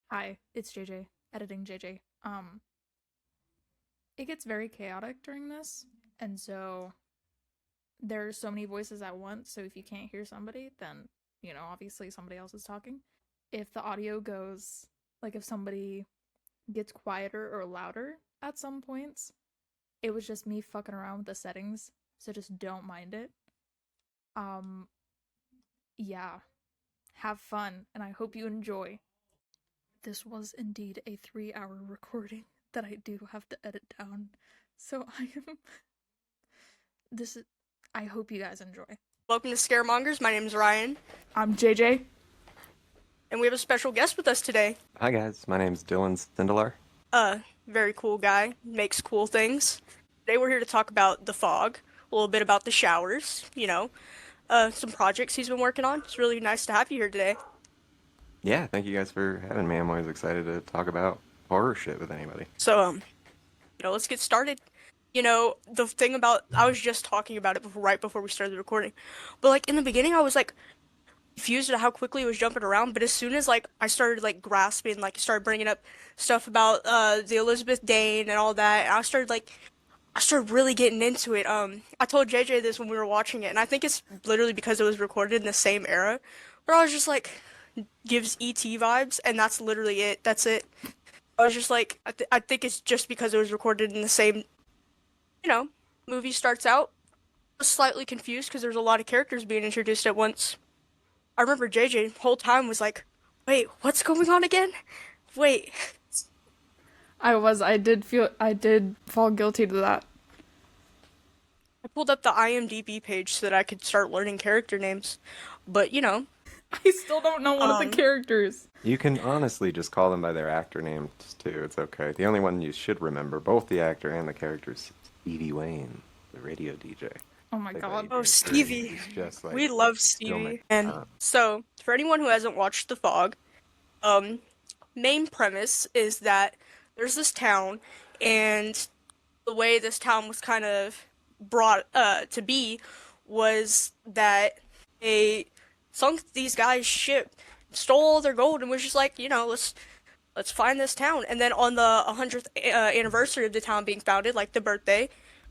Hi, it's JJ, editing JJ. It gets very chaotic during this, and so there's so many voices at once, so if you can't hear somebody, then, obviously somebody else is talking. If the audio goes, like if somebody gets quieter or louder at some points, it was just me fucking around with the settings, so just don't mind it. Um, yeah, have fun, and I hope you enjoy. This was indeed a 3-hour recording that I do have to edit down. So I am this is I hope you guys enjoy. Welcome to Scaremongers. My name is Ryan, I'm JJ. and we have a special guest with us today. Hi guys, my name's Dylan Sindelar. Very cool guy, makes cool things. Today we're here to talk about the fog, a little bit about the showers, some projects he's been working on. It's really nice to have you here today. Yeah, thank you guys for having me. I'm always excited to talk about horror shit with anybody. So, let's get started. The thing about, I was just talking about it right before we started the recording, but like in the beginning, I was like confused at how quickly it was jumping around, but as soon as like I started like grasping, like started bringing up stuff about the Elizabeth Dane and all that, and I started really getting into it. I told JJ this when we were watching it, and I think it's literally because it was recorded in the same era, where I was just like gives ET vibes, and that's literally it. That's it. I was just like I think it's just because it was recorded in the same, you know, movie starts out. I was slightly confused because there's a lot of characters being introduced at once. I remember JJ the whole time was like, "Wait, what's going on again? Wait." I did fall guilty to that. I pulled up the IMDb page so that I could start learning character names. But, I still don't know one of the um, characters. You can honestly just call them by their actor names too. It's okay. The only one you should remember, both the actor and the characters, Stevie Wayne, the radio DJ. Oh my Played by god. oh, Adrian Curry. Stevie. He's just like, We love oh my Stevie. And god. so, for anyone who hasn't watched The Fog, um, main premise is that there's this town, and the way this town was kind of brought to be was that they sunk these guys' ship, stole all their gold, and was just like, let's find this town. And then on the 100th anniversary of the town being founded, like the birthday,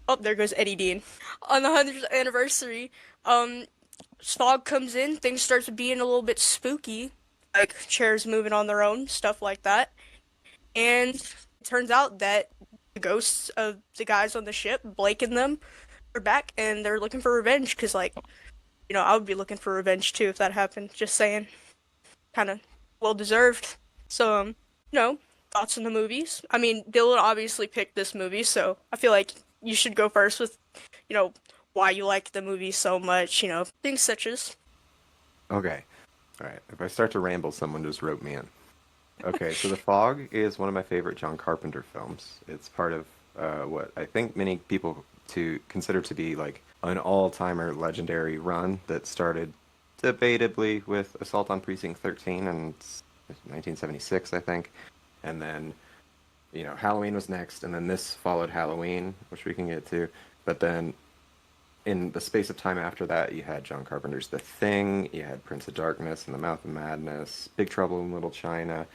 oh, there goes Eddie Dean. On the 100th anniversary, fog comes in, things starts being a little bit spooky, like chairs moving on their own, stuff like that. And it turns out that the ghosts of the guys on the ship, Blake and them, are back, and they're looking for revenge. Cause like, I would be looking for revenge too if that happened. Just saying, kind of well deserved. So, thoughts on the movies? I mean, Dylan obviously picked this movie, so I feel like you should go first with, you know, why you like the movie so much. Things such as. Okay. All right. If I start to ramble, someone just wrote me in. Okay, so The Fog is one of my favorite John Carpenter films. It's part of what I think many people to consider to be like an all-timer legendary run that started debatably with Assault on Precinct 13 in 1976, I think. And then, Halloween was next, and then this followed Halloween, which we can get to. But then in the space of time after that, you had John Carpenter's The Thing, you had Prince of Darkness and The Mouth of Madness, Big Trouble in Little China,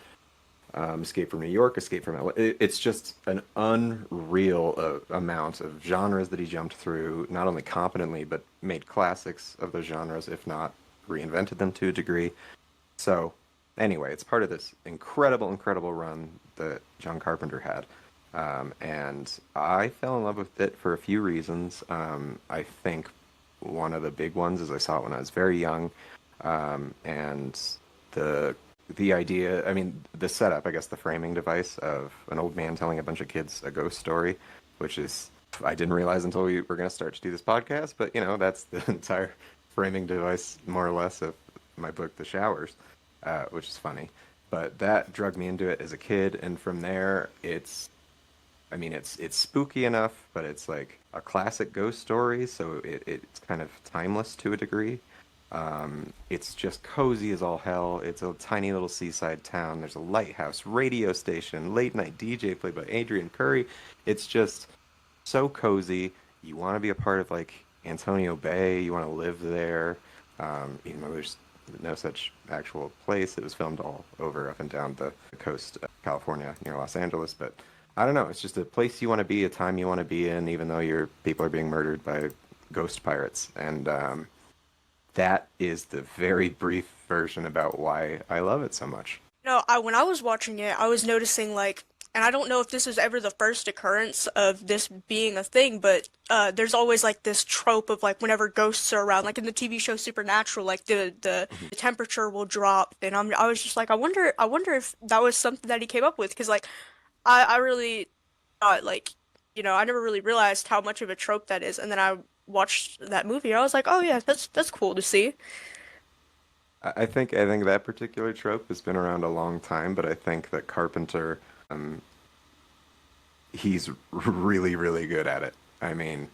Escape from New York, Escape from LA. It's just an unreal amount of genres that he jumped through, not only competently, but made classics of those genres, if not reinvented them to a degree. So, anyway, it's part of this incredible, incredible run that John Carpenter had. And I fell in love with it for a few reasons. I think one of the big ones is I saw it when I was very young, and the the idea, I mean, the setup, I guess, the framing device of an old man telling a bunch of kids a ghost story, which is, I didn't realize until we were going to start to do this podcast, but, that's the entire framing device, more or less, of my book, The Showers, which is funny. But that drugged me into it as a kid, and from there, it's spooky enough, but it's like a classic ghost story, so it's kind of timeless to a degree. It's just cozy as all hell. It's a tiny little seaside town. There's a lighthouse, radio station, late night DJ played by Adrian Curry. It's just so cozy. You want to be a part of like Antonio Bay. You want to live there. There's no such actual place. It was filmed all over up and down the coast of California near Los Angeles. But I don't know. It's just a place you want to be, a time you want to be in, even though your people are being murdered by ghost pirates. And that is the very brief version about why I love it so much. When I was watching it, I was noticing like, and I don't know if this is ever the first occurrence of this being a thing, but there's always like this trope of like whenever ghosts are around, like in the TV show Supernatural, like the temperature will drop, and I was just like, I wonder if that was something that he came up with, because like I really thought like, I never really realized how much of a trope that is, and then I watched that movie, and I was like, oh yeah, that's cool to see. I think that particular trope has been around a long time, but I think that Carpenter, he's really, really good at it. I mean,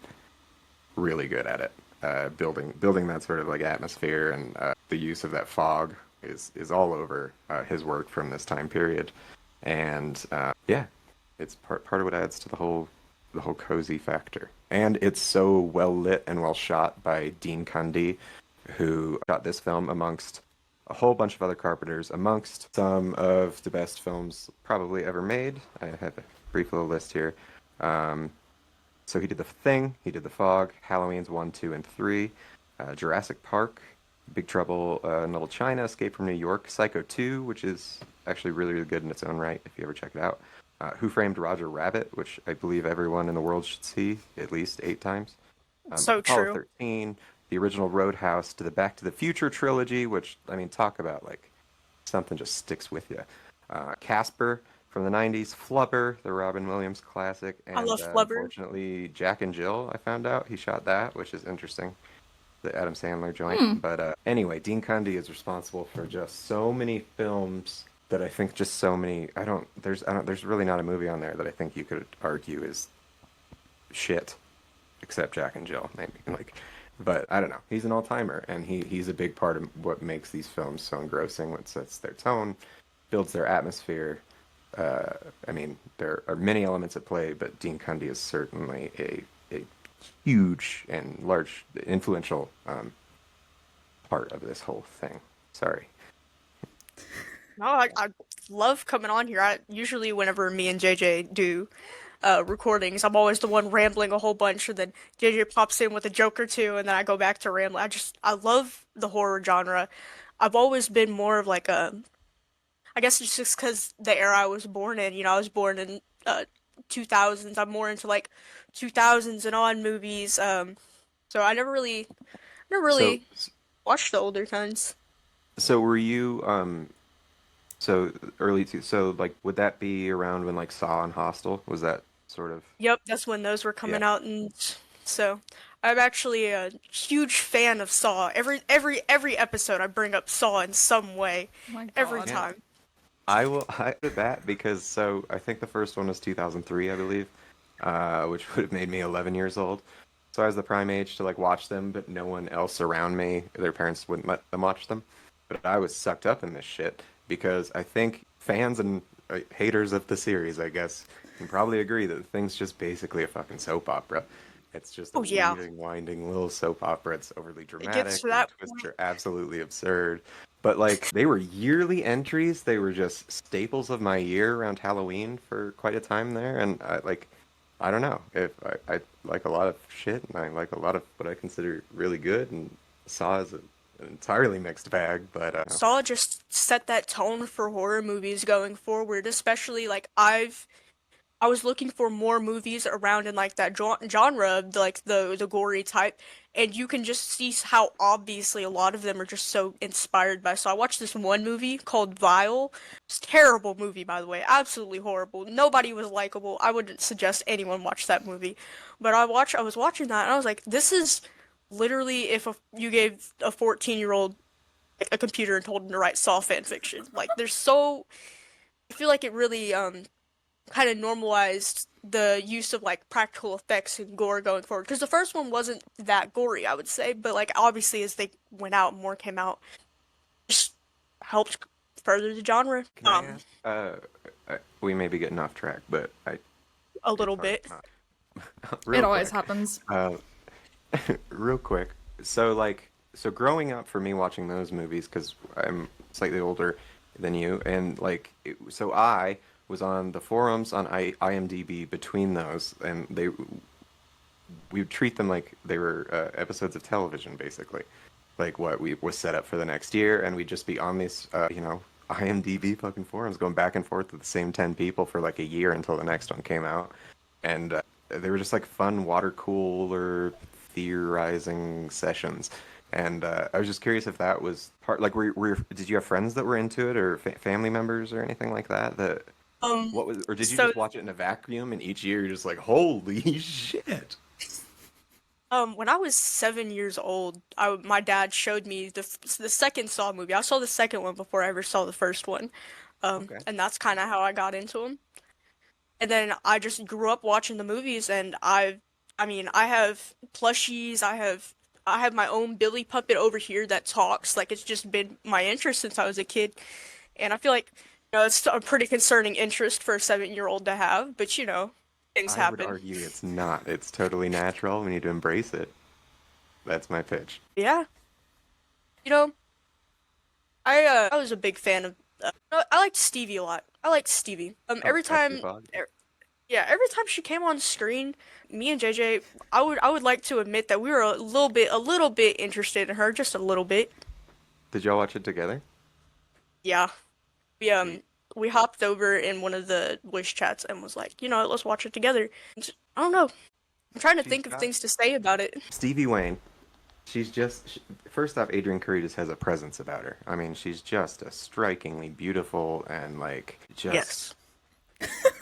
really good at it. Building that sort of like atmosphere and the use of that fog is all over his work from this time period, and yeah, it's part of what adds to the whole cozy factor. And it's so well lit and well shot by Dean Cundey, who shot this film amongst a whole bunch of other Carpenters, amongst some of the best films probably ever made. I have a brief little list here. So he did The Thing, he did The Fog, Halloween's 1, 2, and 3, Jurassic Park, Big Trouble in Little China, Escape from New York, Psycho 2, which is actually really, really good in its own right if you ever check it out. Who Framed Roger Rabbit, which I believe everyone in the world should see at least 8 times. So Apollo true. 13, the original Roadhouse, to the Back to the Future trilogy, which, I mean, talk about, like, something just sticks with you. Casper from the 90s, Flubber, the Robin Williams classic, I and love Flubber. unfortunately, Jack and Jill, I found out. He shot that, which is interesting. The Adam Sandler joint. Hmm. But anyway, Dean Cundey is responsible for just so many films that I think just so many. There's really not a movie on there that I think you could argue is shit, except Jack and Jill, maybe. Like, but I don't know. He's an all-timer, and he's a big part of what makes these films so engrossing. What sets their tone, builds their atmosphere. I mean, there are many elements at play, but Dean Cundey is certainly a huge and large, influential part of this whole thing. Sorry. No, I love coming on here. I usually whenever me and JJ do recordings, I'm always the one rambling a whole bunch, and then JJ pops in with a joke or two, and then I go back to rambling. I love the horror genre. I've always been more of like a, I guess it's just because the era I was born in. I was born in 2000s. I'm more into like 2000s and on movies. So I never So, really watched the older kinds. so were you so so like would that be around when like Saw and Hostel was that sort of Yep, that's when those were yeah. coming out, and so I'm actually a huge fan of Saw. Every episode I bring up Saw in some way, Oh my every god. Yeah. time. I did that because so I think the first one was 2003, I believe, which would have made me 11 years old. So I was the prime age to like watch them, but no one else around me, their parents wouldn't let them watch them. But I was sucked up in this shit because I think fans and haters of the series, I guess, can probably agree that the thing's just basically a fucking soap opera. It's just a Oh yeah, weaving, winding little soap opera. It's overly it gets dramatic. to The that twists point. are absolutely absurd. But like they were yearly entries. They were just staples of my year around Halloween for quite a time there. And I don't know if I like a lot of shit and I like a lot of what I consider really good. And Saw is an entirely mixed bag. But Saw just set that tone for horror movies going forward, especially like I was looking for more movies around in like that genre, like the gory type, and you can just see how obviously a lot of them are just so inspired by. So I watched this one movie called Vile. It's a terrible movie, by the way, absolutely horrible. Nobody was likable. I wouldn't suggest anyone watch that movie. But I was watching that, and I was like, this is literally if you gave a 14-year-old like, a computer and told him to write Saw fan fiction. Like, there's so I feel like it really kind of normalized the use of like practical effects and gore going forward, because the first one wasn't that gory, I would say, but like obviously as they went out, more came out, just helped further the genre can I ask? We may be getting off track, but a it's little fine. bit. It Real always quick. happens. Uh, real quick. So like so growing up for me watching those movies, because I'm slightly older than you, and like, so I was on the forums on IMDb between those, and we would treat them like they were episodes of television, basically. Like what we was set up for the next year, and we'd just be on these, IMDb fucking forums, going back and forth with the same 10 people for like a year until the next one came out, and they were just like fun water cooler theorizing sessions. And I was just curious if that was part, like, did you have friends that were into it, or family members or anything like that? Um, What was, or did you so just watch it in a vacuum, and each year you're just like, holy shit? when I was 7 years old, my dad showed me the second Saw movie. I saw the second one before I ever saw the first one, Okay. and that's kind of how I got into them. And then I just grew up watching the movies, and I mean, I have plushies. I have my own Billy puppet over here that talks. Like it's just been my interest since I was a kid, and I feel like it's a pretty concerning interest for a 7-year-old to have. But things I would happen. argue it's not. It's totally natural. We need to embrace it. That's my pitch. Yeah, you know, I was a big fan of. I liked Stevie a lot. I liked Stevie. Oh, after the fog. Yeah, every time she came on screen, me and JJ, I would like to admit that we were a little bit interested in her, just a little bit. Did y'all watch it together? Yeah. We hopped over in one of the voice chats and was like, let's watch it together. I don't know. I'm trying to She's think of got things to say about it. Stevie Wayne. First off, Adrian Curry just has a presence about her. I mean, she's just a strikingly beautiful and like just. Yes.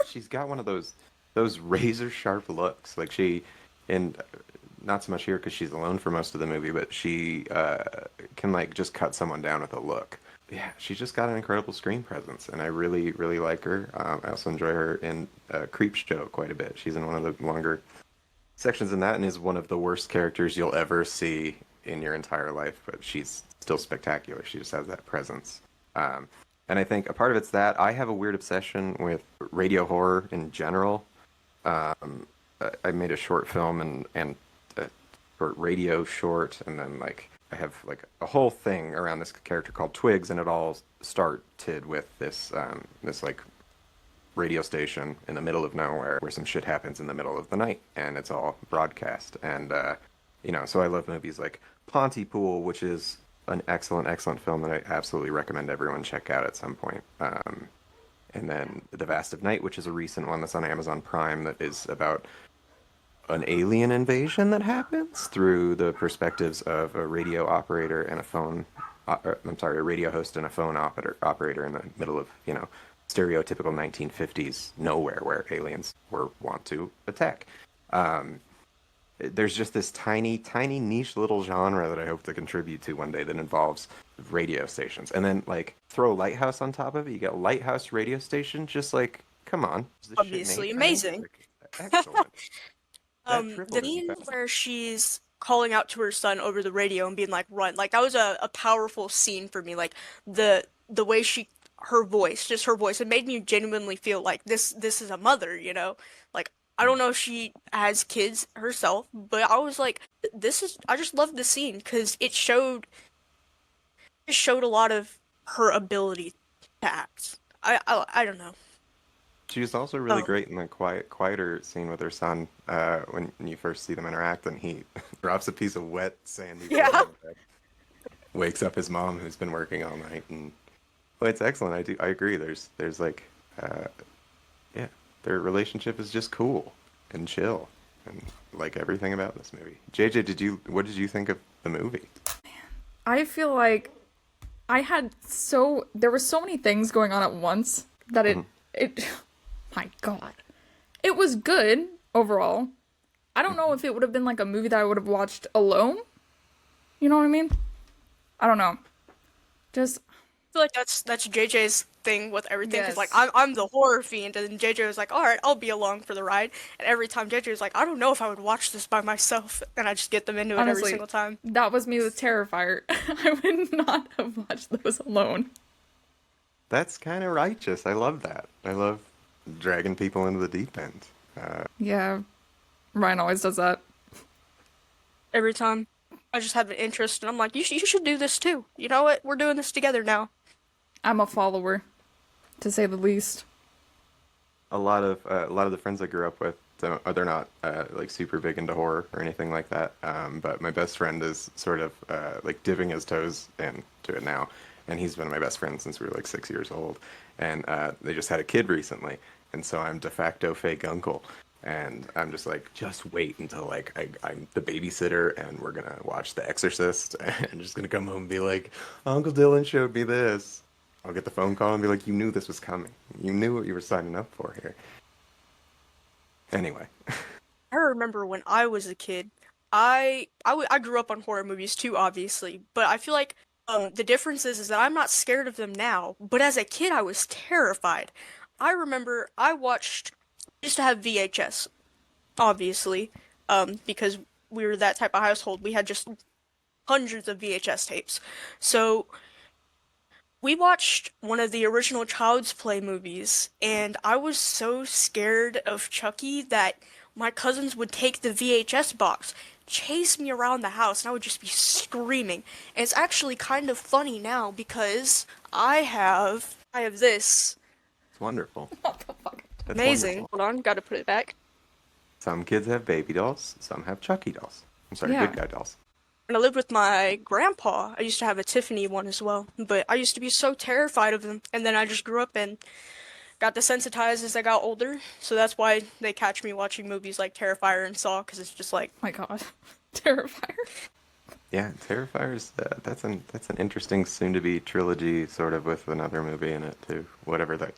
She's got one of those razor sharp looks. Like and not so much here because she's alone for most of the movie, but she can like just cut someone down with a look. Yeah, she's just got an incredible screen presence, and I really, really like her. I also enjoy her in Creep Show quite a bit. She's in one of the longer sections in that, and is one of the worst characters you'll ever see in your entire life. But she's still spectacular. She just has that presence. And I think a part of it's that I have a weird obsession with radio horror in general. I made a short film and a short radio short, and then like I have like a whole thing around this character called Twigs, and it all started with this like radio station in the middle of nowhere where some shit happens in the middle of the night, and it's all broadcast. And so I love movies like Pontypool, which is an excellent, excellent film that I absolutely recommend everyone check out at some point. And then The Vast of Night, which is a recent one that's on Amazon Prime that is about an alien invasion that happens through the perspectives of a radio operator and a radio host and a phone operator in the middle of, stereotypical 1950s nowhere where aliens want to attack. There's just this tiny, tiny niche little genre that I hope to contribute to one day that involves radio stations. And then, like, throw Lighthouse on top of it. You got Lighthouse radio station. Just like, come on. Is this shit Obviously made for me? amazing. Like, excellent. That The tripled scene in fact. where she's calling out to her son over the radio and being like, "Run!" Like that was a powerful scene for me. Like the way her voice, just her voice, it made me genuinely feel like this is a mother. Like I don't know if she has kids herself, but I was like, I just loved the scene because it showed a lot of her ability to act. I don't know. She was also really Oh, great in the quieter scene with her son when you first see them interact, and he drops a piece of wet, sandy yeah. ground on the bed, wakes up his mom who's been working all night, and well, it's excellent. I agree. There's like, yeah, their relationship is just cool and chill, and like everything about this movie. JJ, what did you think of the movie? I feel like there were so many things going on at once that it my god. It was good overall. I don't know if it would have been like a movie that I would have watched alone. You know what I mean? I don't know. Just I feel like that's JJ's thing with everything because like yes. I'm the horror fiend and JJ was like, all right, I'll be along for the ride. And every time JJ was like, I don't know if I would watch this by myself, and I just get them into it every Honestly, single time. that was me with Terrifier. I would not have watched those alone. That's kind of righteous. I love that. I love dragging people into the deep end. Yeah. Ryan always does that. Every time. I just have an interest, and I'm like, you should do this too. You know what? We're doing this together now. I'm a follower, to say the least. A lot of the friends I grew up with they're not like super big into horror or anything like that. But my best friend is sort of like dipping his toes into it now, and he's been my best friend since we were like 6 years old. And they just had a kid recently, and so I'm de facto fake uncle. And I'm just like, just wait until like I'm the babysitter and we're gonna watch The Exorcist, and I'm just gonna come home and be like, Uncle Dylan showed me this. I'll get the phone call and be like, you knew this was coming. You knew what you were signing up for here. Anyway. I remember when I was a kid, I grew up on horror movies too, obviously, but I feel like the difference is that I'm not scared of them now, but as a kid I was terrified. I remember used to have VHS, obviously, because we were that type of household. We had just hundreds of VHS tapes. So we watched one of the original Child's Play movies, and I was so scared of Chucky that my cousins would take the VHS box, chase me around the house, and I would just be screaming. And it's actually kind of funny now because I have this. It's wonderful. What the fuck? That's Amazing. wonderful. Hold on, gotta put it back. Some kids have baby dolls, some have Chucky dolls. I'm sorry, Yeah. good guy dolls. When I lived with my grandpa, I used to have a Tiffany one as well, but I used to be so terrified of them, and then I just grew up and got desensitized as I got older, so that's why they catch me watching movies like Terrifier and Saw, because it's just like, My god. Terrifier. Yeah, Terrifiers. That's an interesting soon-to-be trilogy, sort of with another movie in it too. Whatever that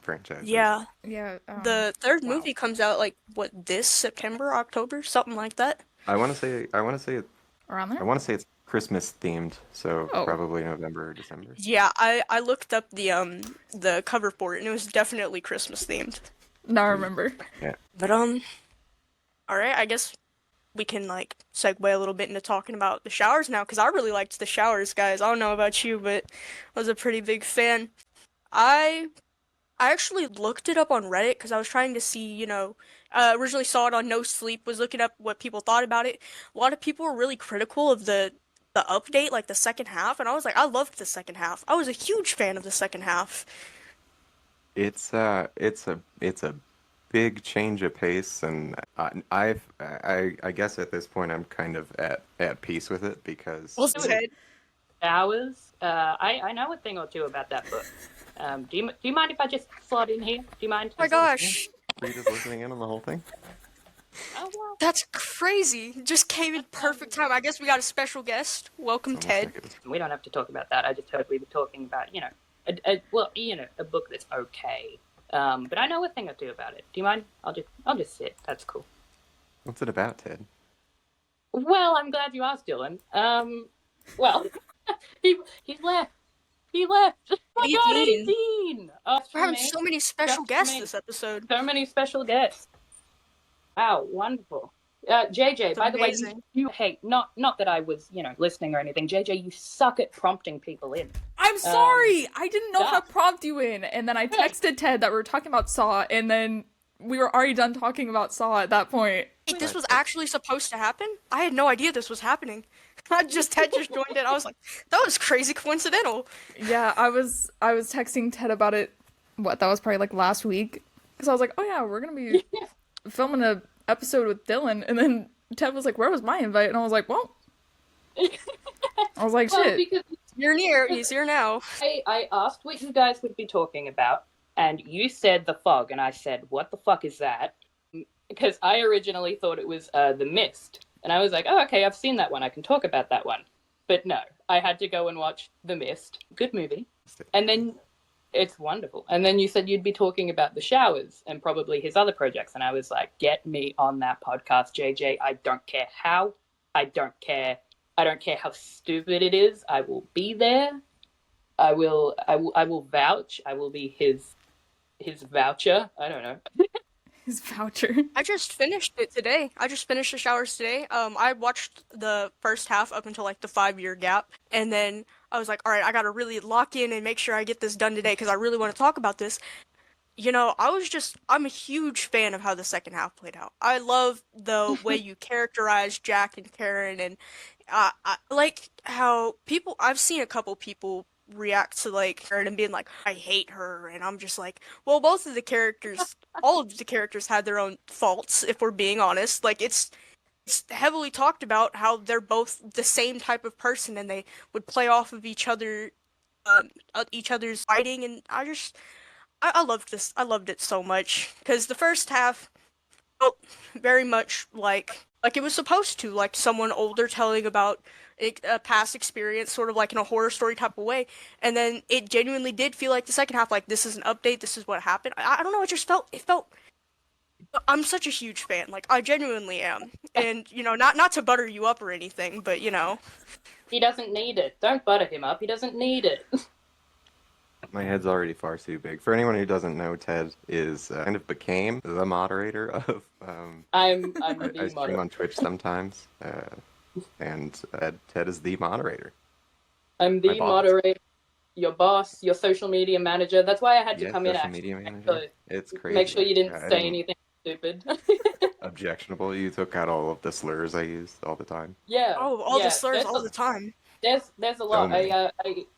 franchise is. yeah. Yeah. The third wow. movie comes out like, what, this September, October, something like that? I want to say Around I there? want to say it's Christmas themed, so Oh. probably November or December. Yeah, I looked up the cover for it, and it was definitely Christmas themed. Now I remember. Yeah. But alright, I guess we can like segue a little bit into talking about the showers now, because I really liked the showers, guys. I don't know about you, but I was a pretty big fan. I actually looked it up on Reddit because I was trying to see, originally saw it on No Sleep, was looking up what people thought about it. A lot of people were really critical of the update, like the second half, and I was like, I loved the second half. I was a huge fan of the second half. It's a big change of pace, and I guess at this point I'm kind of at peace with it because Well said. Hours. I know a thing or two about that book. Do you mind if I just slot in here? Do you mind? Oh my gosh, were you just listening in on the whole thing? Oh well. that's crazy. Just came in perfect time. I guess we got a special guest. Welcome, Almost Ted. like it was- We don't have to talk about that. I just heard we were talking about, a book that's okay. But I know a thing or two about it. Do you mind? I'll just sit. That's cool. What's it about, Ted? Well, I'm glad you asked, Dylan. Well, he left. He left. Oh my God, 18. 18. Oh, it's We're having amazing. so many special That's guests amazing. this episode. So many special guests. Wow, wonderful. JJ, by the way, amazing. you hate, not that I was, listening or anything. JJ, you suck at prompting people in. I'm sorry. I didn't know yeah. how to prompt you in, and then I texted Ted that we were talking about Saw, and then we were already done talking about Saw at that point. Wait, this was actually supposed to happen? I had no idea this was happening. Ted just joined it. I was like, that was crazy coincidental. Yeah, I was texting Ted about it. What, that was probably like last week, because I was like, oh yeah, we're gonna be filming a episode with Dylan, and then Ted was like, where was my invite? And I was like, well, I was like, Well, shit. because You're near. He's here now. I asked what you guys would be talking about, and you said The Fog, and I said, what the fuck is that? Because I originally thought it was The Mist. And I was like, oh, okay, I've seen that one. I can talk about that one. But no, I had to go and watch The Mist. Good movie. And then it's wonderful. And then you said you'd be talking about The Showers and probably his other projects. And I was like, get me on that podcast, JJ. I don't care how. I don't care how stupid it is. I will be there. I will vouch. I will be his voucher. I don't know. His voucher. I just finished it today. I just finished the showers today. I watched the first half up until like the 5-year gap, and then I was like, all right, I gotta really lock in and make sure I get this done today because I really want to talk about this. I'm a huge fan of how the second half played out. I love the way you characterized Jack and Karen, and I like how I've seen a couple people react to like her and being like, I hate her, and I'm just like, well, all of the characters had their own faults, if we're being honest. Like it's heavily talked about how they're both the same type of person and they would play off of each other's fighting, and I loved this. I loved it so much because the first half felt very much like it was supposed to, like someone older telling about a past experience, sort of like in a horror story type of way. And then it genuinely did feel like the second half, like this is an update, this is what happened. I don't know, it felt. I'm such a huge fan, like I genuinely am, and not to butter you up or anything, but He doesn't need it. Don't butter him up. He doesn't need it. My head's already far too big. For anyone who doesn't know, Ted is kind of became the moderator of. I'm I the stream moderator. on Twitch sometimes, and Ted is the moderator. I'm the My boss. moderator, your boss, your social media manager. That's why I had to Yes, come in. social Actually, media manager. It's crazy. make sure you didn't I say anything stupid. Objectionable. You took out all of the slurs I used all the time. Yeah. all yeah, the slurs there's all a- the time. There's a lot. many.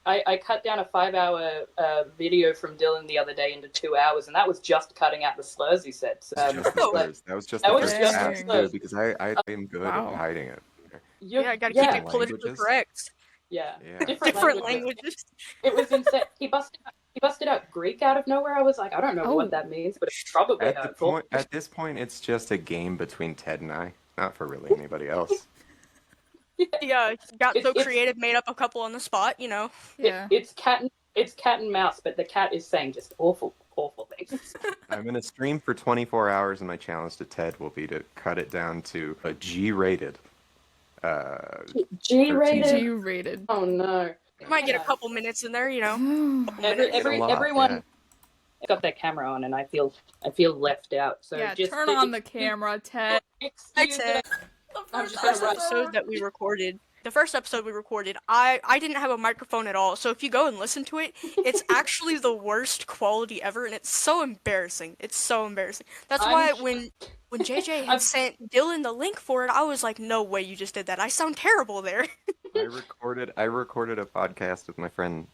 I cut down a 5-hour video from Dylan the other day into 2 hours, and that was just cutting out the slurs he said. Just the slurs. That was just that the was first just the half, slurs. too, because I am good Wow. at hiding it. Yeah, I gotta yeah, keep it politically Languages? correct. Yeah. Yeah. Different languages. languages. It was insane. He busted out Greek out of nowhere. I was like, I don't know Oh. what that means, but it's probably hurtful. At this point, it's just a game between Ted and I, not for really anybody else. Yeah, got so It's- creative, made up a couple on the spot. Yeah. It's cat and mouse, but the cat is saying just awful things. I'm going to stream for 24 hours, and my challenge to Ted will be to cut it down to a G-rated. G-rated. G-rated. Oh no. You might get a couple minutes in there, Everyone got their camera on, and I feel left out. So yeah, just turn on the camera, Ted. Excuse Ted. it. The first episode that we recorded, I didn't have a microphone at all. So if you go and listen to it, it's actually the worst quality ever, and it's so embarrassing. It's so embarrassing. That's why when JJ had sent Dylan the link for it, I was like, no way you just did that. I sound terrible there. I recorded a podcast with my friend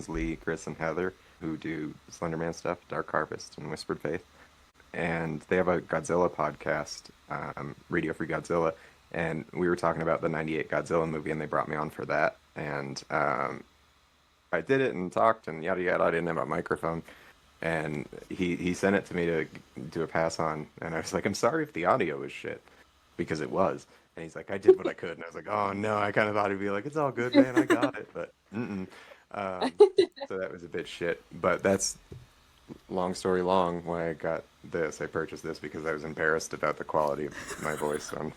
Lee, Chris, and Heather, who do Slenderman stuff, Dark Harvest, and Whispered Faith. And they have a Godzilla podcast, Radio Free Godzilla, and we were talking about the 98 Godzilla movie, and they brought me on for that. And I did it and talked and yada yada. I didn't have a microphone. And he sent it to me to do a pass on, and I was like, I'm sorry if the audio was shit, because it was. And he's like, I did what I could. And I was like, oh no, I kind of thought he'd be like, it's all good, man, I got it. But so that was a bit shit. But that's, long story long, why I got this. I purchased this because I was embarrassed about the quality of my voice on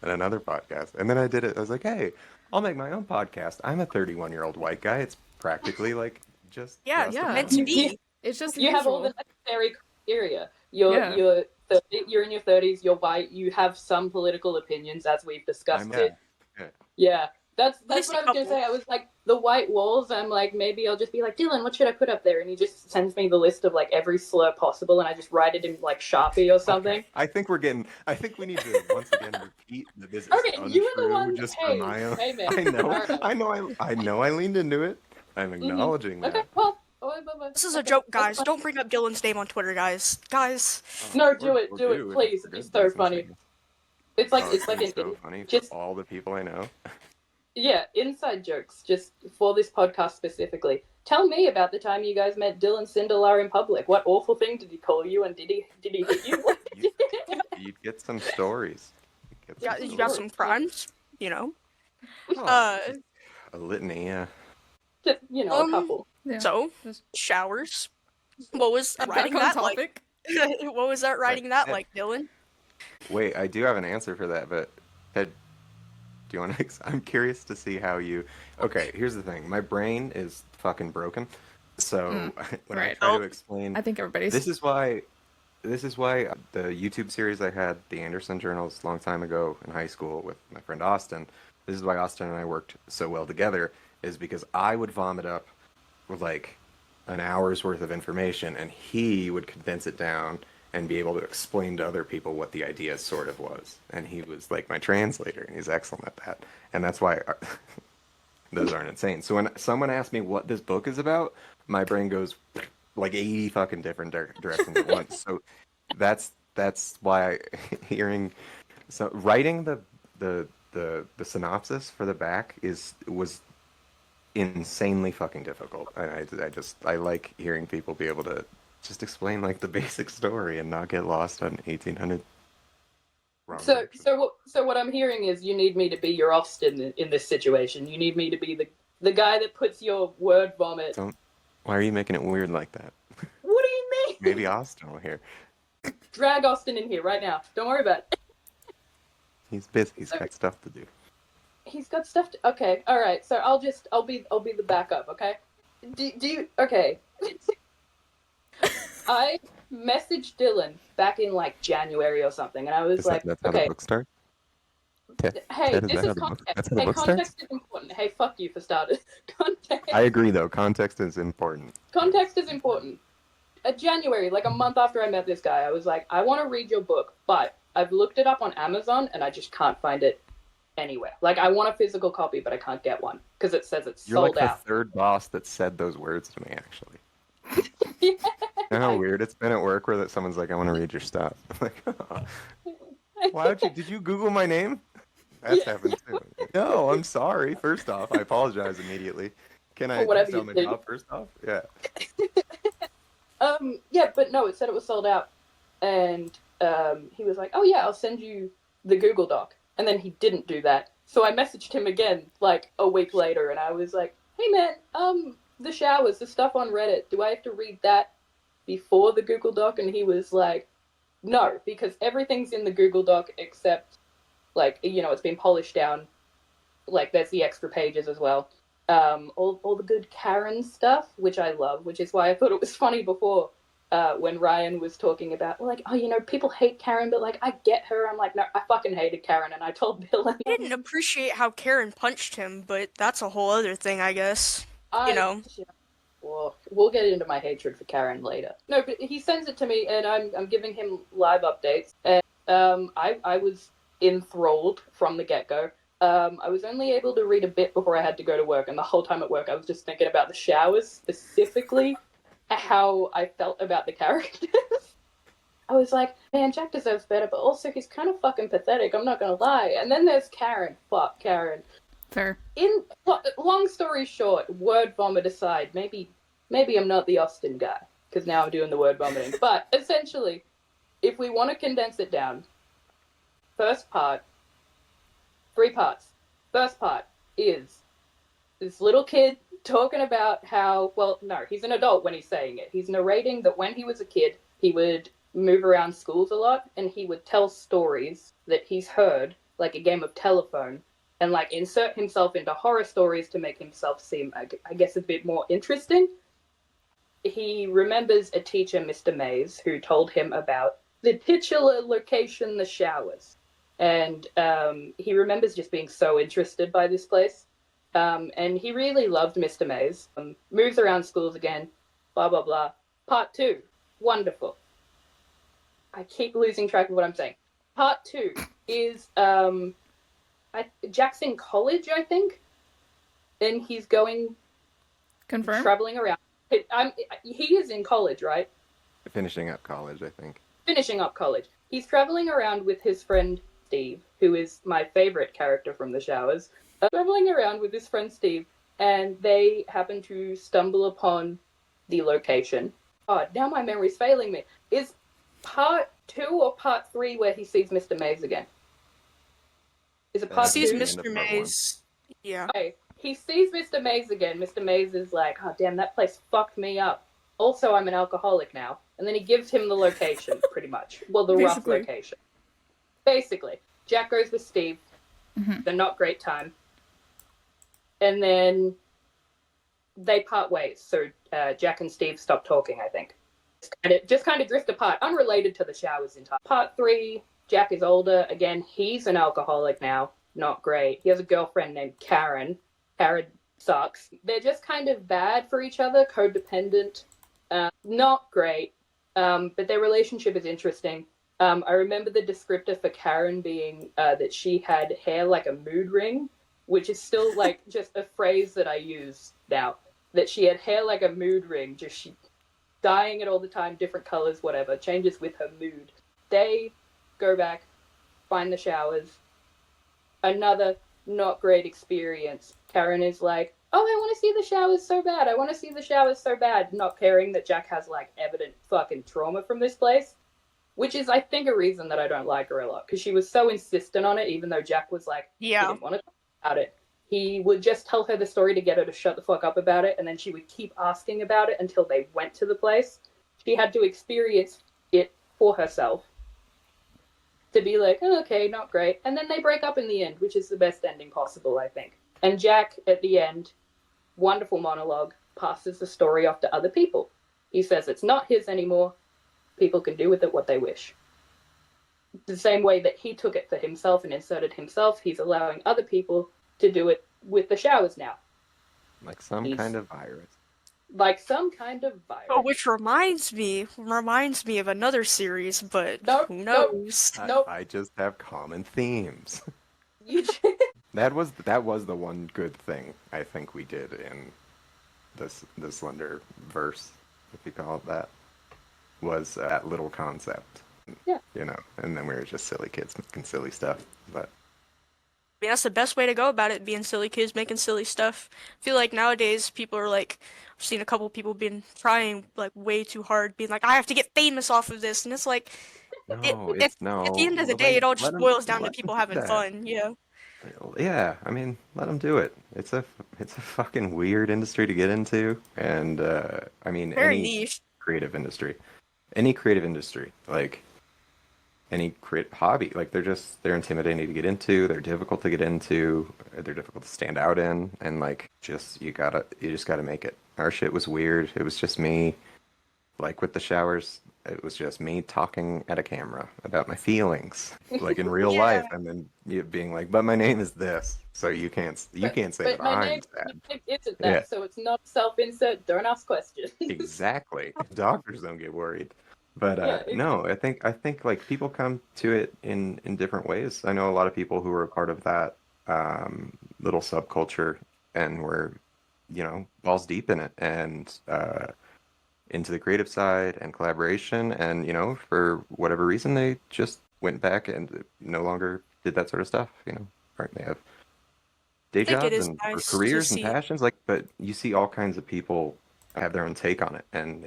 another podcast. And then I did it. I was like, hey, I'll make my own podcast. I'm a 31-year-old white guy. It's practically like just Yeah, Yeah. meant to be. It's just You have all usual. the necessary criteria. You're 30, you're in your 30s. You're white. You have some political opinions, as we've discussed. Yeah. That's least what a I was gonna couple. say. I was like, the white walls. I'm like, maybe I'll just be like, Dylan, what should I put up there? And he just sends me the list of like every slur possible, and I just write it in like Sharpie or something. Okay. I think we need to once again repeat that this is Okay, untrue. you were the one. Just Hey, for my own. hey, man. I know. Alright. I know. I leaned into it. I'm acknowledging Okay, that. well. This is a joke, guys. Don't bring up Dylan's name on Twitter, guys. Guys. No, Or- do it, or do it, if please. for It's good so reasons, funny. I guess. It's like Oh, it's like it's an so funny just for all the people I know. yeah, inside jokes just for this podcast specifically. Tell me about the time you guys met Dylan Sindelar in public. What awful thing did he call you, and did he hit you? You'd get some stories. Yeah, you got some crimes, Oh, Uh, a litany, yeah. Just, a couple. Yeah. So, Just showers. What was back writing on that topic. like? What was that writing that like, Dylan? Wait, I do have an answer for that, but Ted, do you want to? I'm curious to see how you. Okay, here's the thing. My brain is fucking broken, so when I right. try to explain, I think everybody's. This is why the YouTube series I had, the Anderson Journals, a long time ago in high school with my friend Austin. This is why Austin and I worked so well together, is because I would vomit up with like an hour's worth of information, and he would condense it down and be able to explain to other people what the idea sort of was. And he was like my translator, and he's excellent at that. And that's why those aren't insane. So when someone asks me what this book is about, my brain goes like 80 fucking different directions at once. So that's why hearing writing the synopsis for the back was insanely fucking difficult. I like hearing people be able to just explain like the basic story and not get lost on 1800. So what I'm hearing is you need me to be your Austin in this situation. You need me to be the guy that puts your word vomit. Why are you making it weird like that? What do you mean? Maybe Austin will hear. Drag Austin in here right now. Don't worry about it. He's busy. He's got stuff to do. He's got stuff to... Okay, alright. So I'll be the backup, okay? Do you... Okay. I messaged Dylan back in like January or something, and I was That's how the book starts? Hey, this is context. Hey, context is important. Hey, fuck you for starters. Context. I agree, though. Context is important. Context is important. January, like a month after I met this guy, I was like, I want to read your book, but I've looked it up on Amazon, and I just can't find it anywhere. Like, I want a physical copy, but I can't get one, because it says it's You're sold like out. the third boss that said those words to me, actually. Yeah. You know how weird it's been at work where that someone's like, I want to read your stuff. I'm like, oh. Why did you Google my name? That's happened too. No, I'm sorry. First off, I apologize immediately. Can I tell my job first off? Yeah. Yeah, but no, it said it was sold out. And he was like, oh yeah, I'll send you the Google Doc. And then he didn't do that. So I messaged him again, like, a week later, and I was like, hey man, the showers, the stuff on Reddit, do I have to read that before the Google Doc? And he was like, no, because everything's in the Google Doc except, like, you know, it's been polished down. Like, there's the extra pages as well. All the good Karen stuff, which I love, which is why I thought it was funny before when Ryan was talking about, like, oh, you know, people hate Karen, but, like, I get her. I'm like, no, I fucking hated Karen, and I told Bill. I didn't appreciate how Karen punched him, but that's a whole other thing, I guess. You know. Well, we'll get into my hatred for Karen later. No, but he sends it to me, and I'm giving him live updates. And I was enthralled from the get-go. I was only able to read a bit before I had to go to work, and the whole time at work I was just thinking about the showers, specifically how I felt about the characters. I was like, man, Jack deserves better, but also he's kind of fucking pathetic, I'm not gonna lie. And then there's Karen. Fuck Karen. Fair. Long story short, word vomit aside, maybe I'm not the Austin guy, because now I'm doing the word vomiting. But essentially, if we want to condense it down, first part, 3 parts. First part is this little kid talking about how, well, no, he's an adult when he's saying it. He's narrating that when he was a kid, he would move around schools a lot, and he would tell stories that he's heard, like a game of telephone, and like insert himself into horror stories to make himself seem, I guess, a bit more interesting. He remembers a teacher, Mr. Mays, who told him about the titular location, the showers. And he remembers just being so interested by this place. And he really loved Mr. Mays. Moves around schools again, blah, blah, blah. Part 2, wonderful. I keep losing track of what I'm saying. Part 2 is Jack's in college, I think. And he's going... Confirm? Traveling around. He is in college, right? Finishing up college, I think. Finishing up college. He's traveling around with his friend Steve, who is my favorite character from The Showers. Traveling around with his friend Steve, and they happen to stumble upon the location. Oh, now my memory's failing me. Is part 2 or part 3 where he sees Mr. Mays again? Is it part 2? He sees Mr. Mays. Yeah. Okay. He sees Mr. Mays again. Mr. Mays is like, oh, damn, that place fucked me up. Also, I'm an alcoholic now. And then he gives him the location, pretty much. Well, the rough location. Basically, Jack goes with Steve. Mm-hmm. The not great time. And then they part ways. So Jack and Steve stop talking, I think. Just kind of drift apart, unrelated to The Showers entirely. Part 3, Jack is older. Again, he's an alcoholic now. Not great. He has a girlfriend named Karen. Karen sucks. They're just kind of bad for each other, codependent. Not great. But their relationship is interesting. I remember the descriptor for Karen being that she had hair like a mood ring, which is still like just a phrase that I use now. That she had hair like a mood ring, just she dyeing it all the time, different colors, whatever, changes with her mood. They go back, find the showers. Another not great experience. Karen is like, oh, I want to see the showers so bad. I want to see the showers so bad. Not caring that Jack has like evident fucking trauma from this place. Which is, I think, a reason that I don't like her a lot. Because she was so insistent on it, even though Jack was like, he Yeah. didn't want to talk about it. He would just tell her the story to get her to shut the fuck up about it, and then she would keep asking about it until they went to the place. She had to experience it for herself to be like, oh, okay, not great. And then they break up in the end, which is the best ending possible, I think. And Jack, at the end, wonderful monologue, passes the story off to other people. He says it's not his anymore. People can do with it what they wish. The same way that he took it for himself and inserted himself, he's allowing other people to do it with the showers now. Like some kind of virus. Like some kind of virus. Oh, which reminds me of another series, but who knows? Nope. I just have common themes. You That was the one good thing I think we did in the Slender verse, if you call it that, was that little concept. Yeah. You know, and then we were just silly kids making silly stuff. But I mean, that's the best way to go about it, being silly kids making silly stuff. I feel like nowadays people are like, I've seen a couple people been trying like way too hard, being like, I have to get famous off of this, and it's like, no, at the end of the day, it all just boils down to people having fun. Yeah. Yeah, I mean, let them do it. It's a fucking weird industry to get into, and I mean, Very any niche. creative industry, like any creative hobby, like they're intimidating to get into, they're difficult to get into, they're difficult to stand out in, and like you just gotta make it. Our shit was weird. It was just me, like with the showers. It was just me talking at a camera about my feelings, like in real Yeah. life, and then you being like, "But my name is this, so you can't say that my I'm name sad." isn't that, Yeah. so it's not self-insert. Don't ask questions. Exactly. Doctors don't get worried. But Yeah, no, I think like people come to it in different ways. I know a lot of people who were a part of that little subculture and were, you know, balls deep in it and into the creative side and collaboration, and you know, for whatever reason they just went back and no longer did that sort of stuff, you know. Right, they have day I think it jobs is and or nice to careers and see. passions, like, but you see all kinds of people have their own take on it, and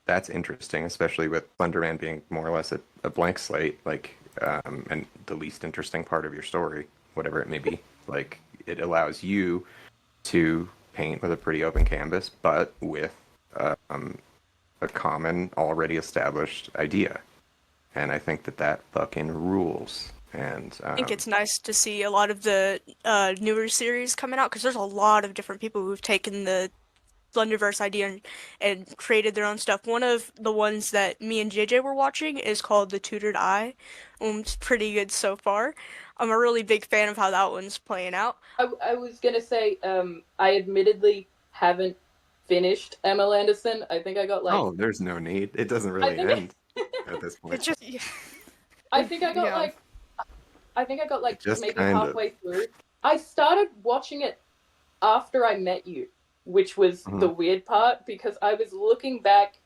that's interesting, especially with Slenderman being more or less a blank slate, like and the least interesting part of your story, whatever it may be. Like, it allows you to paint with a pretty open canvas, but with a common, already established idea. And I think that fucking rules. And I think it's nice to see a lot of the newer series coming out, because there's a lot of different people who've taken the Slenderverse idea and created their own stuff. One of the ones that me and JJ were watching is called The Tutored Eye. It's pretty good so far. I'm a really big fan of how that one's playing out. I was gonna say, I admittedly haven't finished Emma Anderson. I think I got like. oh, there's no need. It doesn't really think end at this It point. just I think I got Yeah. like. I think I got like Just maybe kind of. halfway through. I started watching it after I met you, which was the weird part because I was looking back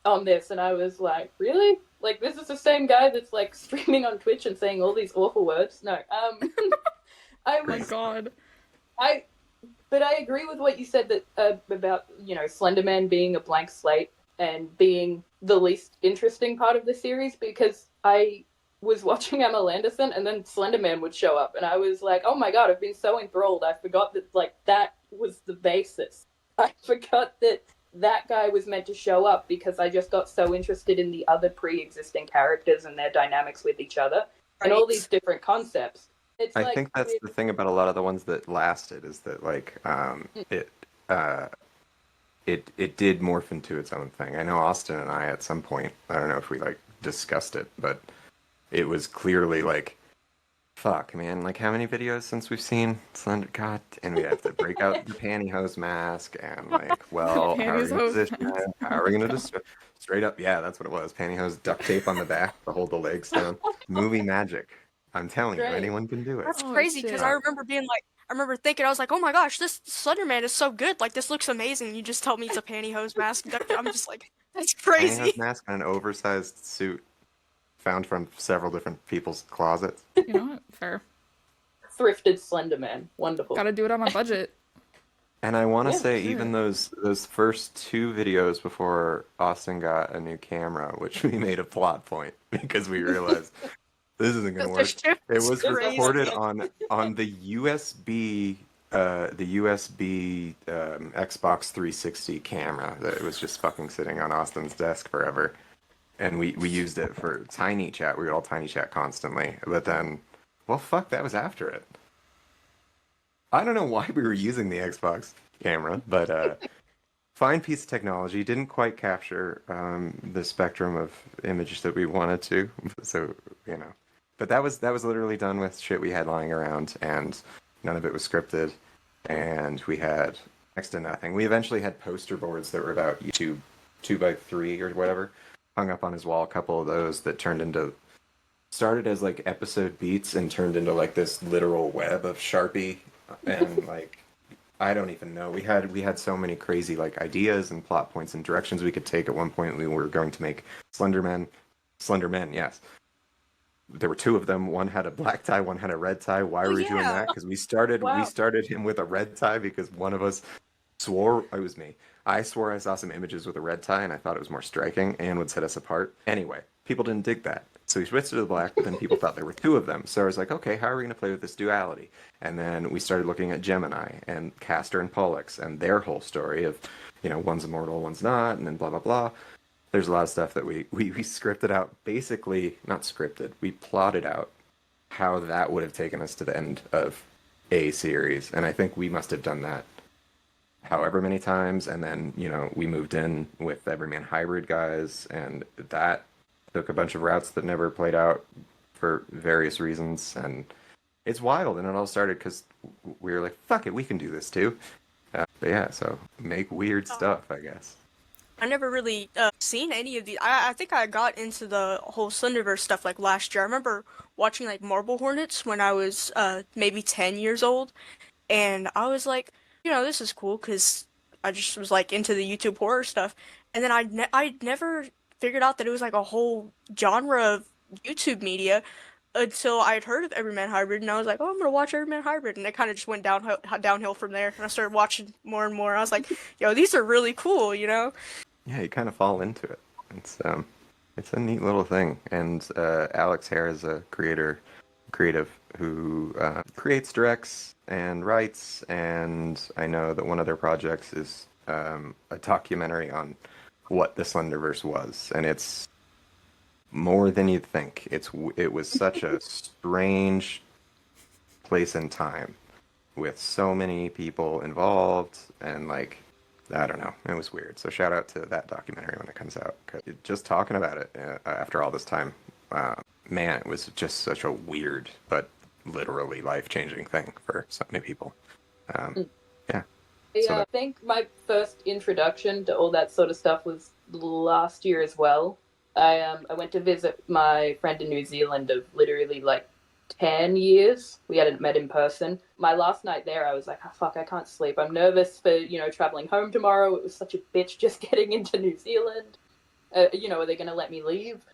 on this and I was like, really? Like, this is the same guy that's like streaming on Twitch and saying all these awful words? No. I Oh my was god. But I agree with what you said that about, you know, Slenderman being a blank slate and being the least interesting part of the series, because I was watching Emma Anderson and then Slenderman would show up and I was like, oh my god, I've been so enthralled. I forgot that like that was the basis. I forgot that guy was meant to show up because I just got so interested in the other pre-existing characters and their dynamics with each other and all these different concepts. It's I like, think that's the thing about a lot of the ones that lasted, is that like it did morph into its own thing. I know Austin and I at some point, I don't know if we like discussed it, but it was clearly like fuck, man. Like, how many videos since we've seen Slender? God, and we have to break out the pantyhose mask and like, well, how are we gonna Pantyhose position mask. it? How Oh are we my gonna god. just straight up? Yeah, that's what it was. Pantyhose, duct tape on the back to hold the legs down. Movie magic. I'm telling you, Great. anyone can do it. That's Oh crazy because I shit. remember being like, I remember thinking, I was like, oh my gosh, this Slender Man is so good. Like, this looks amazing. You just tell me it's a pantyhose mask. I'm just like, that's Pantyhose crazy. mask and an oversized suit found from several different people's closets. You know what? Fair. Thrifted Slender Man. Wonderful. Gotta do it on a budget. And I want to Yeah, say, shit. even those first two videos before Austin got a new camera, which we made a plot point because we realized this isn't gonna The work. shit It was was crazy. recorded on the USB Xbox 360 camera that was just fucking sitting on Austin's desk forever, and we used it for Tiny Chat. We would all Tiny Chat constantly, but then, well, fuck, that was after it. I don't know why we were using the Xbox camera, but fine piece of technology. Didn't quite capture the spectrum of image that we wanted to. So, you know, but that was literally done with shit we had lying around, and none of it was scripted. And we had next to nothing. We eventually had poster boards that were about 2x3 or whatever, hung up on his wall. A couple of those that started as like episode beats and turned into like this literal web of Sharpie and like I don't even know. We had so many crazy like ideas and plot points and directions we could take. At one point we were going to make Slender Men, yes. There were two of them. One had a black tie, one had a red tie. Why were we doing yeah. that? Because we started Wow. him with a red tie because one of us swore it was me. I swore I saw some images with a red tie and I thought it was more striking and would set us apart. Anyway, people didn't dig that. So we switched it to the black, but then people thought there were two of them. So I was like, okay, how are we going to play with this duality? And then we started looking at Gemini and Castor and Pollux and their whole story of, you know, one's immortal, one's not, and then blah, blah, blah. There's a lot of stuff that we scripted out, basically, not scripted, we plotted out how that would have taken us to the end of a series. And I think we must have done that however many times. And then, you know, we moved in with Everyman Hybrid guys, and that took a bunch of routes that never played out for various reasons. And it's wild. And it all started because we were like, fuck it, we can do this too. But yeah, so make weird stuff, I guess. I never really seen any of these. I think I got into the whole Slenderverse stuff like last year. I remember watching like Marble Hornets when I was maybe 10 years old, and I was like, you know, this is cool because I just was like into the YouTube horror stuff. And then I never figured out that it was like a whole genre of YouTube media until I'd heard of Everyman Hybrid, and I was like, oh, I'm gonna watch Everyman Hybrid, and it kind of just went downhill from there. And I started watching more and more. I was like, yo, these are really cool, you know? Yeah, you kind of fall into it. It's a neat little thing. And Alex Hare is a creative who creates, directs, and writes. And I know that one of their projects is a documentary on what the Slenderverse was, and it's more than you'd think. It was such a strange place and time with so many people involved, and like I don't know, it was weird. So shout out to that documentary when it comes out. 'Cause just talking about it after all this time, man, it was just such a weird but literally life-changing thing for so many people. Yeah. I think my first introduction to all that sort of stuff was last year as well. I went to visit my friend in New Zealand of literally like 10 years. We hadn't met in person. My last night there, I was like, oh, fuck, I can't sleep. I'm nervous for, you know, traveling home tomorrow. It was such a bitch just getting into New Zealand. You know, are they going to let me leave?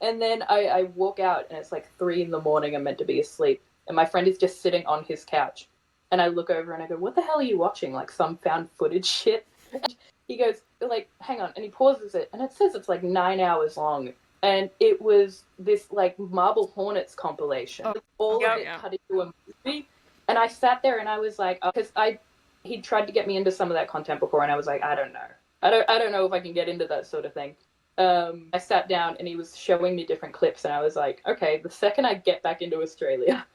And then I walk out and it's like 3 a.m. I'm meant to be asleep. And my friend is just sitting on his couch. And I look over and I go, what the hell are you watching? Like some found footage shit? And he goes, like, hang on. And he pauses it. And it says it's like 9 hours long. And it was this like Marble Hornets compilation. All of it cut into a movie. And I sat there and I was like, because he tried to get me into some of that content before, and I was like, I don't know. I don't know if I can get into that sort of thing. I sat down and he was showing me different clips, and I was like, okay, the second I get back into Australia,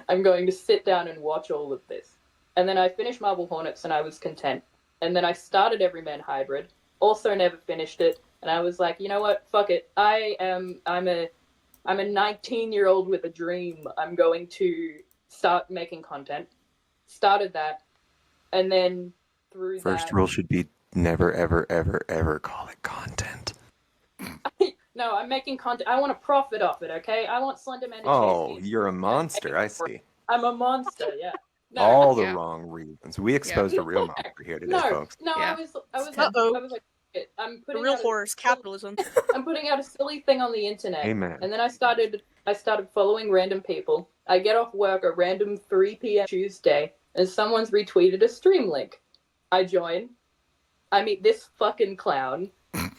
I'm going to sit down and watch all of this. And then I finished Marble Hornets and I was content. And then I started Everyman Hybrid, also never finished it. And I was like, you know what? Fuck it. I'm a I'm a 19-year-old with a dream. I'm going to start making content. Started that, and then through First that, rule should be never, ever, ever, ever call it content. no, I'm making content. I want to profit off it. Okay, I want Slenderman to Oh, chase me. you're a monster. I see. I'm a monster. Yeah. No, All the Yeah. wrong reasons. We exposed a real monster here today, folks. no. Yeah. I was Uh-oh. like, I'm The putting real out horror is capitalism. I'm putting out a silly thing on the internet. Amen. And then I started following random people. I get off work a random 3 p.m. Tuesday, and someone's retweeted a stream link. I join. I meet this fucking clown,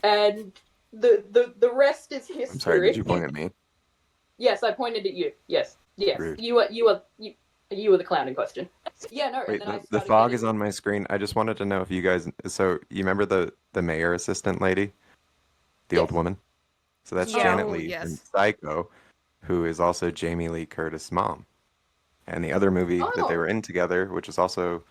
and the rest is history. I'm sorry, did you point at me? Yes, I pointed at you. Yes. Rude. You were the clown in question. Yeah, no. Wait, and then I the started fog getting- is on my screen. I just wanted to know if you guys. So you remember the mayor assistant lady, the old Yes. woman? So that's Yeah. Janet Oh, Leigh yes. in Psycho, who is also Jamie Lee Curtis' mom. And the other movie that they Oh. were in together, which is also,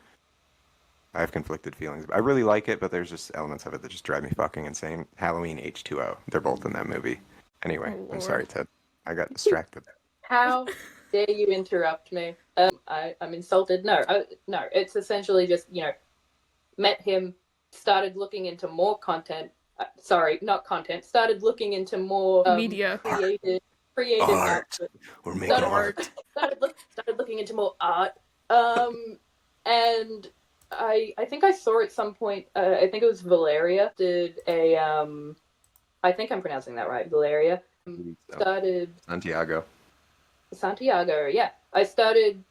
I have conflicted feelings. I really like it, but there's just elements of it that just drive me fucking insane. Halloween H2O. They're both in that movie. Anyway, Oh, I'm sorry, Lord. Ted. I got distracted. How dare you interrupt me? I'm insulted. No, it's essentially just, met him, started looking into more content. Sorry, not content. Started looking into more Media. creative Art. output. We're making Started- art. Started looking into more art. And I think I saw at some point. I think it was Valeria did a I think I'm pronouncing that right. Valeria started Santiago. Santiago. Yeah, I started.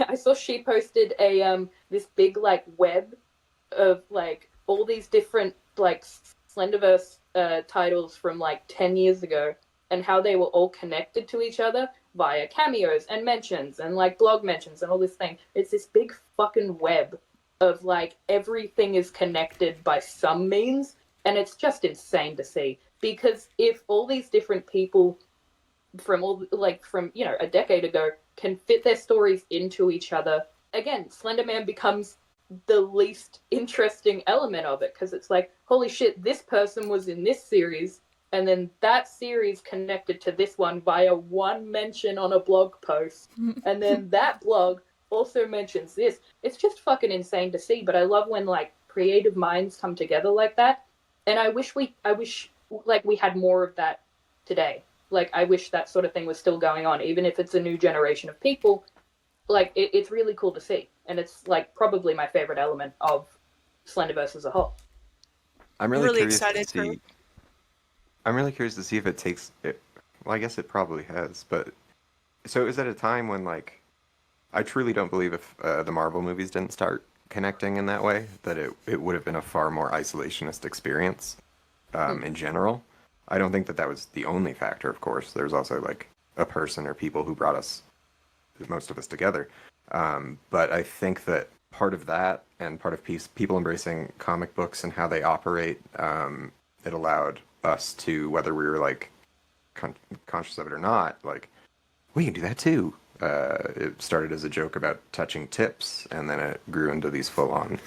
I saw she posted a this big like web of like all these different like Slenderverse titles from like 10 years ago, and how they were all connected to each other via cameos and mentions and like blog mentions and all this thing. It's this big fucking web of like everything is connected by some means, and it's just insane to see. Because if all these different people from a decade ago can fit their stories into each other, again, Slenderman becomes the least interesting element of it, because it's like, holy shit, this person was in this series, and then that series connected to this one via one mention on a blog post, and then that blog also mentions this. It's just fucking insane to see. But I love when like creative minds come together like that, and I wish like we had more of that today. Like, I wish that sort of thing was still going on, even if it's a new generation of people. Like, it's really cool to see, and it's like probably my favorite element of Slenderverse as a whole. I'm Really really curious excited to see. I'm really curious to see if it takes it. Well, I guess it probably has, but so is at a time when like I truly don't believe if the Marvel movies didn't start connecting in that way, that it would have been a far more isolationist experience in general. I don't think that was the only factor, of course. There's also like a person or people who brought most of us together. But I think that part of that and part of people embracing comic books and how they operate, it allowed us to, whether we were like conscious of it or not, like we can do that too. It started as a joke about touching tips, and then it grew into these full-on,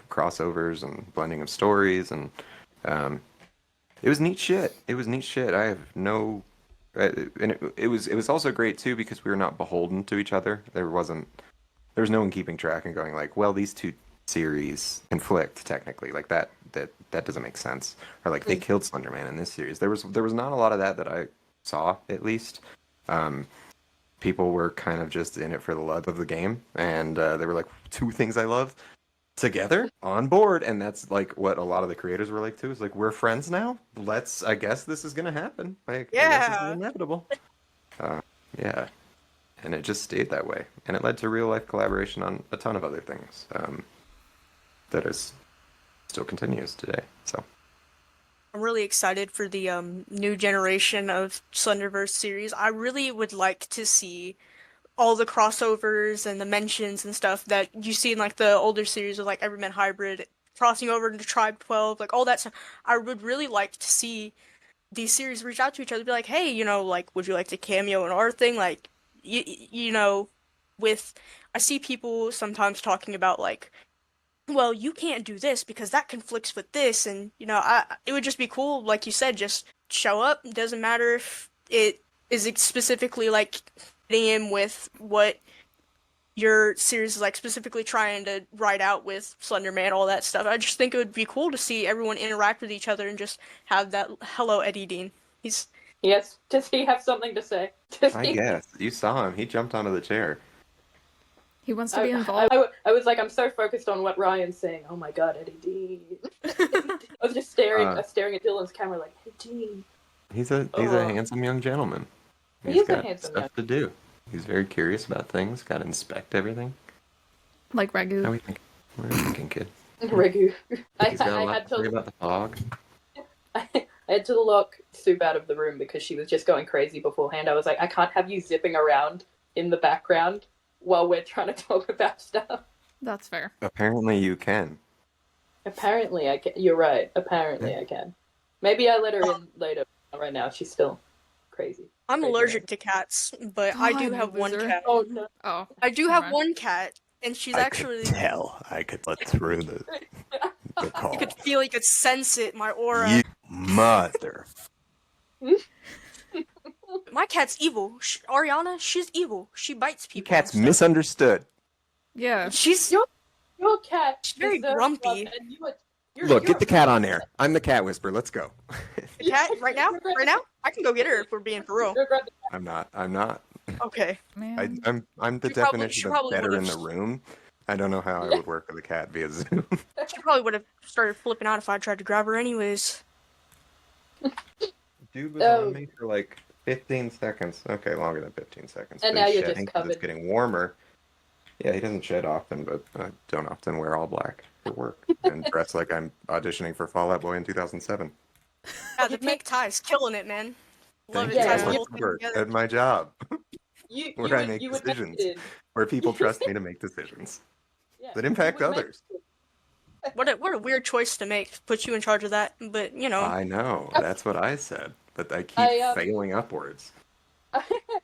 crossovers and blending of stories, and it was neat shit. I have no, and it was also great too because we were not beholden to each other. There was no one keeping track and going like, well, these two series conflict technically, like that doesn't make sense, or like they killed Slenderman in this series. There was not a lot of that I saw, at least. People were kind of just in it for the love of the game, and they were like, two things I love together on board, and that's like what a lot of the creators were like too. Is like, we're friends now. I guess this is gonna happen. Like, I guess this is inevitable. Yeah, and it just stayed that way, and it led to real life collaboration on a ton of other things. That still continues today. So I'm really excited for the new generation of Slenderverse series. I really would like to see all the crossovers and the mentions and stuff that you see in like the older series of like Everyman Hybrid crossing over into Tribe 12, like all that stuff. I would really like to see these series reach out to each other, be like, hey, like, would you like to cameo in our thing? Like, I see people sometimes talking about like, well, you can't do this because that conflicts with this, and it would just be cool, like you said, just show up. It doesn't matter if it is it specifically like fitting in with what your series is like, specifically trying to write out with Slender Man, all that stuff. I just think it would be cool to see everyone interact with each other and just have that hello Eddie Dean. He's Yes. Does he have something to say? I guess. You saw him. He jumped onto the chair. He wants to be involved. I was like, I'm so focused on what Ryan's saying. Oh my god, Eddie Dean. I was just staring at Dylan's camera like, Eddie Dean. He's a handsome young gentleman. He He's is a got handsome stuff to do. He's very curious about things. Got to inspect everything. Like Ragu. How we think? What are you thinking, kid? Regu. He's got a lot to say about the fog. I had to lock Soup out of the room because she was just going crazy beforehand. I was like, I can't have you zipping around in the background while we're trying to talk about stuff. That's fair. Apparently you can. Apparently I can. You're right. Apparently I can. Maybe I let her in later. Right now she's still crazy. I'm Crazy allergic to cats, but I do God, have one loser. cat. Oh no. Oh. I do never have mind. one cat, and she's actually. I could let through the call. You could feel, you could sense it, my aura. You mother. My cat's evil. Ariana, she's evil. She bites people. Cat's and stuff. misunderstood. Yeah. She's Your cat She's very deserves grumpy. love, and you're Look, get the cat on there. I'm the cat whisperer. Let's go. the cat right now. Right now, I can go get her if we're being for real. I'm not. Okay. Man. I'm the She definition of probably better in would've- the room. I don't know how I would work with a cat via Zoom. She probably would have started flipping out if I tried to grab her anyways. Dude was Oh. on me for like 15 seconds. Okay, longer than 15 seconds. And But now he's you're just shedding 'cause covered. It's getting warmer. Yeah, he doesn't shed often, but I don't often wear all black for work and dress like I'm auditioning for Fall Out Boy in 2007. Yeah, the pink tie's killing it, man. Love Thank it. you. Yeah, Ties I the you- whole work thing hard together. at my job, where I make you would decisions, make it. where people trust me to make decisions Yeah, that you impact would make others. it. What a weird choice to make. Put you in charge of that, but you know, I know, that's what I said, but I keep I, failing upwards.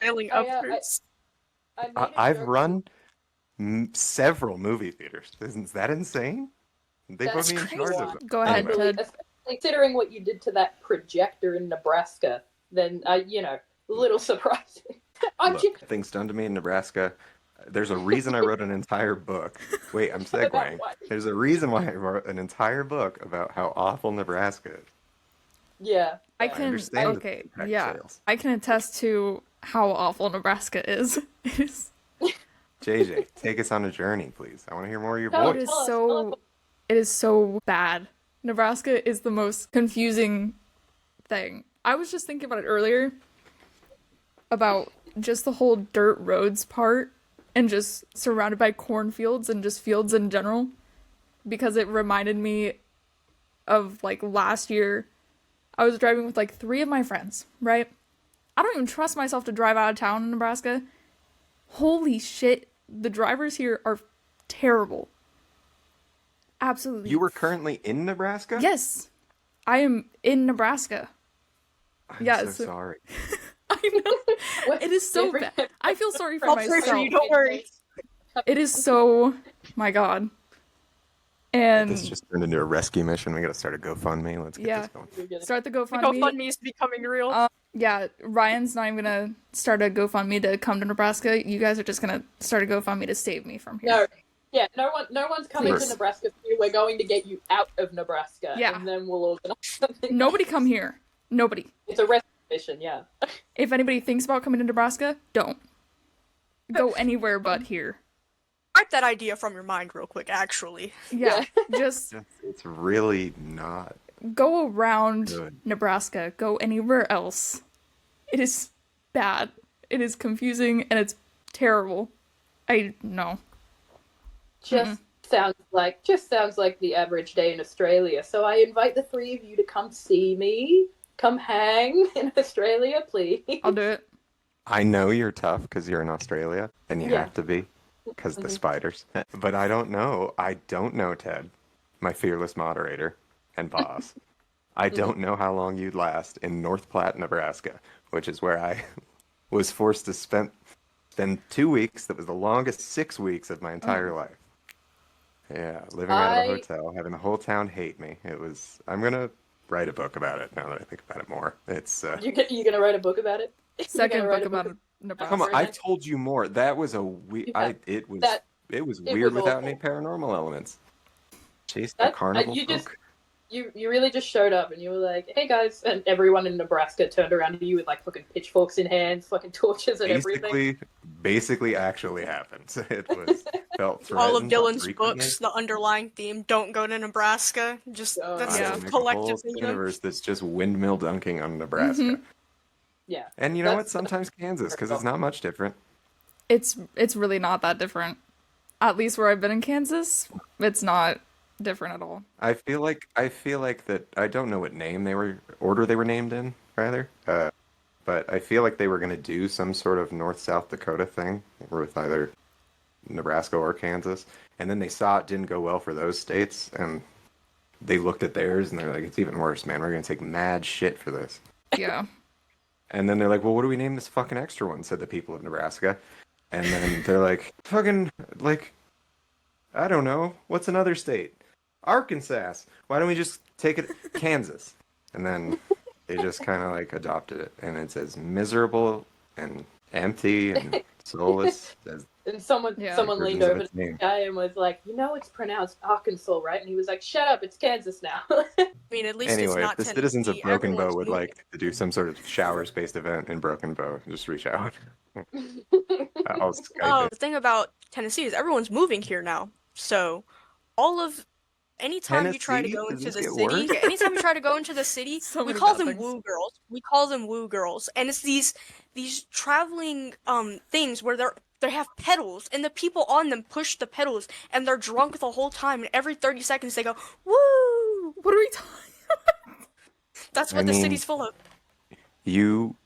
failing I, upwards. I made a I've joke- run several movie theaters. Isn't that insane? They put That's me in crazy. charge of them. Go ahead, Anyway. Ted. Especially considering what you did to that projector in Nebraska, then a little surprising. Look, things done to me in Nebraska. There's a reason I wrote an entire book. Wait, I'm About segueing. what? There's a reason why I wrote an entire book about how awful Nebraska is. Yeah. I I can. understand Okay. the impact Yeah. sales. I can attest to how awful Nebraska is. It is. JJ, take us on a journey, please. I want to hear more of your Tell It voice. is us, tell so. us. It is so bad. Nebraska is the most confusing thing. I was just thinking about it earlier. About just the whole dirt roads part and just surrounded by cornfields and just fields in general, because it reminded me of like last year. I was driving with like 3 of my friends, right? I don't even trust myself to drive out of town in Nebraska. Holy shit, the drivers here are terrible. Absolutely. You were currently in Nebraska? Yes. I am in Nebraska. I'm yeah, so so- sorry. I know. It is so bad. I feel sorry for I'll pray myself. for you, don't worry. It is so, my God. And This just turned into a rescue mission. We gotta start a GoFundMe. Let's get Yeah. this going. start the The GoFundMe. GoFundMe is becoming real. Yeah, Ryan's not even gonna start a GoFundMe to come to Nebraska. You guys are just gonna start a GoFundMe to save me from here. No. Yeah, no one's coming Please. to Nebraska. We're going to get you out of Nebraska. Yeah. And then we'll organize something. Nobody come here. Nobody. It's a rescue mission, yeah. If anybody thinks about coming to Nebraska, don't. Go anywhere but here. Wipe that idea from your mind real quick, actually. Yeah, just It's really not go around good. Nebraska. Go anywhere else. It is bad. It is confusing and it's terrible. I know. Just sounds like the average day in Australia. So I invite the 3 of you to come see me. Come hang in Australia, please. I'll do it. I know you're tough because you're in Australia, and you Yeah. have to be because the spiders. But I don't know. I don't know, Ted, my fearless moderator and boss. I don't know how long you'd last in North Platte, Nebraska, which is where I was forced to spend 2 weeks. That was the longest 6 weeks of my entire life. Yeah, living out of a hotel, having the whole town hate me. It was. I'm gonna write a book about it now that I think about it more. It's You gonna write a book about it? Second write book a book about Nebraska. Come on, I Nebraska. told you more. That was a Yeah, it was that- it was it weird was without any awful. paranormal elements. Chased by carnival you just folk. you really just showed up and you were like, "Hey guys," and everyone in Nebraska turned around to you with like fucking pitchforks in hands, fucking torches and everything. Basically actually happened. It was felt All of threatened Dylan's frequently. books, the underlying theme, don't go to Nebraska. Just Oh, that's yeah. I a will make a collective whole theme. universe that's just windmill dunking on Nebraska. Mhm. Yeah, And you know what? that's- Sometimes Kansas, because it's not much different. It's really not that different. At least where I've been in Kansas, it's not different at all. I feel like that I don't know what name order they were named in, rather. But I feel like they were going to do some sort of North-South Dakota thing with either Nebraska or Kansas, and then they saw it didn't go well for those states, and they looked at theirs and they're like, it's even worse, man. We're going to take mad shit for this. Yeah. And then they're like, well, what do we name this fucking extra one? Said the people of Nebraska. And then they're like, fucking, like, I don't know. What's another state? Arkansas. Why don't we just take it Kansas? And then they just kind of like adopted it. And it's as miserable and empty and soulless as And someone Yeah. leaned versions of over its to the name. guy and was like, it's pronounced Arkansas, right? And he was like, shut up, it's Kansas now. I mean, at least it's Anyway, not if the Tennessee. citizens of Broken Bow Everyone's would moving. like to do some sort of showers-based event in Broken Bow, just reach out. I'll Skype Oh, it. the thing about Tennessee is everyone's moving here now. So, anytime you try to Tennessee? go Does into this the get city, worse? anytime you try to go into the city, So we many call bad them things. woo girls. We call them woo girls, and it's these traveling things where they have pedals, and the people on them push the pedals, and they're drunk the whole time. And every 30 seconds they go woo. What are we talking? That's I what the mean, city's full of. You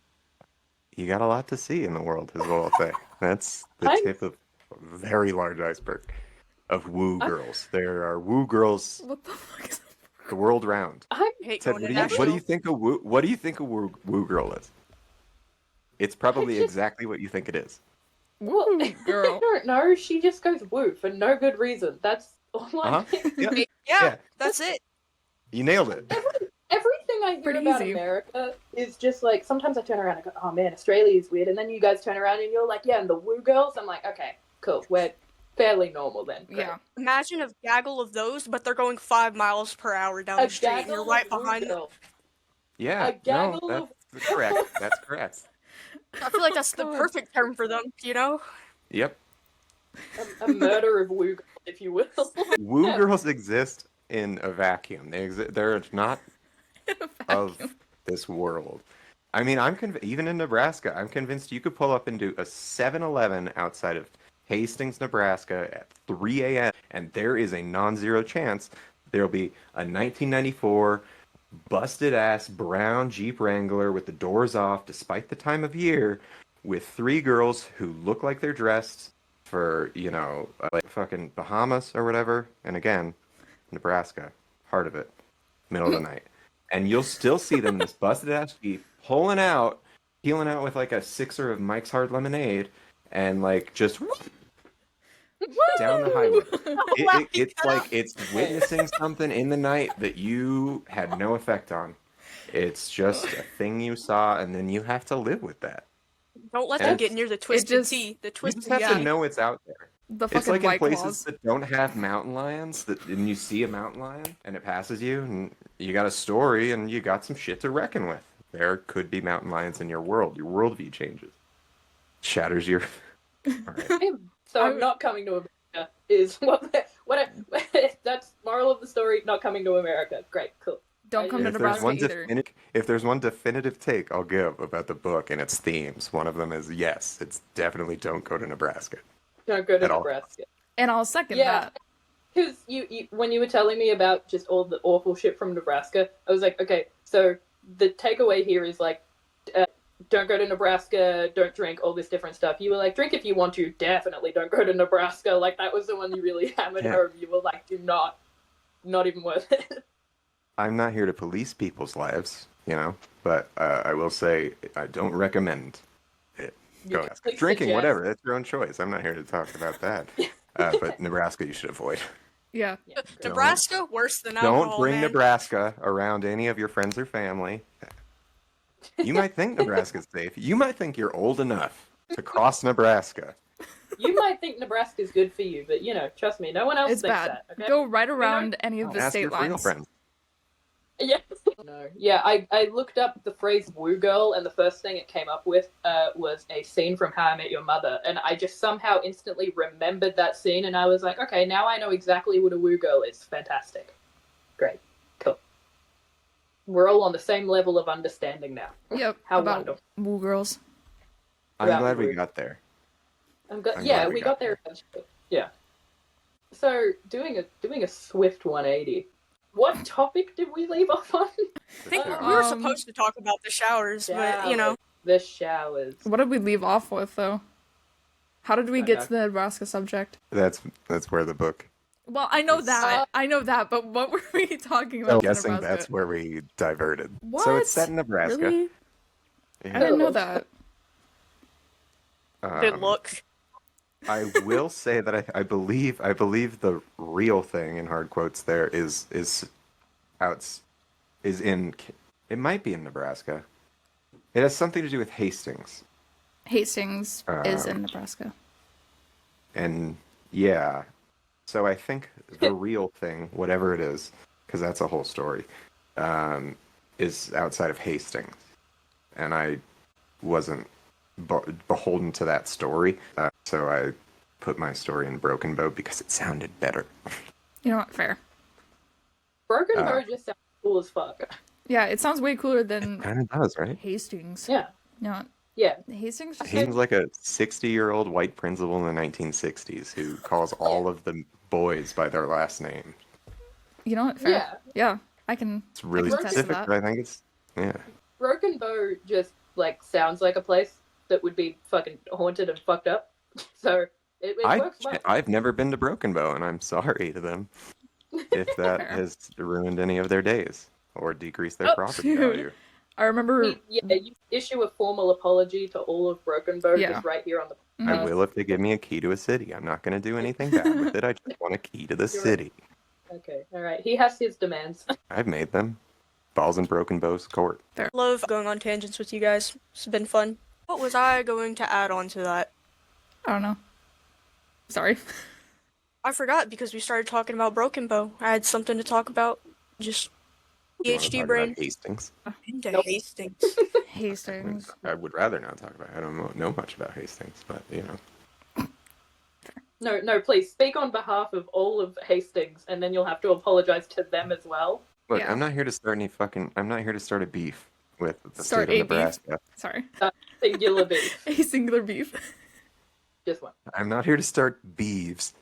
got a lot to see in the world, is what I'll say. That's the I'm- tip of a very large iceberg of woo I'm- girls. There are woo girls What the fuck is the world round. I'm I hate Ted, going what to do you national. think a woo girl is? It's probably just- exactly what you think it is. well, Woo, girl. I don't know. She just goes woo for no good reason. That's all I Uh-huh. Yeah, Yeah, Yeah. that's it. you nailed it. Everything I hear Pretty about easy. America is just like, sometimes I turn around and go, oh man, Australia is weird. And then you guys turn around and you're like, yeah, and the woo girls. I'm like, okay, cool. We're fairly normal then. Great. Yeah. Imagine a gaggle of those, but they're going 5 miles per hour down A the street, and you're gaggle right of woo behind them. girls. Yeah, A no, gaggle that's correct. That's correct. I feel like that's the God. perfect term for them, you know? Yep. A murder of woo girls, if you will. Woo Yeah. girls exist in a vacuum. They're not In a of vacuum. this world. I mean, even in Nebraska, I'm convinced you could pull up into a 7-Eleven outside of Hastings, Nebraska at 3 a.m. and there is a non-zero chance there'll be a 1994 busted-ass brown Jeep Wrangler with the doors off, despite the time of year, with 3 girls who look like they're dressed for, like fucking Bahamas or whatever. And again, Nebraska, heart of it, middle of the night. And you'll still see them in this busted-ass Jeep peeling out with like a 6er of Mike's Hard Lemonade and like just down the highway. It's like it's witnessing something in the night that you had no effect on. It's just a thing you saw, and then you have to live with that. Don't let And them get near the twisted just- tea. The You twisted just have Yeah. to know it's out there. The It's fucking like in White places Claws. that don't have mountain lions, and you see a mountain lion, and it passes you, and you got a story, and you got some shit to reckon with. There could be mountain lions in your world. Your worldview changes. Shatters your... All right. So I'm not coming to America is what that's moral of the story, not coming to America. Great, cool. Don't come to If there's, Nebraska either. if there's one definitive take I'll give about the book and its themes, one of them is yes, it's definitely don't go to Nebraska. Don't go to At all. Nebraska. And I'll second Yeah. that. Because you when you were telling me about just all the awful shit from Nebraska, I was like, okay, so the takeaway here is like, don't go to Nebraska, don't drink, all this different stuff. You were like, drink if you want to, definitely don't go to Nebraska. Like, that was the one you really hammered Yeah. home. You were like, do not even worth it. I'm not here to police people's lives, but I will say I don't recommend it. You Go. can Drinking, suggest- whatever, that's your own choice. I'm not here to talk about that. But Nebraska, you should avoid. Yeah. Yeah, great. Nebraska, worse than alcohol, Don't bring man. Nebraska around any of your friends or family. You might think Nebraska's safe. You might think you're old enough to cross Nebraska. You might think Nebraska's good for you, but trust me, no one else It's thinks bad. that. Okay? Go right around any of the Ask state your real lines. friends. Yes. No. Yeah, I looked up the phrase "woo girl," and the first thing it came up with was a scene from How I Met Your Mother, and I just somehow instantly remembered that scene, and I was like, okay, now I know exactly what a woo girl is. Fantastic. Great. Cool. We're all on the same level of understanding now. Yep. How about wonderful. woo girls. I'm About glad we woo. got there. I'm glad we got there eventually. Yeah. So doing a swift 180. What topic did we leave off on? I think we were supposed to talk about the showers, but The showers. What did we leave off with, though? How did we Don't get know. to the Nebraska subject? That's where the book. Well, I know It's- that. I know that, but what were we talking I'm about? for guessing Nebraska? that's where we diverted. What? So it's set in Nebraska. Really? Yeah. I didn't know that. good look. I will say that I believe the real thing in hard quotes there is in it might be in Nebraska. It has something to do with Hastings. Hastings is in Nebraska. And yeah, so I think the real thing, whatever it is, because that's a whole story, is outside of Hastings, and I wasn't beholden to that story, so I put my story in Broken Bow because it sounded better. You know what? Fair. Broken Bow just sounds cool as fuck. Yeah, it sounds way cooler than Kind of does, right? Hastings. Yeah. You know what? Yeah. Hastings just Seems like a 60-year-old white principal in the 1960s who calls all of the boys by their last name. You know what? Fair. Yeah. Yeah. I can. It's really I can attest to specific, that. but I think it's Broken Bow just sounds like a place that would be fucking haunted and fucked up. So it works well. I've never been to Broken Bow, and I'm sorry to them if that Fair. has ruined any of their days or decreased their property shoot. value. I remember. You issue a formal apology to all of Broken Bow Yeah. just right here on the. I will if they give me a key to a city. I'm not going to do anything bad with it. I just want a key to the city. Okay, all right. He has his demands. I've made them. Balls in Broken Bow's court. Love going on tangents with you guys. It's been fun. What was I going to add on to that? I don't know. Sorry. I forgot because we started talking about Broken Bow. I had something to talk about. Just You wanna PhD talk brain. about Hastings. Into Nope. Hastings. Hastings. I would rather not talk about it. I don't know much about Hastings, but No, please speak on behalf of all of Hastings, and then you'll have to apologize to them as well. Look, Yeah. I'm not here to start I'm not here to start a beef with the Start state a of beef? Nebraska. Sorry. Singular beef, A singular beef. just one. I'm not here to start beeves.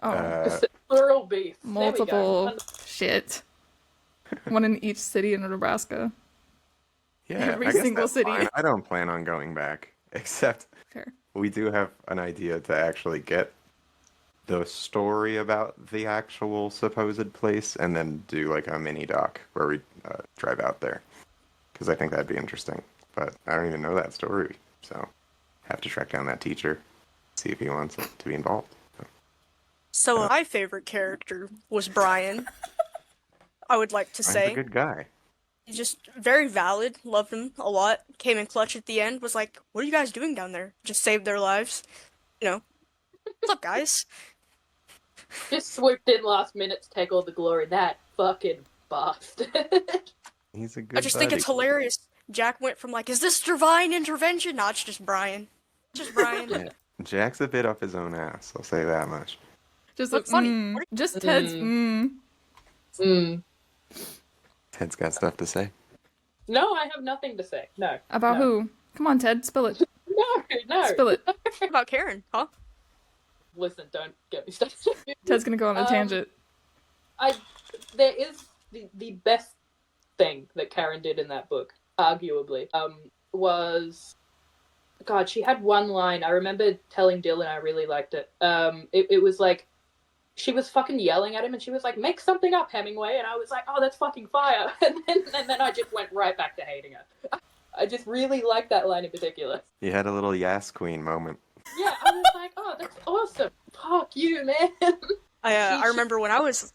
Oh. Plural beef. There we go. Multiple shit. One in each city in Nebraska. Yeah, Every I guess single that's city. fine. I don't plan on going back, except Fair. we do have an idea to actually get the story about the actual supposed place and then do like a mini doc where we drive out there, because I think that'd be interesting. But I don't even know that story, so have to track down that teacher, see if he wants to be involved. So my favorite character was Brian. I would like to Brian's say. a good guy. He's just very valid. Loved him a lot. Came in clutch at the end. Was like, "What are you guys doing down there?" Just saved their lives. What's up, guys? Just swooped in last minute to take all the glory. That fucking bastard. He's a good I just think it's buddy. hilarious. Jack went from like, "Is this divine intervention?" No, it's just Brian. Just Brian. Yeah. Jack's a bit up his own ass, I'll say that much. Just What's like, funny? What just Ted's Ted's got stuff to say. No, I have nothing to say. No. About no. who? Come on, Ted, spill it. No. Spill it. What about Karen, huh? Listen, don't get me started. Ted's gonna go on a tangent. There is the best thing that Karen did in that book, arguably, was, God, she had one line. I remember telling Dylan I really liked it. It was like, she was fucking yelling at him, and she was like, "Make something up, Hemingway," and I was like, "Oh, that's fucking fire," and then I just went right back to hating her. I just really liked that line in particular. You had a little Yas Queen moment. Yeah, I was like, "Oh, that's awesome. Fuck you, man." I remember when I was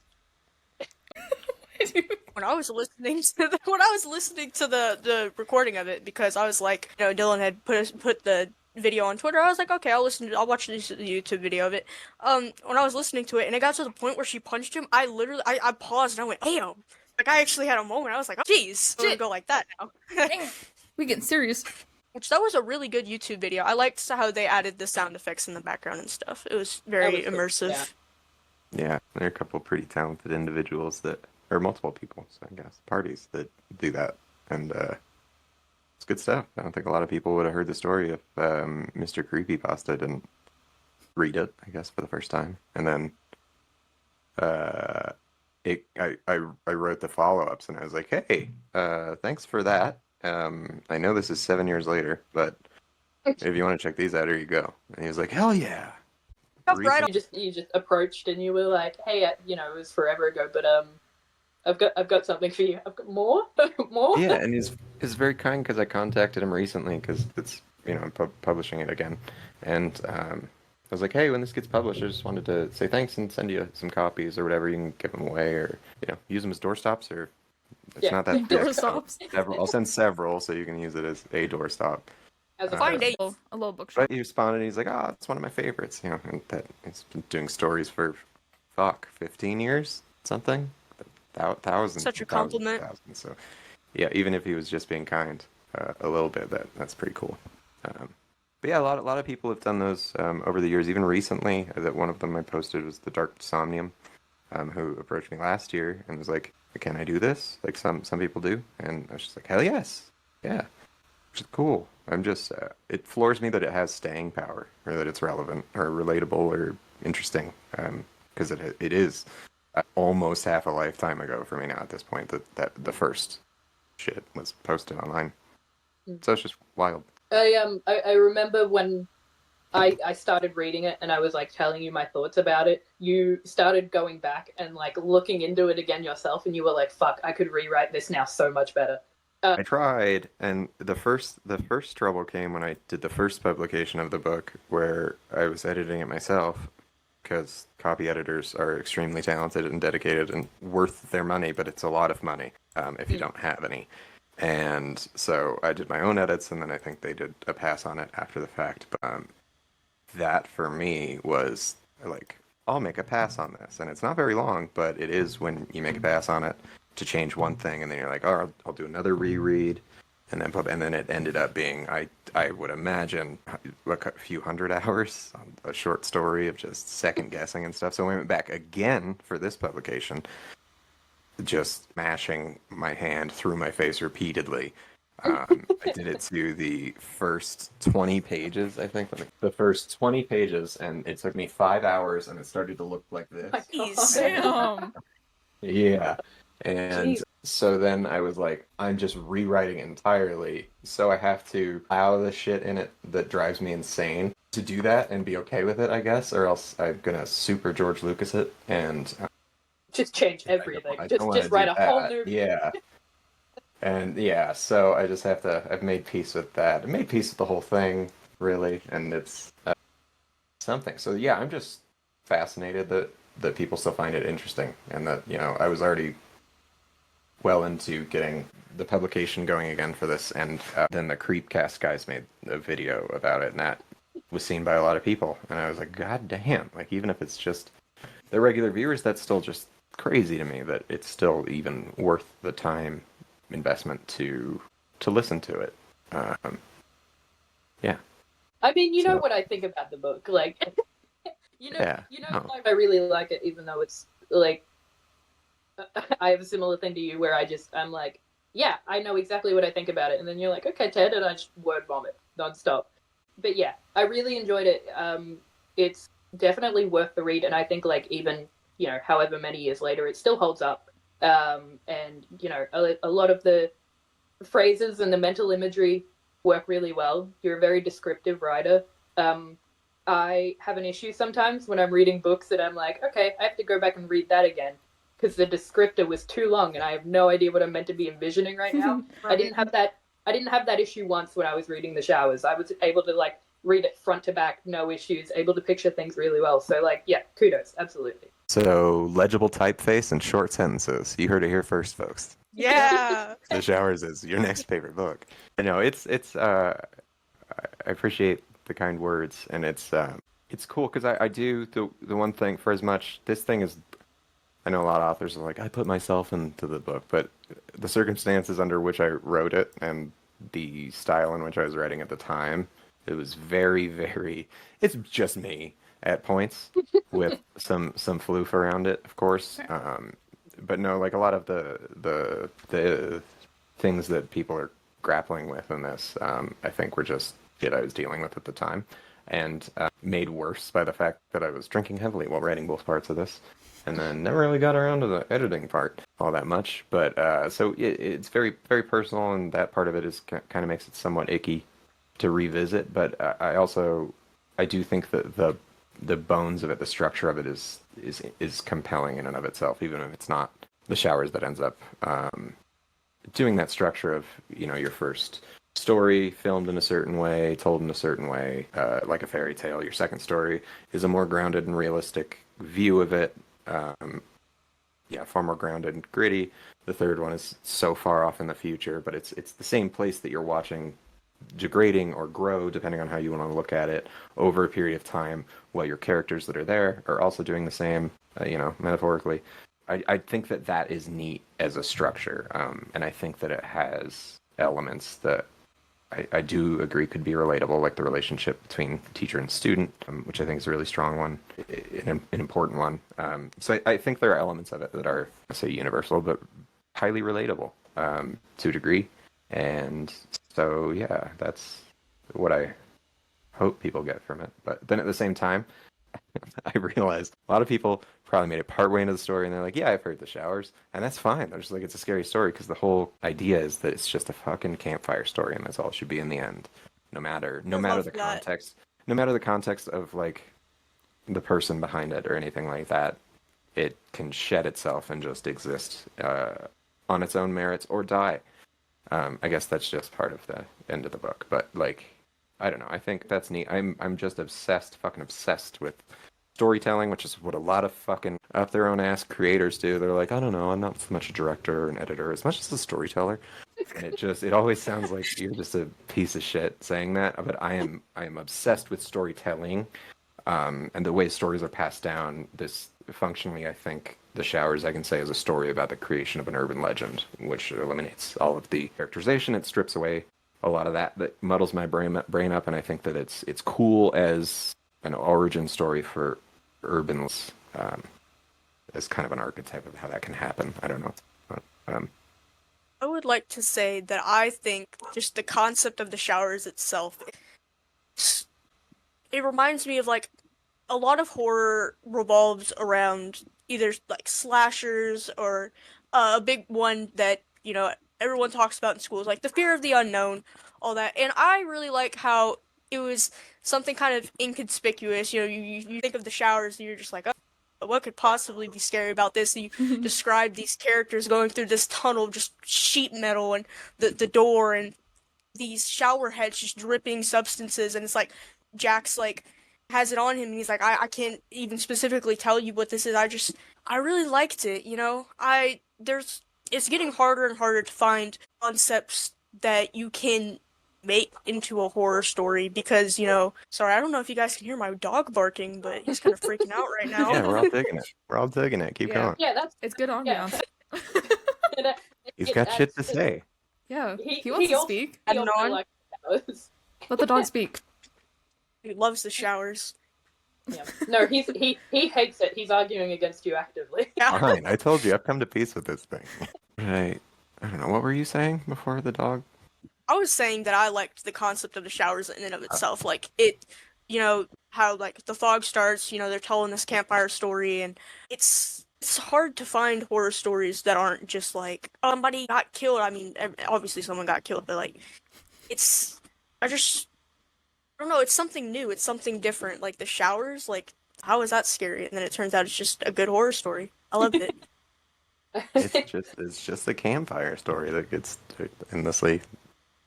when I was listening to the recording of it, because I was like, Dylan had put the video on Twitter. I was like, okay, I'll watch this YouTube video of it. When I was listening to it, and it got to the point where she punched him, I literally, I paused and I went, damn. Like, I actually had a moment. I was like, oh, jeez, I'm gonna go like that now. Dang it. We getting serious. Which, that was a really good YouTube video. I liked how they added the sound effects in the background and stuff. It was very immersive. Yeah. Yeah, there are a couple of pretty talented individuals or multiple people, so I guess, parties that do that. And it's good stuff. I don't think a lot of people would have heard the story if Mr. Creepypasta didn't read it, I guess, for the first time. And then I wrote the follow-ups, and I was like, hey, thanks for that. I know this is 7 years later, but if you want to check these out, here you go. And he was like, hell yeah. Right. You just approached and you were like, hey, it was forever ago, but I've got something for you. I've got more. Yeah, and he's very kind because I contacted him recently because it's I'm publishing it again, and I was like, hey, when this gets published, I just wanted to say thanks and send you some copies or whatever. You can give them away or use them as doorstops or it's not that doorstops. I'll send several so you can use it as a doorstop. As a Find a little bookshop. But he responded, he's like, oh, it's one of my favorites, and that he's been doing stories for 15 years, something, thousands. Such a compliment. Thousands. So, yeah, even if he was just being kind a little bit, that's pretty cool. But yeah, a lot of people have done those over the years. Even recently, that one of them I posted was the Dark Somnium, who approached me last year and was like, can I do this? Like some people do, and I was just like, hell yes, yeah. Which is cool. I'm just, it floors me that it has staying power, or that it's relevant, or relatable, or interesting, because it is almost half a lifetime ago for me now at this point that the first shit was posted online. So it's just wild. I remember when I started reading it and I was like telling you my thoughts about it. You started going back and like looking into it again yourself, and you were like, "Fuck, I could rewrite this now so much better." I tried, and the first trouble came when I did the first publication of the book, where I was editing it myself, because copy editors are extremely talented and dedicated and worth their money, but it's a lot of money if you don't have any. And so I did my own edits, and then I think they did a pass on it after the fact. But that for me was like, I'll make a pass on this, and it's not very long, but it is when you make a pass on it to change one thing, and then you're like, oh, I'll do another reread, and then it ended up being, I would imagine, like a few hundred hours on a short story of just second guessing and stuff. So I went back again for this publication, just mashing my hand through my face repeatedly. I did it to the first 20 pages, I think. The first 20 pages, and it took me 5 hours, and it started to look like this. Damn. Yeah. And so then I was like, I'm just rewriting entirely, so I have to allow the shit in it that drives me insane to do that and be okay with it, I guess, or else I'm gonna super George Lucas it and just change everything. I Just write a whole new. Yeah. And yeah, so I just have to. I've made peace with that. I made peace with the whole thing, really, and it's something. So yeah, I'm just fascinated that people still find it interesting, and that I was already well into getting the publication going again for this, and then the Creepcast guys made a video about it, and that was seen by a lot of people, and I was like, God damn! Like, even if it's just the regular viewers, that's still just crazy to me that it's still even worth the time investment to listen to it. Yeah. I mean, you know what I think about the book, like, I really like it, even though it's like, I have a similar thing to you where I'm like, yeah, I know exactly what I think about it, and then you're like, okay, Ted, and I just word vomit nonstop. But yeah, I really enjoyed it. It's definitely worth the read, and I think like even however many years later, it still holds up. And a lot of the phrases and the mental imagery work really well. You're a very descriptive writer. I have an issue sometimes when I'm reading books that I'm like, okay, I have to go back and read that again because the descriptor was too long and I have no idea what I'm meant to be envisioning right now. Right. I didn't have that issue once when I was reading The Showers. I was able to like read it front to back, no issues, able to picture things really well. So like, yeah, kudos, absolutely. So legible typeface and short sentences. You heard it here first, folks. Yeah. The Showers is your next favorite book. I know I appreciate the kind words, and it's cool because I do the one thing for as much this thing is. I know a lot of authors are like, I put myself into the book, but the circumstances under which I wrote it and the style in which I was writing at the time, it was very, very. It's just me at points with some floof around it, of course. But no, like a lot of the things that people are grappling with in this, I think were just shit I was dealing with at the time, and made worse by the fact that I was drinking heavily while writing both parts of this, and then never really got around to the editing part all that much. But so it's very, very personal, and that part of it is kind of makes it somewhat icky to revisit. But I do think that the bones of it, the structure of it is compelling in and of itself, even if it's not the Showers that ends up doing that structure of, your first story filmed in a certain way, told in a certain way, like a fairy tale. Your second story is a more grounded and realistic view of it. Far more grounded and gritty. The third one is so far off in the future, but it's the same place that you're watching degrading or grow, depending on how you want to look at it, over a period of time, while your characters that are there are also doing the same, metaphorically. I think that is neat as a structure, and I think that it has elements that I do agree could be relatable, like the relationship between teacher and student, which I think is a really strong one, an important one. So I think there are elements of it that are, I say, universal, but highly relatable to a degree. And so, yeah, that's what I hope people get from it. But then at the same time, I realized a lot of people probably made it partway into the story and they're like, yeah, I've heard the Showers. And that's fine. They're just like, it's a scary story because the whole idea is that it's just a fucking campfire story and that's all it should be in the end. No matter the context. No matter the context of, like, the person behind it or anything like that, it can shed itself and just exist on its own merits or die. I guess that's just part of the end of the book. But, like, I don't know. I think that's neat. I'm just fucking obsessed with storytelling, which is what a lot of fucking up their own ass creators do. They're like, I don't know, I'm not so much a director or an editor as much as a storyteller. And it always sounds like you're just a piece of shit saying that. But I am obsessed with storytelling, and the way stories are passed down. This functionally, I think, The Showers, I can say, is a story about the creation of an urban legend, which eliminates all of the characterization. It strips away a lot of that muddles my brain up, and I think that it's cool as an origin story for urbans, as kind of an archetype of how that can happen. I don't know. But, I would like to say that I think just the concept of The Showers itself, it reminds me of, like, a lot of horror revolves around either, like, slashers or a big one that, everyone talks about in schools, like the fear of the unknown, all that. And I really like how it was something kind of inconspicuous. You think of The Showers and you're just like, oh, what could possibly be scary about this? And you describe these characters going through this tunnel of just sheet metal and the door and these shower heads just dripping substances. And it's like Jack's like has it on him and he's like, I can't even specifically tell you what this is. I really liked it. It's getting harder and harder to find concepts that you can make into a horror story because, sorry, I don't know if you guys can hear my dog barking, but he's kind of freaking out right now. yeah, we're all digging it. Keep going. Yeah, It's good ambiance. He's got shit to say. Yeah, he wants to speak. He also likes Showers. Let the dog speak. He loves The Showers. Yeah. No, he hates it. He's arguing against you actively. Fine, I told you, I've come to peace with this thing. Right. I don't know, what were you saying before the dog? I was saying that I liked the concept of The Showers in and of itself. Like, it, how, like, the fog starts, they're telling this campfire story, and it's hard to find horror stories that aren't just, like, somebody got killed. I mean, obviously someone got killed, but, like, I don't know, it's something new, it's something different. Like, The Showers, like, how is that scary? And then it turns out it's just a good horror story. I loved it. It's just a campfire story that gets endlessly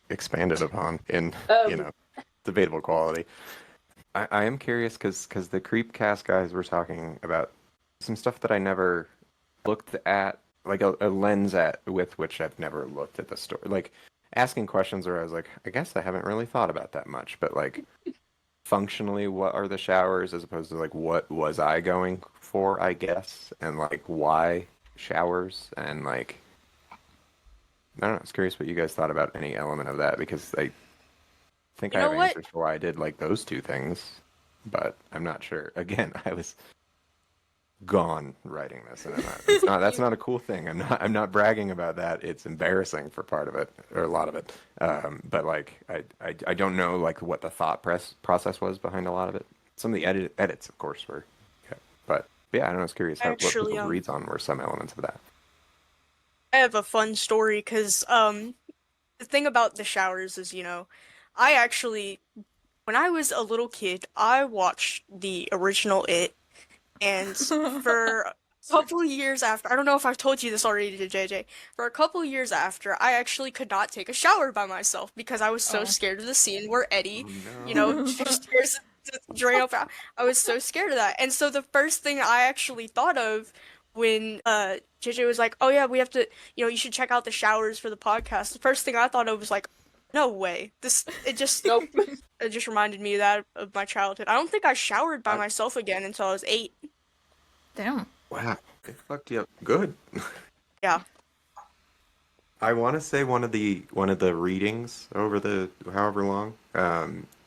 expanded upon in debatable quality. I am curious because the Creepcast guys were talking about some stuff that I never looked at, like a lens at with which I've never looked at the story. Like asking questions where I was like, I guess I haven't really thought about that much, but like functionally, what are the showers as opposed to like what was I going for, I guess, and like why showers and like I don't know. I was curious what you guys thought about any element of that because I think You I know have what? answers for why I did like those two things, but I'm not sure. Again, I was gone writing this, and that's not a cool thing. I'm not bragging about that. It's embarrassing for part of it or a lot of it. But like I don't know like what the process was behind a lot of it. Some of the edits, of course, were. Yeah. But yeah, I don't know. I was curious what Actually, people's reads on were some elements of that. I have a fun story because the thing about the showers is, I actually when I was a little kid, I watched the original It, and for a couple of years after, I don't know if I've told you this already to JJ, for a couple of years after, I actually could not take a shower by myself because I was so Oh. scared of the scene where Eddie, Oh, no. just tears the drain up. I was so scared of that. And so the first thing I actually thought of when JJ was like, "Oh yeah, we have to, you should check out the showers for the podcast." The first thing I thought of was like, "No way. It just Nope. it just reminded me of that of my childhood. I don't think I showered by I- myself again until I was 8. Damn. Wow, it fucked you up good. Yeah. I want to say one of the readings over the however long,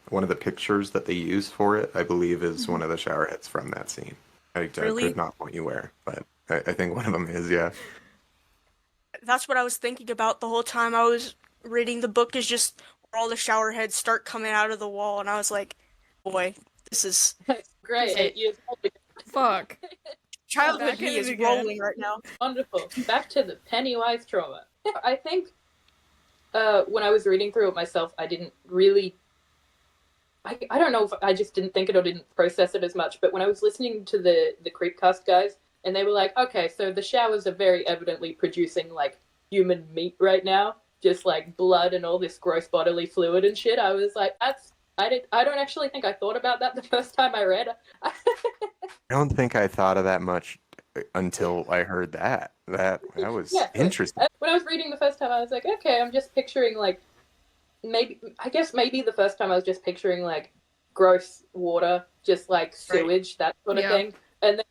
one of the pictures that they use for it, I believe, is one of the shower heads from that scene. I Really? could not point you where, but I think one of them is, yeah. That's what I was thinking about the whole time I was reading the book, is just where all the shower heads start coming out of the wall, and I was like, boy, this is Great. Hey. 8 years old. Fuck. childhood Back in me it is again. rolling right now. Wonderful. Back to the Pennywise trauma. I think when I was reading through it myself, I didn't really. I don't know if I just didn't think it or didn't process it as much, but when I was listening to the Creepcast guys, and they were like, okay, so the showers are very evidently producing like human meat right now, just like blood and all this gross bodily fluid and shit. I was like, I don't actually think I thought about that the first time I read. I don't think I thought of that much until I heard that. That was Yeah. interesting. When I was reading the first time, I was like, okay, I'm just picturing like maybe the first time I was just picturing like gross water, just like sewage, that sort of Yeah. thing. And then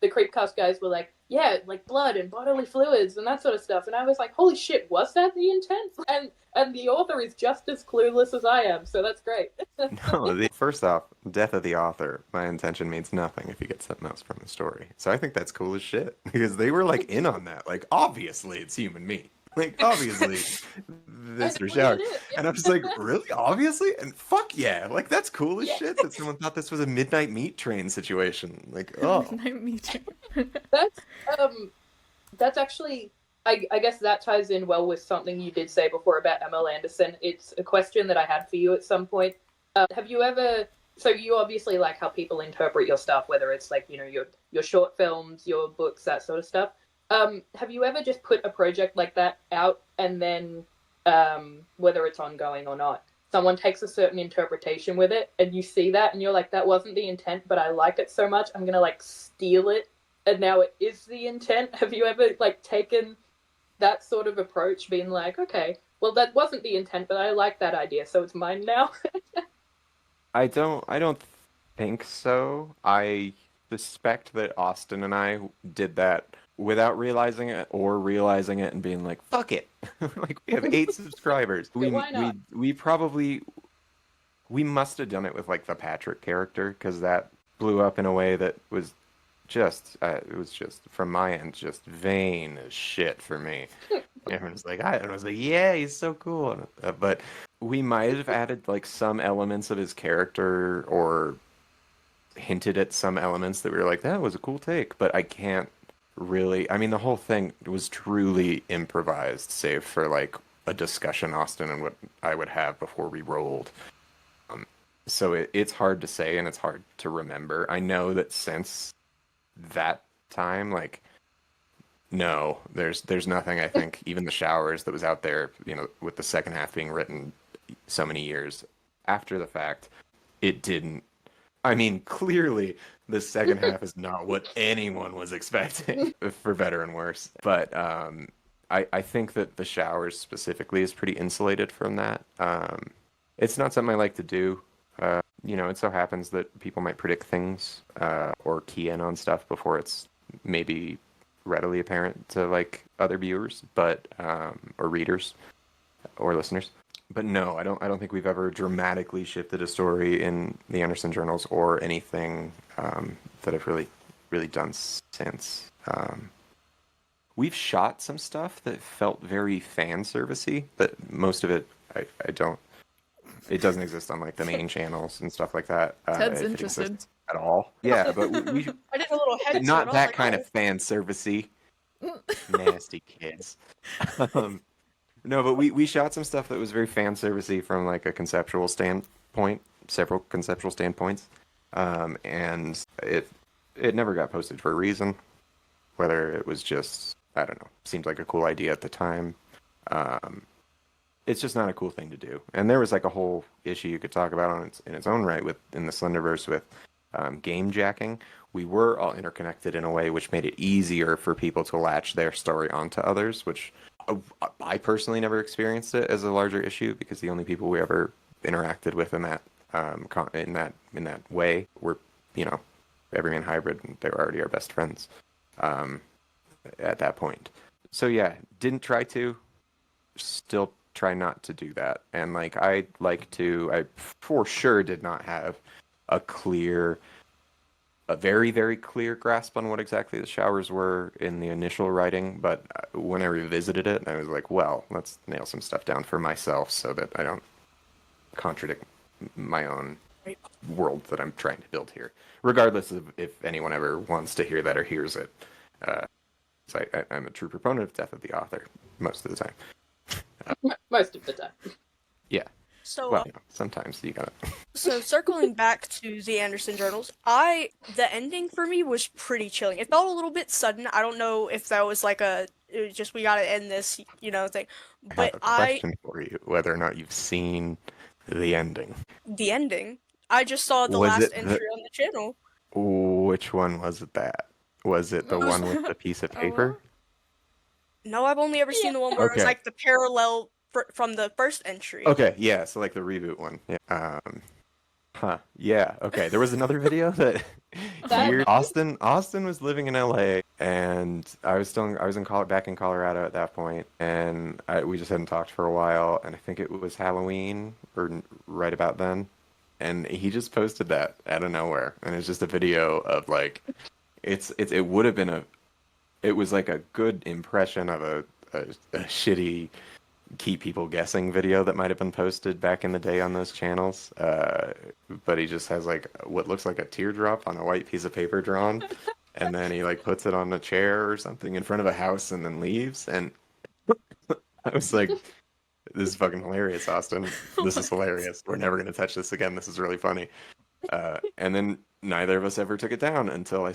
the Creepcast guys were like, yeah, like blood and bodily fluids and that sort of stuff. And I was like, holy shit, was that the intent? And the author is just as clueless as I am, so that's great. No, first off, death of the author. My intention means nothing if you get something else from the story. So I think that's cool as shit because they were like in on that. Like, obviously, it's human meat. Like, obviously, this for shower. And I'm just like, really? Obviously? And fuck yeah. Like, that's cool as Yeah. shit that someone thought this was a midnight meat train situation. Like, oh. Midnight meeting. That's actually, I guess that ties in well with something you did say before about ML Anderson. It's a question that I had for you at some point. Have you ever? So you obviously like how people interpret your stuff, whether it's like your short films, your books, that sort of stuff. Have you ever just put a project like that out and then, whether it's ongoing or not, someone takes a certain interpretation with it and you see that and you're like, that wasn't the intent, but I like it so much, I'm gonna like steal it, and now it is the intent? Have you ever like taken that sort of approach, being like, okay, well that wasn't the intent, but I like that idea, so it's mine now? I don't think so. I suspect that Austin and I did that without realizing it or realizing it and being like, fuck it. Like we have 8 subscribers. Why not? We must have done it with like the Patrick character because that blew up in a way that was just it was just from my end just vain as shit for me. Everyone's like, I was like, yeah, he's so cool. But we might have added like some elements of his character or hinted at some elements that we were like, that was a cool take, but I can't really. I mean, the whole thing was truly improvised, save for like a discussion Austin and what I would have before we rolled. So it's hard to say and it's hard to remember. I know that since that time, like, no, there's nothing. I think even the showers that was out there, with the second half being written so many years after the fact, it didn't. I mean, clearly The second half is not what anyone was expecting, for better and worse. But I think that the showers specifically is pretty insulated from that. It's not something I like to do. It so happens that people might predict things or key in on stuff before it's maybe readily apparent to like other viewers, but or readers or listeners. But no, I don't think we've ever dramatically shifted a story in the Anderson journals or anything that I've really done since. We've shot some stuff that felt very fan servicey, but most of it I don't. It doesn't exist on like the main channels and stuff like that. Ted's if it interested. exists at all. Yeah, but we I did a little head not turn. I was that like, kind oh. of fan servicey. Nasty kids. No, but we shot some stuff that was very fan servicey from like a conceptual standpoint, several conceptual standpoints, and it never got posted for a reason. Whether it was just, I don't know, seemed like a cool idea at the time. It's just not a cool thing to do. And there was like a whole issue you could talk about in its own right in the Slenderverse with game jacking. We were all interconnected in a way which made it easier for people to latch their story onto others, which I personally never experienced it as a larger issue because the only people we ever interacted with in that way were, Everyman Hybrid, and they were already our best friends at that point. So yeah, didn't try to, still try not to do that. And like I for sure did not have a very, very clear grasp on what exactly the showers were in the initial writing, but when I revisited it, I was like, well, let's nail some stuff down for myself so that I don't contradict my own world that I'm trying to build here, regardless of if anyone ever wants to hear that or hears it. So I'm a true proponent of death of the author most of the time. Most of the time. Yeah. So, Well, sometimes you gotta. so circling back to the Anderson journals, the ending for me was pretty chilling. It felt a little bit sudden. I don't know if that was like it was just we gotta end this, thing. I have a question for you: whether or not you've seen the ending. The ending. I just saw the Was last it entry on the channel. Which one was it? Was it the one with the piece of paper? No, I've only ever seen the one where it was Okay. like the parallel from the first entry. Okay, yeah, so like the reboot one. Yeah. Yeah. Okay. There was another video that here Austin was living in LA, and I was back in Colorado at that point, and we just hadn't talked for a while, and I think it was Halloween or right about then, and he just posted that out of nowhere, and it's just a video of like, it would have been it was like a good impression of a shitty keep people guessing video that might have been posted back in the day on those channels. But he just has like what looks like a teardrop on a white piece of paper drawn, and then he like puts it on a chair or something in front of a house and then leaves. And I was like, this is fucking hilarious, Austin. This is hilarious. We're never going to touch this again. This is really funny. And then neither of us ever took it down until I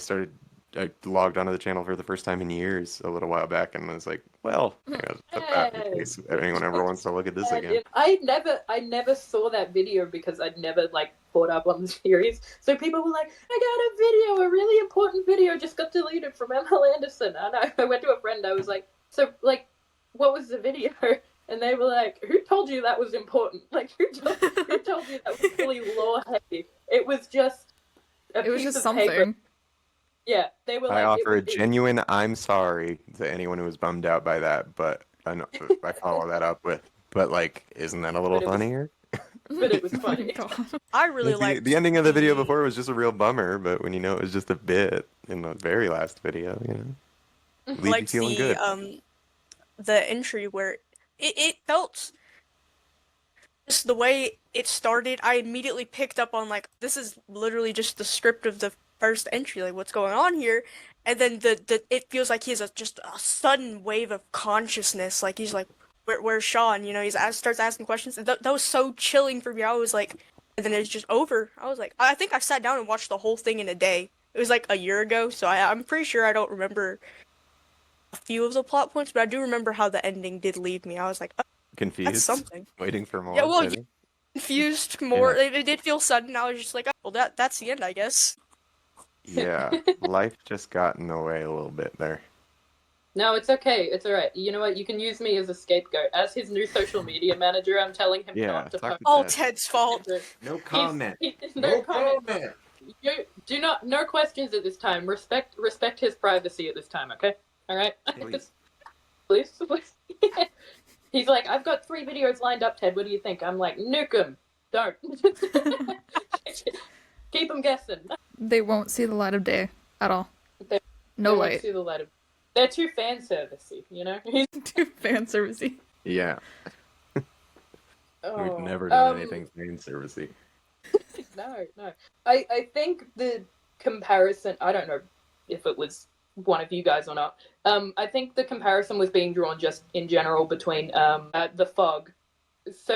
logged onto the channel for the first time in years a little while back, and I was like, well, put that in case anyone ever wants to look at this again. I never saw that video because I'd never caught up on the series. So people were like, I got a video, a really important video just got deleted from ML Anderson. And I went to a friend, I was like, so what was the video? And they were like, who told you that was important? Who told you that was really lore heavy? It was just It was just something. something. Yeah, they were I offer a genuine I'm sorry to anyone who was bummed out by that, but I follow that up with, but isn't that a little funnier? But it was funny. I really liked the ending of the video before was just a real bummer, but when it was just a bit in the very last video, leave you feeling good. The entry where it felt just the way it started. I immediately picked up on this is literally just the script of the first entry, what's going on here, and then it feels like he has just a sudden wave of consciousness, he's like, where's Sean? He starts asking questions, and that was so chilling for me. I was like, and then it's just over. I was like, I think I sat down and watched the whole thing in a day. It was a year ago, so I'm pretty sure I don't remember a few of the plot points, but I do remember how the ending did leave me. I was like, oh, confused, that's something. Waiting for more. Yeah, well, confused more. Yeah. It did feel sudden. I was just like, oh, well, that's the end, I guess. Yeah, life just got in the way a little bit there. No, it's okay. It's all right. You know what? You can use me as a scapegoat. As his new social media manager, I'm telling him Yeah, not to talk post. to All Ted. Ted's fault. No comment. No comment. You do not. No questions at this time. Respect his privacy at this time. Okay. All right. Please. Please. He's like, I've got 3 videos lined up, Ted. What do you think? I'm like, nuke him. Don't. Keep him guessing. They won't see the light of day at all. They- No They won't light. see the light of. They're too fan servicey, you know. Too fan servicey. Yeah, Oh, we've never done anything fan servicey. No. I think the comparison. I don't know if it was one of you guys or not. I think the comparison was being drawn just in general between the fog.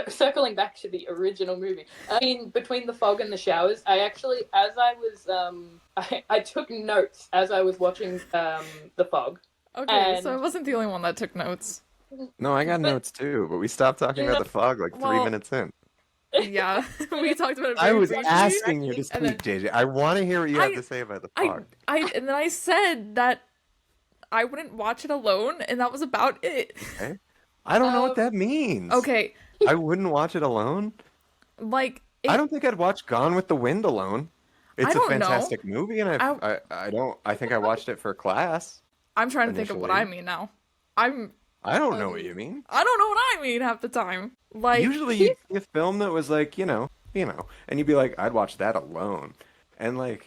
Circling back to the original movie, I mean, between the fog and the showers, I actually, as I was, I took notes as I was watching the fog. Okay, And- so I wasn't the only one that took notes. No, I got But- notes too, but we stopped talking about the fog like 3 Well- minutes in. Yeah, we talked about it I very was briefly. asking you to and then- speak, JJ. I want to hear what you have I- to say about the I, fog. and then I said that I wouldn't watch it alone, and that was about it. I don't know what that means. Okay, I wouldn't watch it alone. like I don't think I'd watch Gone with the Wind alone. It's a don't know. fantastic movie, and I think I watched it for class. I'm trying to think of what I initially. mean now. I don't know what you mean. I don't know what I mean half the time. Like Usually you'd see a film that was like, you know, and you'd be like, I'd watch that alone. And like,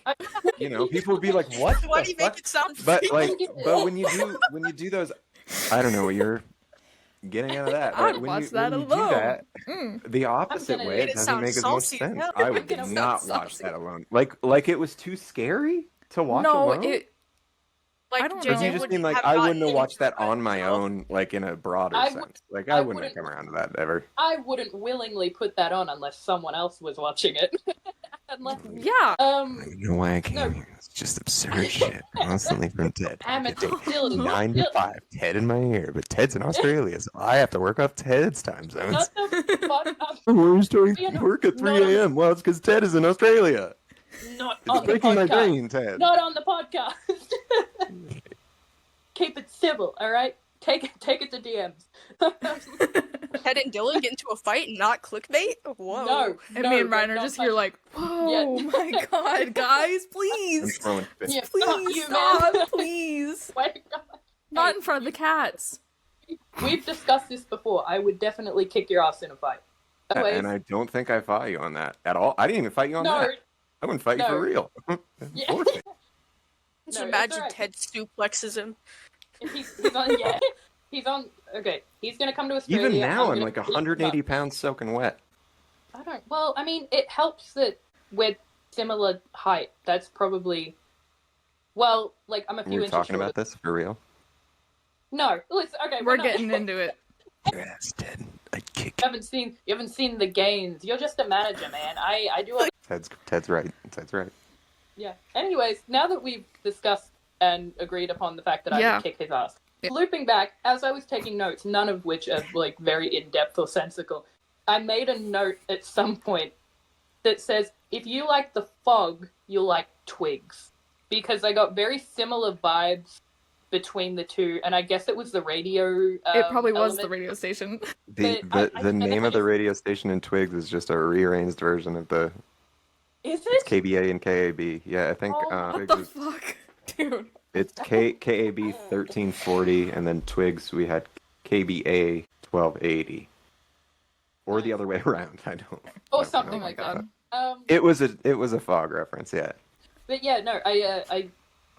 people would be like, what Why the do you fuck? make it sound But fake? like, but when you do those, I don't know what you're getting out of that. I'd But watch that when you alone. do that, Mm. the opposite gonna way, make it it doesn't sound make as much saucy. sense. No, I I'm would gonna not sound watch saucy. that alone. Like it was too scary to watch no, alone. I don't But know. you just mean like I wouldn't have watched that on my own, like in a broader sense. Like I wouldn't have come around to that ever. I wouldn't willingly put that on unless someone else was watching it. Unless, Yeah. I don't know why I came No. here. It's just absurd shit constantly from Ted. I Amateur get Dylan. 9 to 5, Ted in my ear, but Ted's in Australia, so I have to work off Ted's time zones. Not the podcast. Where's doing We are not- work at 3 not on- a.m.? Well, it's because Ted is in Australia. Not It's on the breaking my podcast. brain, Ted. Not on the podcast. Keep it civil, all right? Take it to DMs. Ted and Dylan get into a fight and not clickbait? Whoa. No, And no, me and but Ryan are not just here like, whoa, Yeah. my god, guys, I'm please. throwing fists. Yeah, Please not you, stop, man. please. Wait, Not in front of the cats. we've discussed this before. I would definitely kick your ass in a fight. Anyways, And I don't think I fought you on that at all. I didn't even fight you on no, that. I wouldn't fight you No. for real. Yeah. Forfeit. Just No, it's imagine alright. Ted suplexes him. he's on. Yeah, he's on. Okay, he's gonna come to Australia. Even now, I'm gonna like beat him up. 180 pounds soaking wet. I don't. Well, I mean, it helps that we're similar height. That's probably. Well, like I'm a few We're inches talking shorter. about this for real. No, listen. Okay, We're not- getting into it. Yes, Ted. I'd kick. You haven't seen the gains. You're just a manager, man. I do. Ted's right. Ted's right. Yeah. Anyways, now that we've discussed and agreed upon the fact that I Yeah. would kick his ass, Yeah. looping back as I was taking notes, none of which are like very in depth or sensical, I made a note at some point that says, "If you like the fog, you'll like Twigs," because I got very similar vibes between the two, and I guess it was the radio. It probably was the element. radio station. The But I the name of the just- radio station in Twigs is just a rearranged version of the Is it's it? KBA and KAB. Yeah, I think Oh, What Twigs the is, fuck? Dude. it's KAB 1340, and then Twigs we had KBA 1280, or the other way around. I don't. Or know. something Oh my like god. that. It was a fog reference. Yeah. But yeah, no,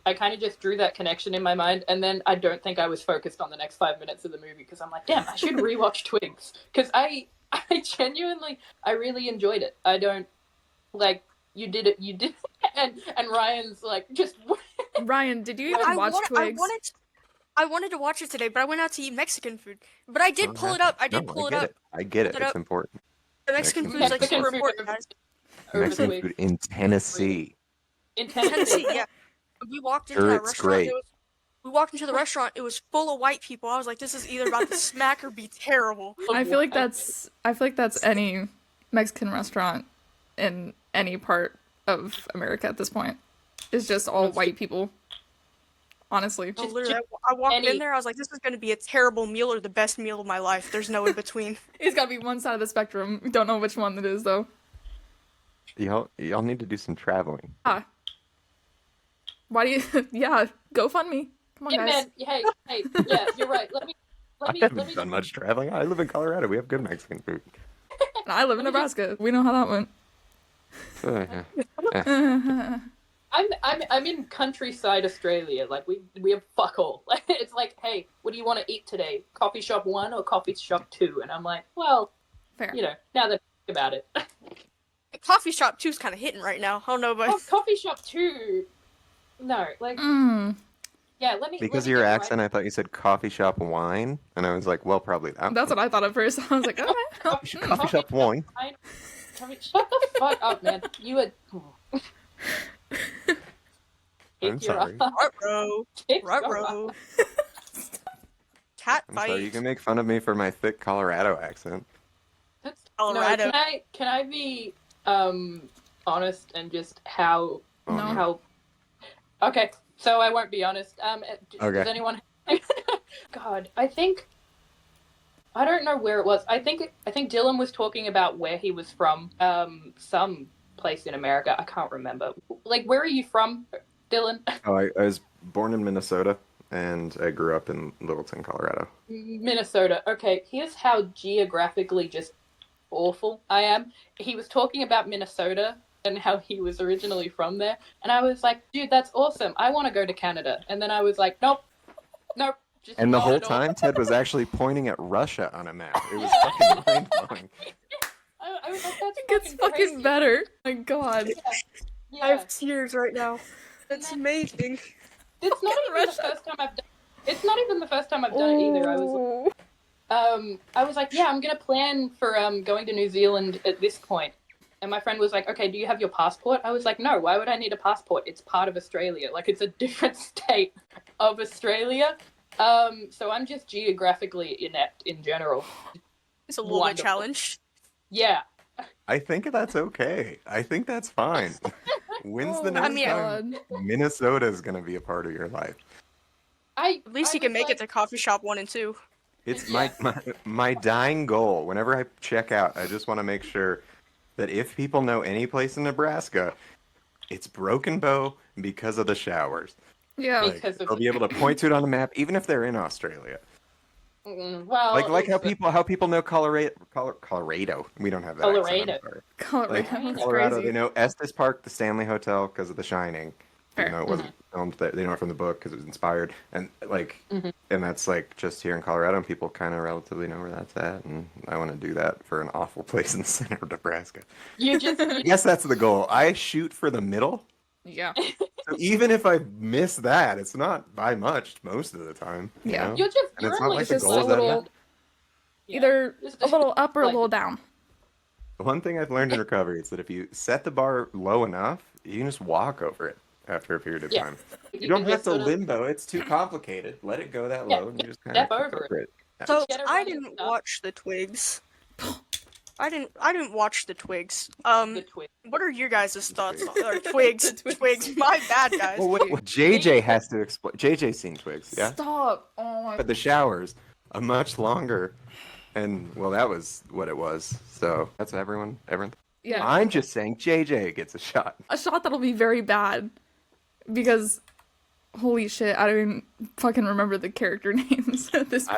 I kind of just drew that connection in my mind, and then I don't think I was focused on the next 5 minutes of the movie because I'm like, damn, I should rewatch Twigs because I genuinely, I really enjoyed it. I don't like you did it, and Ryan's like just Ryan, did you even I watch want- Twigs? I wanted to watch it today, but I went out to eat Mexican food. But I did pull it up. I did pull it up. I get it. Pulled it It's up. important. The Mexican food is like Mexican super food important, guys. over the Mexican week food in Tennessee. in Tennessee, Tennessee. yeah. We walked into Sure, that it's restaurant. great. We walked into the restaurant. It was full of white people. I was like, this is either about to smack or be terrible. I feel like that's any Mexican restaurant in any part of America at this point. is just all white people. Honestly. Oh, literally, I walked in there, I was like, this is going to be a terrible meal or the best meal of my life. There's no in between. It's gotta be one side of the spectrum. We don't know which one it is, though. Y'all need to do some traveling. Why do you... Yeah, GoFundMe. Come on, Yeah, guys. man. Hey, yeah, you're right. I haven't done much traveling. I live in Colorado. We have good Mexican food. And I live in Nebraska. We know how that went. Yeah. I'm in countryside Australia. Like we have fuck all. It's like, hey, what do you want to eat today? Coffee shop 1 or coffee shop 2? And I'm like, well, Fair. you know, now that I think about it. Coffee shop 2's kind of hitting right now. I don't know, but Oh, coffee shop 2. No, like yeah, let me. Because let me of your get accent, I thought you said coffee shop wine, and I was like, well, probably that. That's what I thought at first. I was like, okay. Coffee shop wine. Shut the fuck up, man. You would. I'm sorry. Ruh-roh. Ruh-roh. Cat I'm fight. sorry. You can make fun of me for my thick Colorado accent. Colorado. No, can I be honest and just how Oh, No. how? Okay, so I won't be honest. Okay. Does anyone? God, I don't know where it was. I think Dylan was talking about where he was from. Some place in America. I can't remember. Like, where are you from, Dylan? Oh, I was born in Minnesota, and I grew up in Littleton, Colorado. Minnesota. Okay, here's how geographically just awful I am. He was talking about Minnesota and how he was originally from there, and I was like, dude, that's awesome. I want to go to Canada. And then I was like, nope. Just And the not whole at all. time, Ted was actually pointing at Russia on a map. It was fucking mind-blowing. I was like, that's It gets fucking crazy. better. My God. Yeah. I have tears right now. That's amazing. It's not even the first time I've done. It's not even the first time I've done it either. I was like, yeah, I'm gonna plan for going to New Zealand at this point. And my friend was like, okay, do you have your passport? I was like, no, why would I need a passport? It's part of Australia. Like, it's a different state of Australia. So I'm just geographically inept in general. It's a little bit Wonderful. challenged. Yeah. I think that's okay. I think that's fine. When's the Oh, next mean, time Minnesota's going to be a part of your life? At At least you can make it to coffee shop 1 and 2. It's Yeah. my dying goal. Whenever I check out, I just want to make sure that if people know any place in Nebraska, it's Broken Bow because of the showers. Yeah. Like, Because of- they'll be able to point to it on the map, even if they're in Australia. Well, Like it's- how people know Colorado. We don't have that. accent, I'm Colorado. sorry. Colorado. Like That's Colorado, crazy. they know Estes Park, the Stanley Hotel, because of The Shining. Fair. Even though it wasn't filmed, they know it from the book because it was inspired, and like, Mhm. and that's like just here in Colorado, and people kind of relatively know where that's at. And I want to do that for an awful place in the center of Nebraska. You just I guess that's the goal. I shoot for the middle, Yeah. so even if I miss that, it's not by much most of the time. You Yeah. know? you're just And you're it's not only like the just goal is that- little. Either a little up or a Like- little down. The one thing I've learned in recovery is that if you set the bar low enough, you can just walk over it after a period of Yeah. time. You don't can have just to sort of limbo. It's too complicated. Let it go that Yeah, low, and you just kind of step over over it. So Get a I running didn't start. watch the Twigs. I didn't watch the Twigs. The twist. What are your guys' thoughts on or Twigs? The Twigs. Twigs. My bad, guys. Well, what JJ has to explain. JJ's seen Twigs, yeah. Stop. Oh my. But the showers are much longer, and well, that was what it was. So that's everyone. Yeah. I'm just saying JJ gets a shot. A shot that'll be very bad. Because, holy shit, I don't even fucking remember the character names at this point.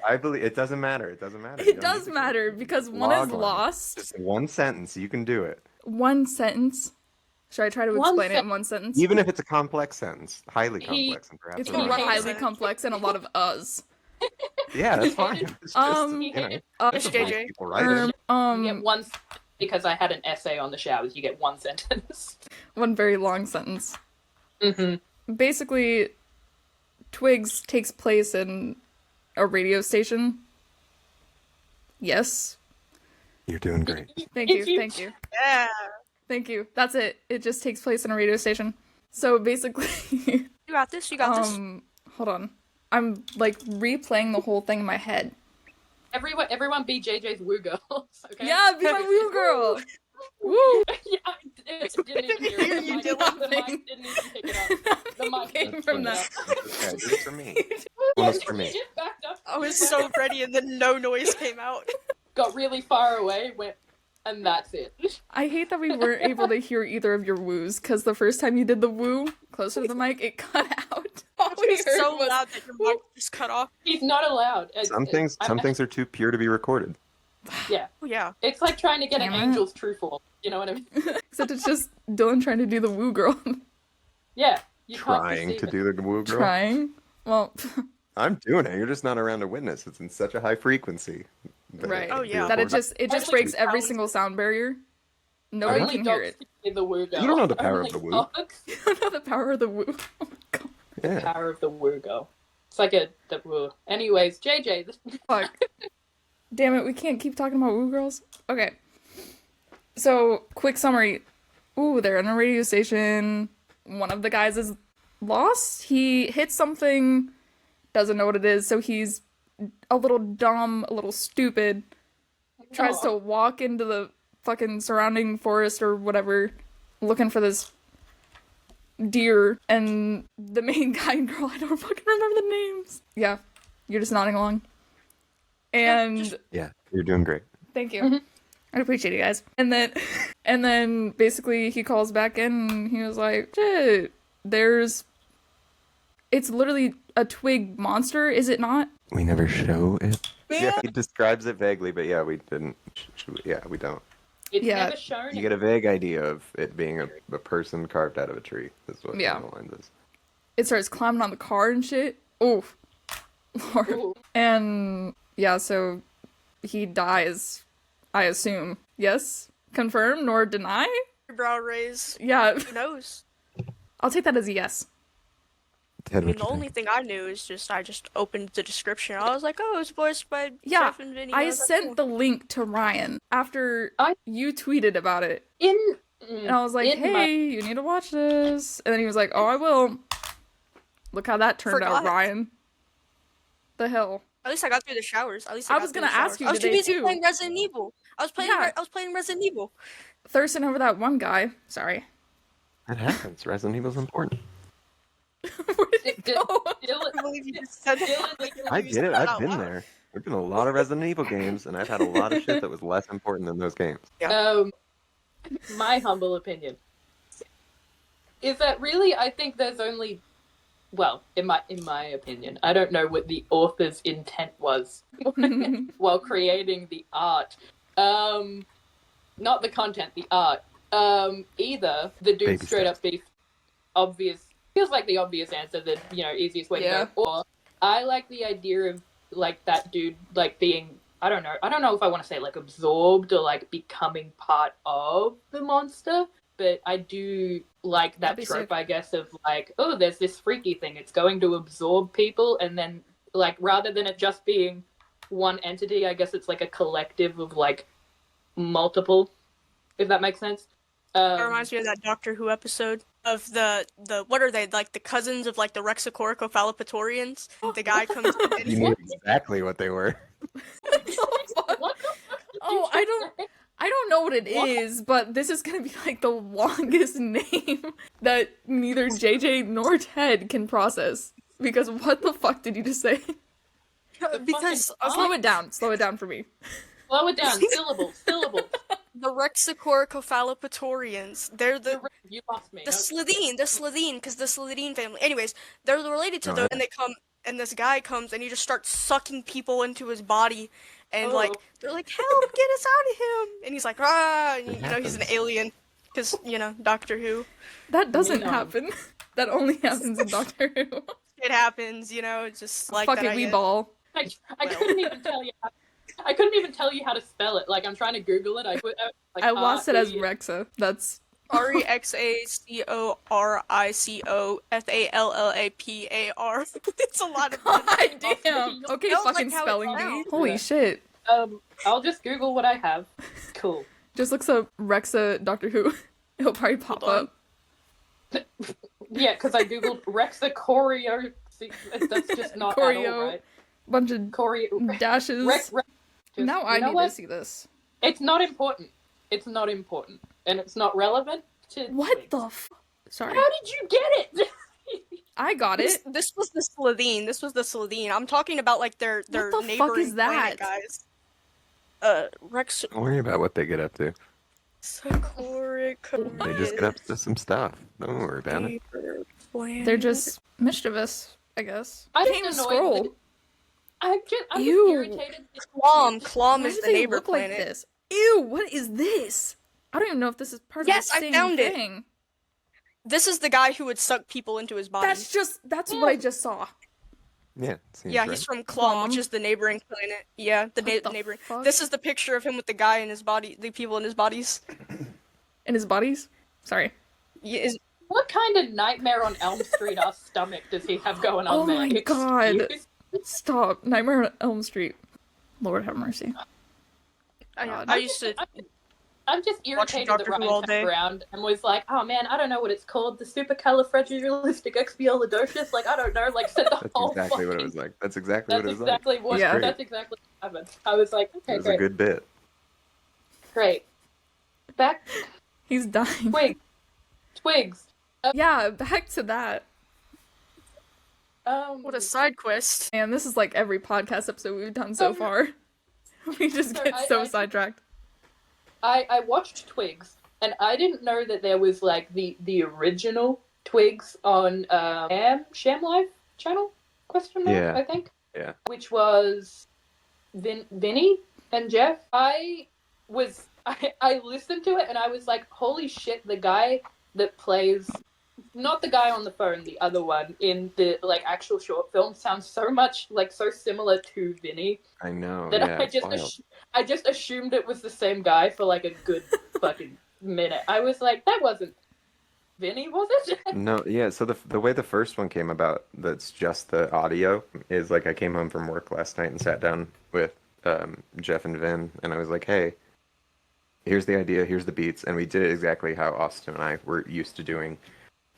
I believe it doesn't matter. It doesn't matter. You It don't does need to- matter because one is Log line. lost. Just one sentence, you can do it. One sentence. Should I try to One explain it sen- in one sentence? Even if it's a complex sentence, highly He- complex, and perhaps It's a gonna lot. be hates highly it. complex and a lot of us. Yeah, that's fine. It's just, you know, It's it's a bunch JJ. of people writing. You get one because I had an essay on the showers. You get one sentence. one very long sentence. Mm-hmm. Basically, Twigs takes place in a radio station. Yes. You're doing great. Thank you. Thank you. Yeah. Thank you. That's it. It just takes place in a radio station. So basically, You got this. You got this. hold on. I'm like replaying the whole thing in my head. Everyone be JJ's woo girls. Okay? Yeah, be my woo girl. Woo. Yeah, Didn't even hear it. You The did mic didn't even pick it up. The mic came didn't from pick that. it up. Okay, do it for me. Yeah, One is for me. you just backed up. I was so ready, and then no noise came out. Got really far away, went, and that's it. I hate that we weren't able to hear either of your woos, because the first time you did the woo closer to the mic, it cut out. All we It's heard so was, loud that your mic just cut off. He's not allowed. Some things are too pure to be recorded. Yeah. Oh, yeah. It's like trying to get Damn an it. angel's true form. You know what I mean? except it's just Dylan trying to do the woo girl. Yeah. You can't Trying perceive to it. do the woo girl. Trying. Well, I'm doing it. You're just not around to witness. It's in such a high frequency. right. Oh, yeah. That it just Actually, breaks every sounds- single sound barrier. Nobody Only can hear dogs it. can the woo girl. You don't know the power of Only the woo. dogs. You don't know the power of the woo. Oh my god. Yeah. Power of the woo girl. It's like the woo. Anyways, JJ. Fuck. Damn it, we can't keep talking about woo girls. Okay. So, quick summary. Ooh, they're in a radio station. One of the guys is lost. He hits something, doesn't know what it is, so he's a little dumb, a little stupid. Tries to walk into the fucking surrounding forest or whatever, looking for this deer, and the main guy and girl, I don't fucking remember the names. Yeah, you're just nodding along. And Yeah, you're doing great. thank you. I appreciate you guys. And then basically he calls back in and he was like, shit, it's literally a twig monster, is it not? We never show it. Yeah, he describes it vaguely, but yeah, we didn't. We don't. It's Yeah. never shown. You get a vague idea of it being a person carved out of a tree. Is what Yeah. the line is. It starts climbing on the car and shit. Oof. Lord. Ooh. And yeah, so he dies, I assume. Yes? Confirm nor deny? Brow raise. Yeah. Who knows? I'll take that as a yes. Ted, I mean, what the you only think? thing I knew is I just opened the description. I was like, oh, it's voiced by Yeah, Stephan King. I was like, sent cool. the link to Ryan after I- you tweeted about it. And I was like, In hey, my- you need to watch this. And then he was like, oh, I will. Look how that turned out, Forgot. Ryan. The hell. At least I got through the showers. At least I got was through gonna the ask showers. you I was too today, busy too. playing Resident Evil. I was playing. Yeah. I was playing Resident Evil. Thirsting over that one guy. Sorry. That happens. Resident Evil's important. Where did it Did- go? I Dylan, can't believe you just said that. I get it. I've been there. There's been a lot of Resident Evil games, and I've had a lot of shit that was less important than those games. my humble opinion is that really I think there's only, well, in my opinion, I don't know what the author's intent was while creating the art. Not the content, the art. Either the dude Baby straight steps. up beef obvious feels like the obvious answer, the easiest way Yeah. to go. Or I like the idea of like that dude like being I don't know if I want to say like absorbed or like becoming part of the monster, but I do like that That'd be trope, sick. I guess, of like, oh, there's this freaky thing. It's going to absorb people, and then like rather than it just being one entity, I guess it's like a collective of like multiple, if that makes sense. That reminds me of that Doctor Who episode of the what are they, like the cousins of like the Rexicoricophallopatorians? The guy comes in and You knew exactly what they were. What the fuck did Oh, you I just don't- say? I don't know what it is, but this is gonna be like the longest name that neither JJ nor Ted can process. Because what the fuck did you just say? because fucking- Slow it down. Slow it down for me. Slow it down. Syllables. the Rexicoricophallopatorians, they're the You lost me. the Slitheen, because the Slitheen family. Anyways, they're related to Oh, them, yeah. and they come, and this guy comes, and he just starts sucking people into his body, and Oh. like they're like, "Help! Get us out of him!" And he's like, "Ah!" And, It he's an happens. alien, because Doctor Who. That doesn't No. happen. That only happens in Doctor Who. It happens, it's just like Fuck that. it, I we guess. ball. I couldn't even tell you. I couldn't even tell you how to spell it. Like I'm trying to Google it. I put like I lost it as R-E- Rexa. That's Rexacordfallapar. It's a lot of God letters. damn. Okay, Spelled like fucking how it spelling bee. sounds. Holy Yeah. shit. I'll just Google what I have. Cool. Just looks up Rexa Doctor Who. It'll probably pop Hold on. up. Yeah, because I googled Rexicorio. That's just not at Choreo. all right. Bunch of Choreo. dashes. Just- Now I you know need what? to see this. It's not important. It's not important, and it's not relevant. to What Twigs. the Sorry. How did you get it? I got it. This was the Slovene. This was the Slovene. I'm talking about like their What the neighboring fuck is planet, that? guys. Rex. Don't worry about what they get up to. They just get up to some stuff. Don't worry about it. They're just mischievous, I guess. I'm Can't even just scroll. annoyed. I'm just Ew. Clom irritated. Why is do the they neighbor look planet. like this? Ew, what is this? I don't even know if this is part Yes, of the I same found it. thing. This is the guy who would suck people into his body. That's what I just saw. Yeah, seems Yeah, right. he's from Clom, which Clom? is the neighboring planet. Yeah, the What the neighboring. fuck? This is the picture of him with the guy in his body, the people in his bodies. In his bodies? Sorry. Yeah, What kind of Nightmare on Elm Street stomach does he have going on Oh there? my Excuse- God. Stop. Nightmare on Elm Street. Lord have mercy. God. I used to. I'm just Watching irritated that Doctor Who all Ryan day. turned around and was like, "Oh man, I don't know what it's called. The supercalifragilisticexpialidocious. Like I don't know. Like said the That's whole. exactly what it fucking- was like. That's exactly That's what it was exactly like. what. Yeah. Great. That's exactly what happened. I was like, okay, It was great, a good bit. great. Back He's dying. Twigs. Yeah, back to that. What a side quest. Man, this is like every podcast episode we've done so far. We just So get I- so I- sidetracked. I watched Twigs, and I didn't know that there was like the original Twigs on Sham Live channel? Question mark, Yeah. I think. Yeah. Which was Vinny and Jeff. I listened to it and I was like, holy shit! The guy that plays, not the guy on the phone, the other one in the like actual short film sounds so much like so similar to Vinny. I know. That Yeah, I it's just wild. I just assumed it was the same guy for like a good fucking minute. I was like, that wasn't Vinny, was it? No, yeah. So the way the first one came about, that's just the audio, is like I came home from work last night and sat down with Jeff and Vin, and I was like, hey, here's the idea, here's the beats, and we did it exactly how Austin and I were used to doing.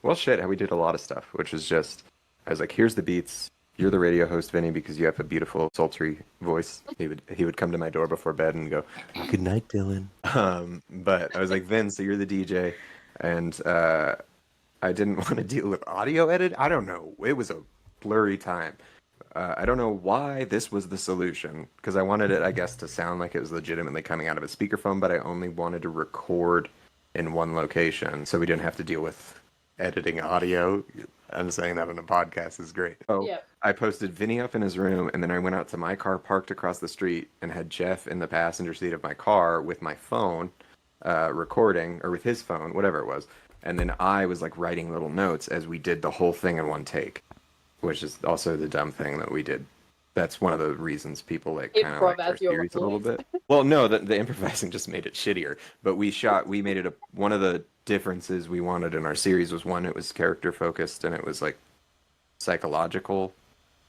Well, shit, how we did a lot of stuff, which is just, I was like, here's the beats. You're the radio host, Vinny, because you have a beautiful, sultry voice. He would come to my door before bed and go, "Good night, Dylan." But I was like, Vin, so you're the DJ, and I didn't want to deal with audio edit. I don't know. It was a blurry time. I don't know why this was the solution, because I wanted it, I guess, to sound like it was legitimately coming out of a speakerphone, but I only wanted to record in one location, so we didn't have to deal with editing audio. I'm saying that on a podcast is great. Oh, Yeah. I posted Vinny up in his room, and then I went out to my car parked across the street and had Jeff in the passenger seat of my car with my phone recording, or with his phone, whatever it was. And then I was like writing little notes as we did the whole thing in one take, which is also the dumb thing that we did. That's one of the reasons people like kind of Improv like our as your series a little voice. bit. Well, no, the improvising just made it shittier. But we made it one of the differences we wanted in our series was, one, it was character focused and it was like psychological,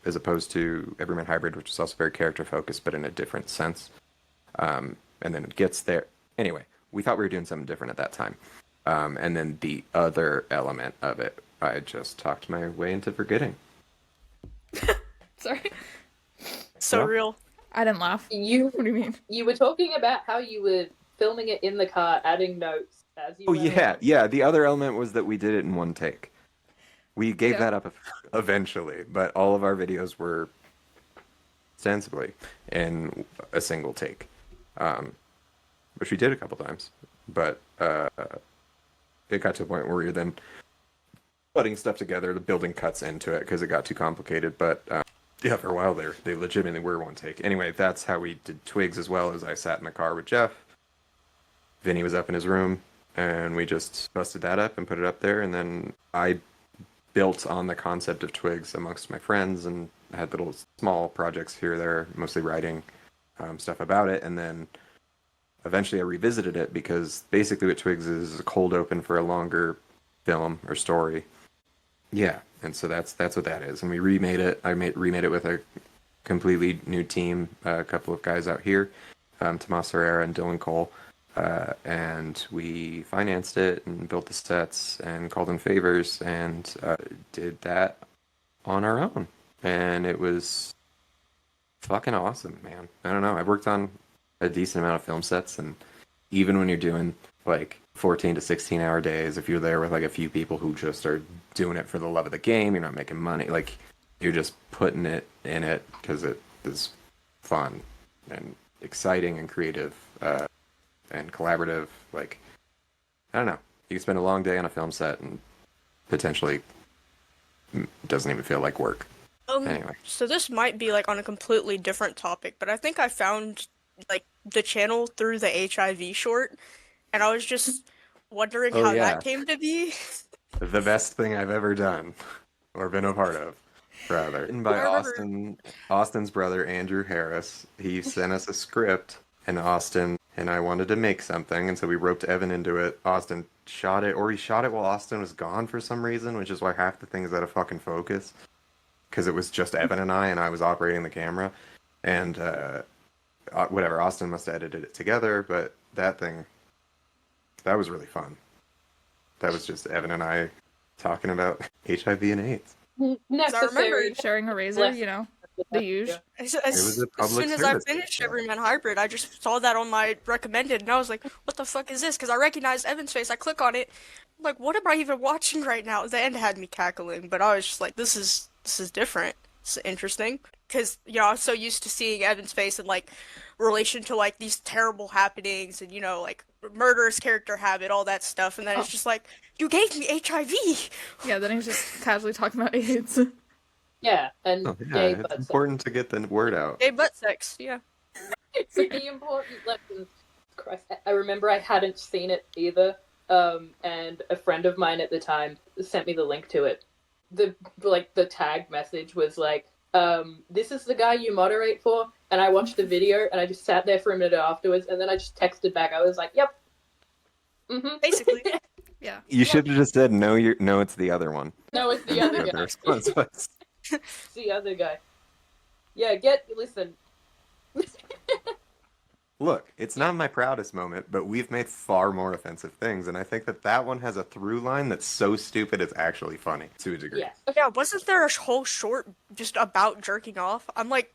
as opposed to Everyman Hybrid, which is also very character focused, but in a different sense. And then it gets there. Anyway, we thought we were doing something different at that time. And then the other element of it, I just talked my way into forgetting. Sorry. So Yeah. real. I didn't laugh. You What do you mean? you were talking about how you were filming it in the car, adding notes as you Oh, went yeah, along. yeah. The other element was that we did it in one take. We gave Yeah. that up eventually, but all of our videos were ostensibly in a single take, which we did a couple times. But it got to a point where we were then putting stuff together, the building cuts into it because it got too complicated. But yeah, for a while there, they legitimately were one take. Anyway, that's how we did Twigs as well. As I sat in the car with Jeff, Vinny was up in his room, and we just busted that up and put it up there. And then I built on the concept of Twigs amongst my friends, and I had little small projects here or there, mostly writing stuff about it. And then eventually I revisited it because basically what Twigs is a cold open for a longer film or story. Yeah, and so that's what that is. And we remade it. Remade it with a completely new team, a couple of guys out here, Tomas Herrera and Dylan Cole. And we financed it and built the sets and called in favors and did that on our own. And it was fucking awesome, man. I don't know. I've worked on a decent amount of film sets, and even when you're doing like 14 to 16 hour days. If you're there with like a few people who just are doing it for the love of the game, you're not making money. Like you're just putting it in it because it is fun and exciting and creative and collaborative. Like I don't know, you can spend a long day on a film set and potentially doesn't even feel like work. Anyway, So this might be like on a completely different topic, but I think I found like the channel through the HIV short, and I was just wondering oh how yeah, that came to be. the best thing I've ever done or been a part of. Rather. Written by I remember. Austin's brother, Andrew Harris. He sent us a script, and Austin and I wanted to make something, and so we roped Evan into it. Austin shot it, or he shot it while Austin was gone for some reason, which is why half the thing is out of fucking focus. Because it was just Evan and I was operating the camera. And whatever, Austin must have edited it together, but that was really fun. That was just Evan and I talking about HIV and AIDS. Necessary. Sharing a razor, Less- you know, the usual. As was a as public soon as I service finished show. Everyman Hybrid, I just saw that on my recommended, and I was like, "What the fuck is this?" Because I recognized Evan's face. I click on it, I'm like, "What am I even watching right now?" The end had me cackling, but I was just like, "This is different. It's interesting." Because I was so used to seeing Evan's face in like relation to like these terrible happenings and like murderous character habit, all that stuff, and then it's just like, "You gave me HIV." Yeah, then he's just casually talking about AIDS. Yeah, and Oh, yeah, gay it's butt sex. important to get the word out. Gay butt sex, yeah. Pretty important lessons. Christ, I remember I hadn't seen it either, and a friend of mine at the time sent me the link to it. The tag message was like, "This is the guy you moderate for," and I watched the video and I just sat there for a minute afterwards, and then I just texted back. I was like, "Yep, Basically. Yeah. You should have just said no. No, it's the other one. no, it's the And other the guy. response was, It's the other guy." Yeah, listen. look, it's not my proudest moment, but we've made far more offensive things, and I think that one has a through line that's so stupid it's actually funny to a degree. Yes. Yeah, wasn't there a whole short just about jerking off? I'm like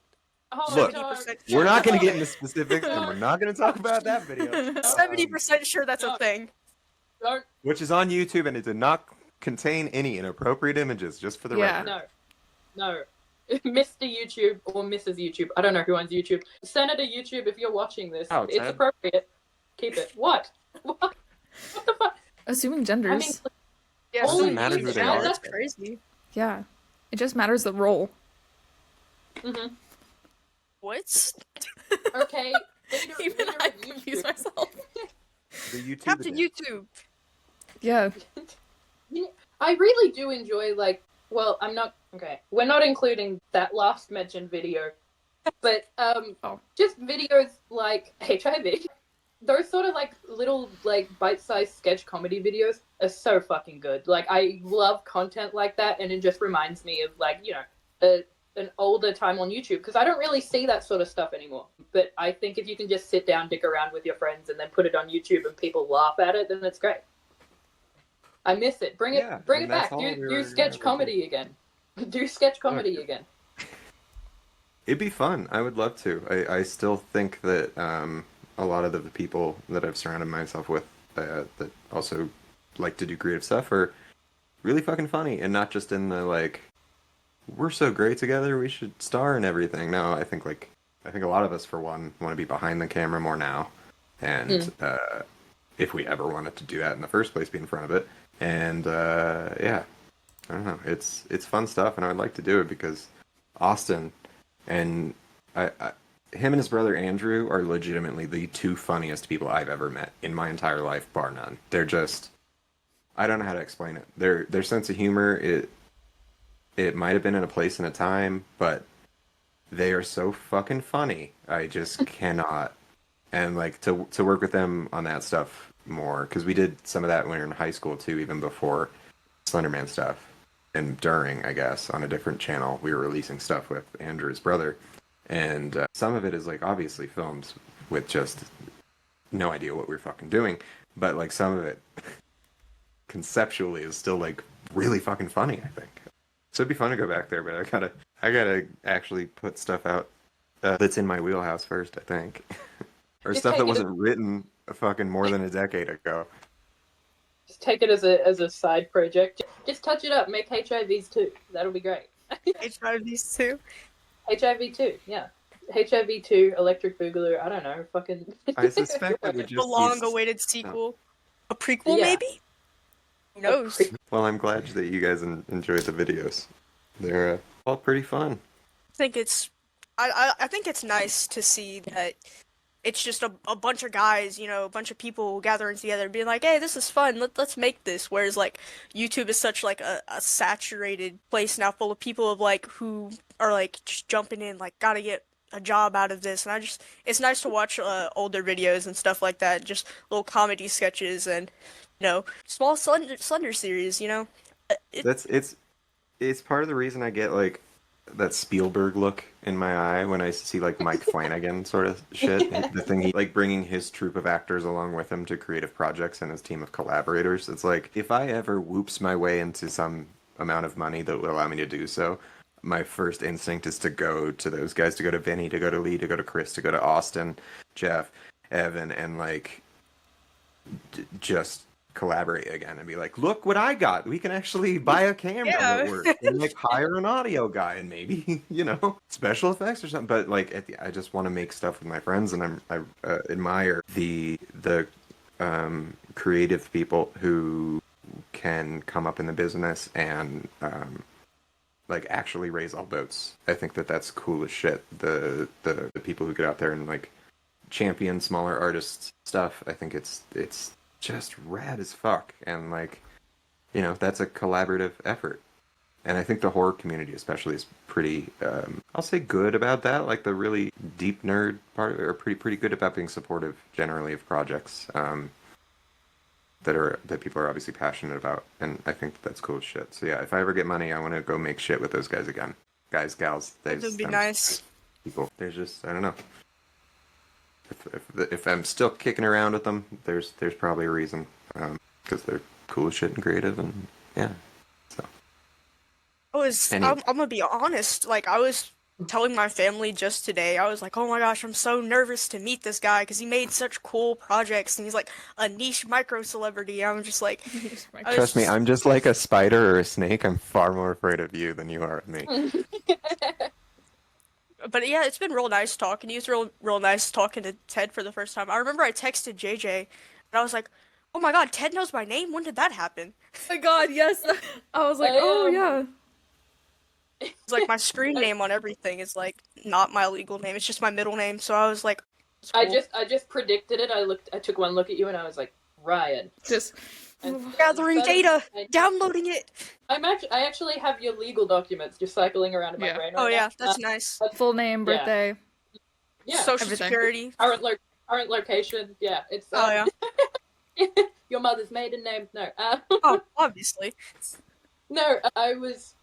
Oh, Look, no. 70%. We're not going to get into specifics, and we're not going to talk about that video, 70% sure that's a thing. Don't. which is on YouTube, and it did not contain any inappropriate images, just for the Yeah. record. No. Mr. YouTube or Mrs. YouTube. I don't know who owns YouTube. Senator YouTube, if you're watching this, Oh, it's Ted. appropriate. Keep it. What? What the fuck? Assuming genders. I mean, Yeah, Holy doesn't matter who they yeah, are. that's crazy. Yeah. It just matters the role. mhm. What? Okay. Even leader I of confuse YouTube. myself. The YouTube Captain edition. YouTube. Yeah. I really do enjoy, well, I'm not, okay, we're not including that last mentioned video, but, just videos like HIV. Those sort of, little, bite-sized sketch comedy videos are so fucking good. I love content like that, and it just reminds me of, an older time on YouTube, because I don't really see that sort of stuff anymore. But I think if you can just sit down, dick around with your friends, and then put it on YouTube and people laugh at it, then that's great. I miss it. Bring it Yeah, bring it and that's back. all we Do were sketch ever comedy again. Do sketch comedy Okay. again. It'd be fun. I would love to. I still think that a lot of the people that I've surrounded myself with that also like to do creative stuff are really fucking funny, and not just in the we're so great together, we should star and everything. No, I think a lot of us, for one, want to be behind the camera more now, and if we ever wanted to do that in the first place, be in front of it. And yeah, I don't know. It's fun stuff, and I would like to do it because Austin and him and his brother Andrew are legitimately the two funniest people I've ever met in my entire life, bar none. They're just, I don't know how to explain it. Their sense of humor, it might have been in a place and a time, but they are so fucking funny. I just cannot. And to work with them on that stuff more, because we did some of that when we were in high school too, even before Slenderman stuff, and during, I guess, on a different channel, we were releasing stuff with Andrew's brother, and some of it is obviously filmed with just no idea what we were fucking doing, but some of it conceptually is still really fucking funny, I think. So it'd be fun to go back there, but I gotta actually put stuff out that's in my wheelhouse first, I think. Or Just stuff that take it wasn't written fucking more than a decade ago. Just take it as a side project. Just touch it up. Make HIVs too. That'll be great. HIVs too. HIV too. Yeah. HIV 2, Electric Boogaloo. I don't know. Fucking. I suspect it would A just be... long-awaited sequel. A prequel, Yeah. maybe? Who knows? Well, I'm glad that you guys enjoyed the videos. They're all pretty fun. I think it's nice to see that it's just a bunch of guys, a bunch of people gathering together, being like, "Hey, this is fun. Let's make this." Whereas like YouTube is such like a saturated place now, full of people of like who are like just jumping in, like gotta get a job out of this. And it's nice to watch older videos and stuff like that, just little comedy sketches and small Slender series. It's part of the reason I get like that Spielberg look in my eye when I see like Mike Flanagan sort of shit. The thing he like bringing his troupe of actors along with him to creative projects and his team of collaborators. It's like if I ever whoops my way into some amount of money that will allow me to do so, my first instinct is to go to those guys, to go to Vinny, to go to Lee, to go to Chris, to go to Austin, Jeff, Evan, and like just collaborate again and be like, look what I got. We can actually buy a camera that works and like hire an audio guy and maybe special effects or something. But like I just want to make stuff with my friends, and I admire the creative people who can come up in the business and like actually raise all boats. I think that's cool as shit. The people who get out there and like champion smaller artists stuff. I think it's just rad as fuck, and like that's a collaborative effort. And I think the horror community especially is pretty I'll say good about that. Like the really deep nerd part are pretty good about being supportive generally of projects that people are obviously passionate about, and I think that's cool as shit. So yeah, if I ever get money, I want to go make shit with those guys again. Guys, gals, That would be nice. People, there's just, I don't know. If I'm still kicking around with them, there's probably a reason, because they're cool as shit and creative, and yeah. So I'm gonna be honest. Like I was telling my family just today, I was like, "Oh my gosh, I'm so nervous to meet this guy because he made such cool projects and he's like a niche micro celebrity." I'm just like, trust me, I'm just like a spider or a snake. I'm far more afraid of you than you are of me. But yeah, it's been real nice talking to you. It's real nice talking to Ted for the first time. I remember I texted JJ, and I was like, "Oh my god, Ted knows my name? When did that happen?" Oh my god, yes. I was like, oh yeah. It's like my screen name on everything is like not my legal name. It's just my middle name. So I was like, I just predicted it. I took one look at you and I was like, Ryan. Just gathering data, downloading it. I actually have your legal documents just cycling around in my brain right now. Oh yeah, that's nice. Full name, birthday. Yeah. Social everything. security. Current location. Yeah, it's. Oh yeah. Your mother's maiden name. No. Oh, obviously. No, I was.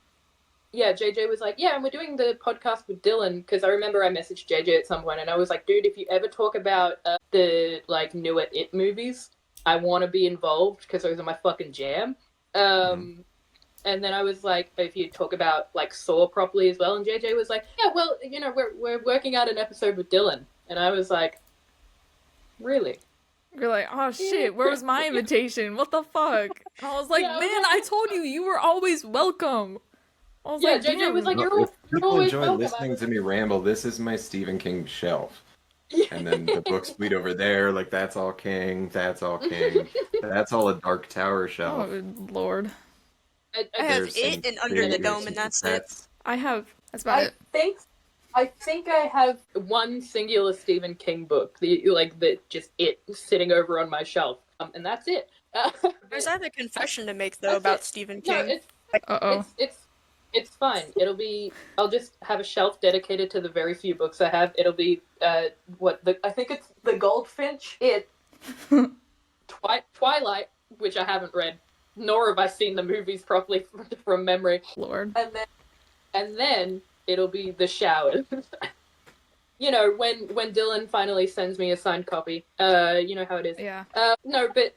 Yeah, JJ was like, yeah, and we're doing the podcast with Dylan, because I remember I messaged JJ at some point, and I was like, dude, if you ever talk about the like newer It movies, I want to be involved because those are my fucking jam. And then I was like, if you talk about like Saw properly as well, and JJ was like, yeah, well, we're working out an episode with Dylan, and I was like, really? You're like, oh shit, where was my invitation? What the fuck? I was like, man, I told you, you were always welcome. I was like, JJ was like, if you're people always enjoy welcome. listening to me ramble, this is my Stephen King shelf. And then the book suite over there, like that's all King, that's all King, that's all a Dark Tower shelf. oh lord. I have It and Under the Dome, and that's it. I have, that's about it. I think I have one singular Stephen King book, just It sitting over on my shelf, and that's it. Guys, I have a confession to make though about Stephen King. No, it's fine. I'll just have a shelf dedicated to the very few books I have. It'll be I think it's The Goldfinch, It, Twilight, which I haven't read, nor have I seen the movies properly from memory. Lord. And then it'll be The Shower. When Dylan finally sends me a signed copy, you know how it is. Yeah. No, but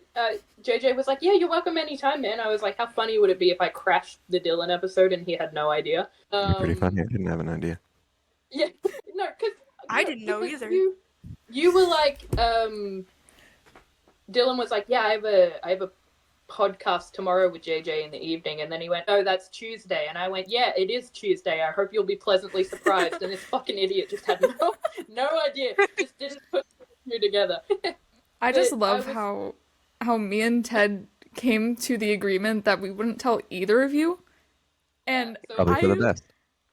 JJ was like, yeah, you're welcome anytime, man. I was like, how funny would it be if I crashed the Dylan episode and he had no idea? Pretty funny. I didn't have an idea. Yeah, no, because I didn't know either. You were like, Dylan was like, yeah, I have a podcast tomorrow with JJ in the evening, and then he went, oh, that's Tuesday, and I went, yeah, it is Tuesday. I hope you'll be pleasantly surprised. And this fucking idiot just had no idea, just didn't put two together. I just But love was- how me and Ted came to the agreement that we wouldn't tell either of you. And so Probably for the best.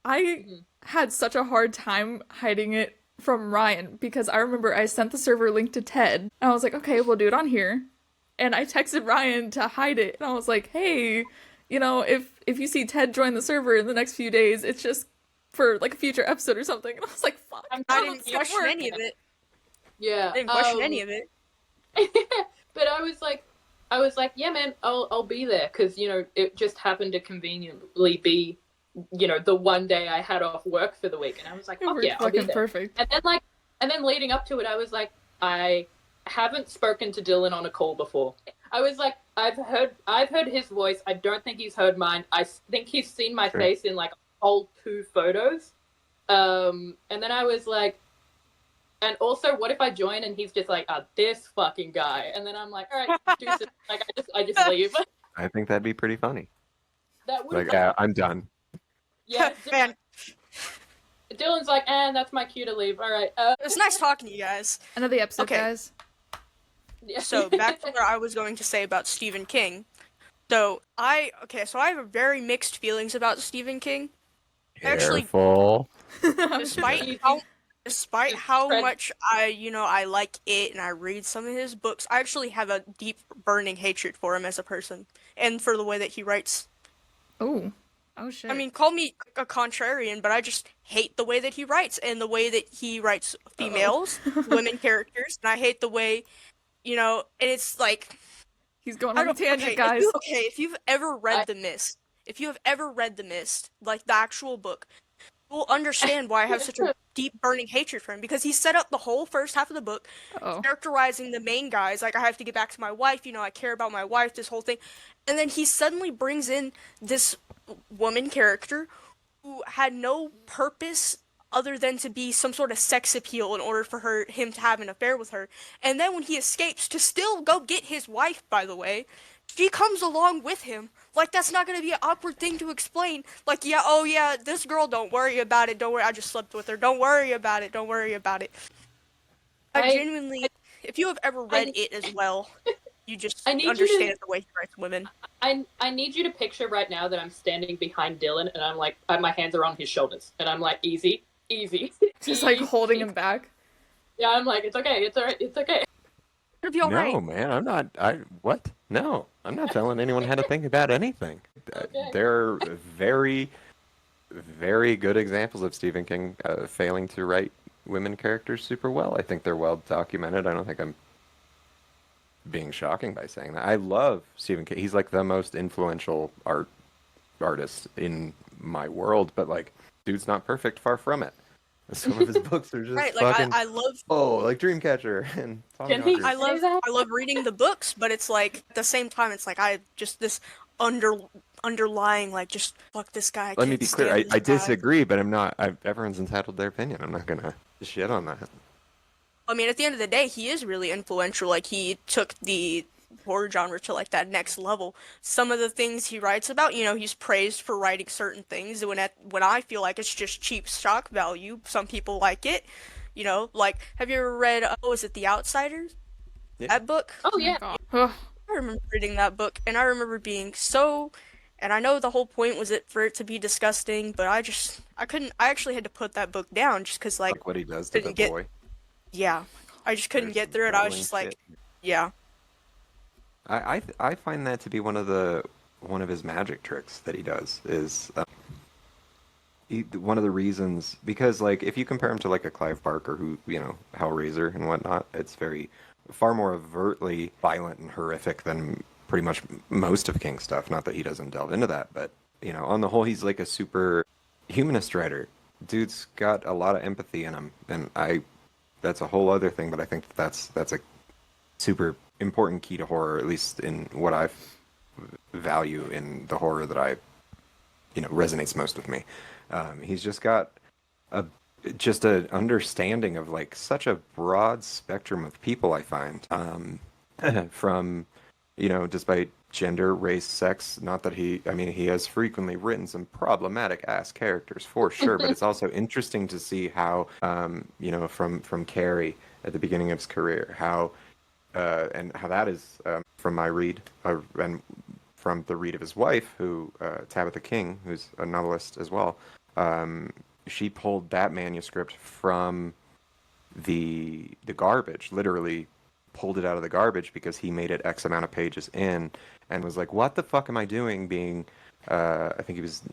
I Mhm. had such a hard time hiding it from Ryan because I remember I sent the server link to Ted and I was like, okay, we'll do it on here. And I texted Ryan to hide it and I was like, hey, you know, if you see Ted join the server in the next few days, it's just for like a future episode or something. And I was like, fuck. I how didn't that's gonna question work? any of it. yeah, I didn't question any of it. but I was like, yeah, man, I'll be there because you know it just happened to conveniently be, you know, the one day I had off work for the week, and I was like, It fuck worked yeah, I'll be fucking there. perfect. And then leading up to it, I was like, I haven't spoken to Dylan on a call before. I was like, I've heard his voice. I don't think he's heard mine. I think he's seen my Sure. face in like whole 2 photos. And then I was like, and also, what if I join and he's just like, this fucking guy? And then I'm like, all right, deuces. Like I just leave. I think that'd be pretty funny. That would Like, yeah, I'm done. yeah. Man, Dylan's like, that's my cue to leave. All right. it was nice talking to you guys. End of the episode, Okay. guys. Yeah. So back to what I was going to say about Stephen King. So I have very mixed feelings about Stephen King. Actually- Careful. Despite how Just tread- much I like it and I read some of his books, I actually have a deep burning hatred for him as a person and for the way that he writes. Oh shit. I mean, call me a contrarian, but I just hate the way that he writes and the way that he writes females, women characters, and I hate the way, and it's like he's going I on a don't tangent, okay, guys. if you've ever read The Mist, like the actual book, you'll understand why I have such a deep burning hatred for him, because he set up the whole first half of the book Oh, characterizing the main guys, like I have to get back to my wife, I care about my wife, this whole thing. And then he suddenly brings in this woman character who had no purpose other than to be some sort of sex appeal in order for him to have an affair with her. And then when he escapes to still go get his wife, by the way, she comes along with him. Like, that's not gonna be an awkward thing to explain. Like, yeah, oh yeah, this girl, don't worry about it, don't worry, I just slept with her, don't worry about it. I genuinely, if you have ever read it as well, you just I need you understand to- the way he writes women. I need you to picture right now that I'm standing behind Dylan and I'm like, my hands are on his shoulders and I'm like, easy. just like Easy. holding him back. Yeah, I'm like, it's okay, it's alright, it's okay. It'll be alright. No, man, I'm not. What? No, I'm not telling anyone how to think about anything. Okay. There are very, very good examples of Stephen King failing to write women characters super well. I think they're well documented. I don't think I'm being shocking by saying that. I love Stephen King. He's like the most influential artist in my world, but like, dude's not perfect. Far from it. Some of his books are just Right, like fucking. I love Like Dreamcatcher and Can he- Tommyknockers. I love reading the books, but it's like at the same time it's like I just this underlying like just fuck this guy. Let me can't be clear. stand I this guy. disagree, but I'm not. Everyone's entitled to their opinion. I'm not gonna shit on that. I mean, at the end of the day, he is really influential. Like, he took the horror genre to, like, that next level. Some of the things he writes about, he's praised for writing certain things, when I feel like it's just cheap shock value. Some people like it. Like, have you ever read, is it The Outsiders? Yeah. That book? Oh yeah. God. Ugh. I remember reading that book, and I remember being so... And I know the whole point was for it to be disgusting, but I actually had to put that book down, just because, like, What he does to the couldn't get- boy. yeah. I just couldn't There's get some through it. I was troubling just like, shit. yeah. I find that to be one of his magic tricks that he does is one of the reasons, because like if you compare him to like a Clive Barker who Hellraiser and whatnot, it's far more overtly violent and horrific than pretty much most of King's stuff. Not that he doesn't delve into that, but on the whole, he's like a super humanist writer. Dude's got a lot of empathy in him, and that's a whole other thing, but I think that's a super important key to horror, at least in what I value in the horror that I resonates most with me. He's just got an understanding of like such a broad spectrum of people, I find, from, despite gender, race, sex. Not that he has frequently written some problematic ass characters for sure, but it's also interesting to see how, from Carrie at the beginning of his career, how and how that is from my read and from the read of his wife, who Tabitha King, who's a novelist as well. She pulled that manuscript from the garbage, literally pulled it out of the garbage because he made it X amount of pages in and was like, what the fuck am I doing being, I think he was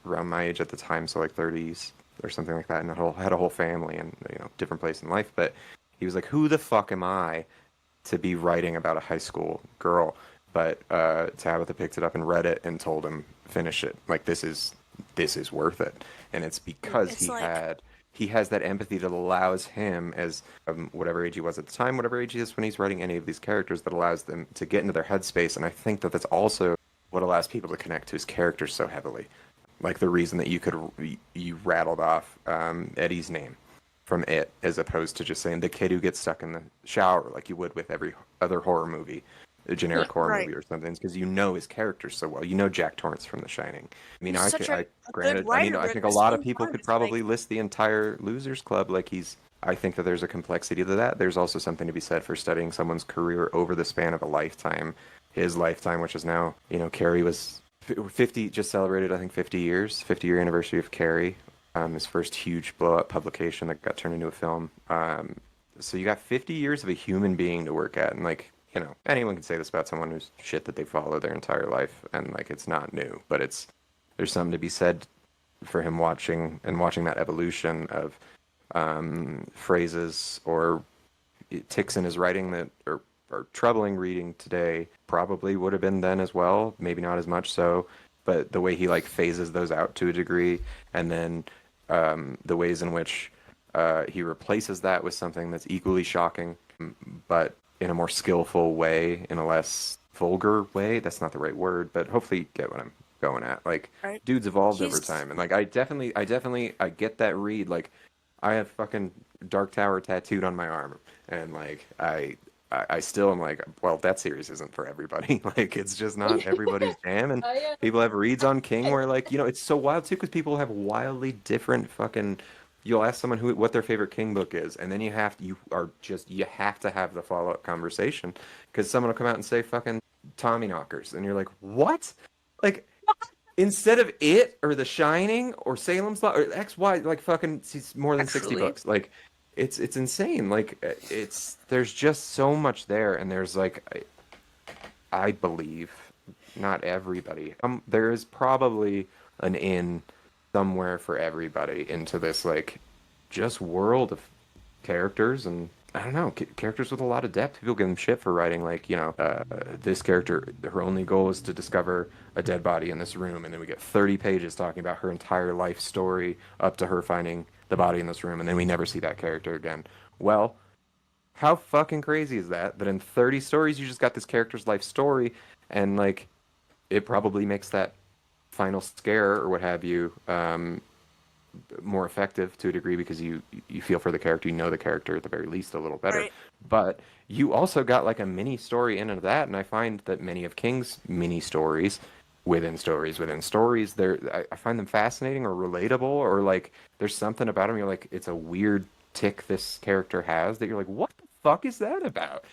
around my age at the time, so like 30s or something like that, and had a whole family and, different place in life. But he was like, who the fuck am I to be writing about a high school girl? But Tabitha picked it up and read it and told him, finish it. Like, this is worth it. And it's because It's like, he has that empathy that allows him, as whatever age he was at the time, whatever age he is when he's writing any of these characters, that allows them to get into their headspace. And I think that that's also what allows people to connect to his characters so heavily. Like the reason that you rattled off Eddie's name from It, as opposed to just saying the kid who gets stuck in the shower, like you would with every other horror movie, a generic horror right. movie or something, because you know his characters so well. You know Jack Torrance from The Shining. I mean, He's I such could, a good granted, writer, I but think at a the lot of same people time, could it's like, probably list the entire Losers Club. Like I think that there's a complexity to that. There's also something to be said for studying someone's career over the span of a lifetime. His lifetime, which is now, Carrie was 50, just celebrated, I think, 50 years, 50-year anniversary of Carrie, his first huge blow-up publication that got turned into a film. So you got 50 years of a human being to work at, and like, anyone can say this about someone who's shit that they follow their entire life, and like it's not new, but there's something to be said for him watching that evolution of phrases or ticks in his writing that are troubling reading today. Probably would have been then as well, maybe not as much so, but the way he like phases those out to a degree, and then the ways in which he replaces that with something that's equally shocking, but in a more skillful way, in a less vulgar way. That's not the right word, but hopefully you get what I'm going at. Like, right. dude's evolved over He's time, and like I definitely I get that read. Like, I have fucking Dark Tower tattooed on my arm, and like I still am like, well, that series isn't for everybody. Like, it's just not everybody's jam. And people have reads on King where, like, it's so wild too because people have wildly different fucking. You'll ask someone what their favorite King book is, and then you have to have the follow up conversation because someone will come out and say fucking Tommy Knockers, and you're like, what? Like, instead of It or The Shining or Salem's Lot or XY, like fucking it's more than 60 actually, books. Like, it's insane. Like, there's just so much there, and there's like I believe not everybody. There is probably an in somewhere for everybody into this like just world of characters, and I don't know, characters with a lot of depth. People give them shit for writing like, this character, her only goal is to discover a dead body in this room, and then we get 30 pages talking about her entire life story up to her finding the body in this room, and then we never see that character again. Well, how fucking crazy is that in 30 stories you just got this character's life story, and like it probably makes that final scare or what have you more effective to a degree because you feel for the character, you know the character at the very least a little better. right. But you also got like a mini story in of that, and I find that many of King's mini stories within stories, I find them fascinating or relatable, or like there's something about them you're like, it's a weird tick this character has that you're like, what the fuck is that about?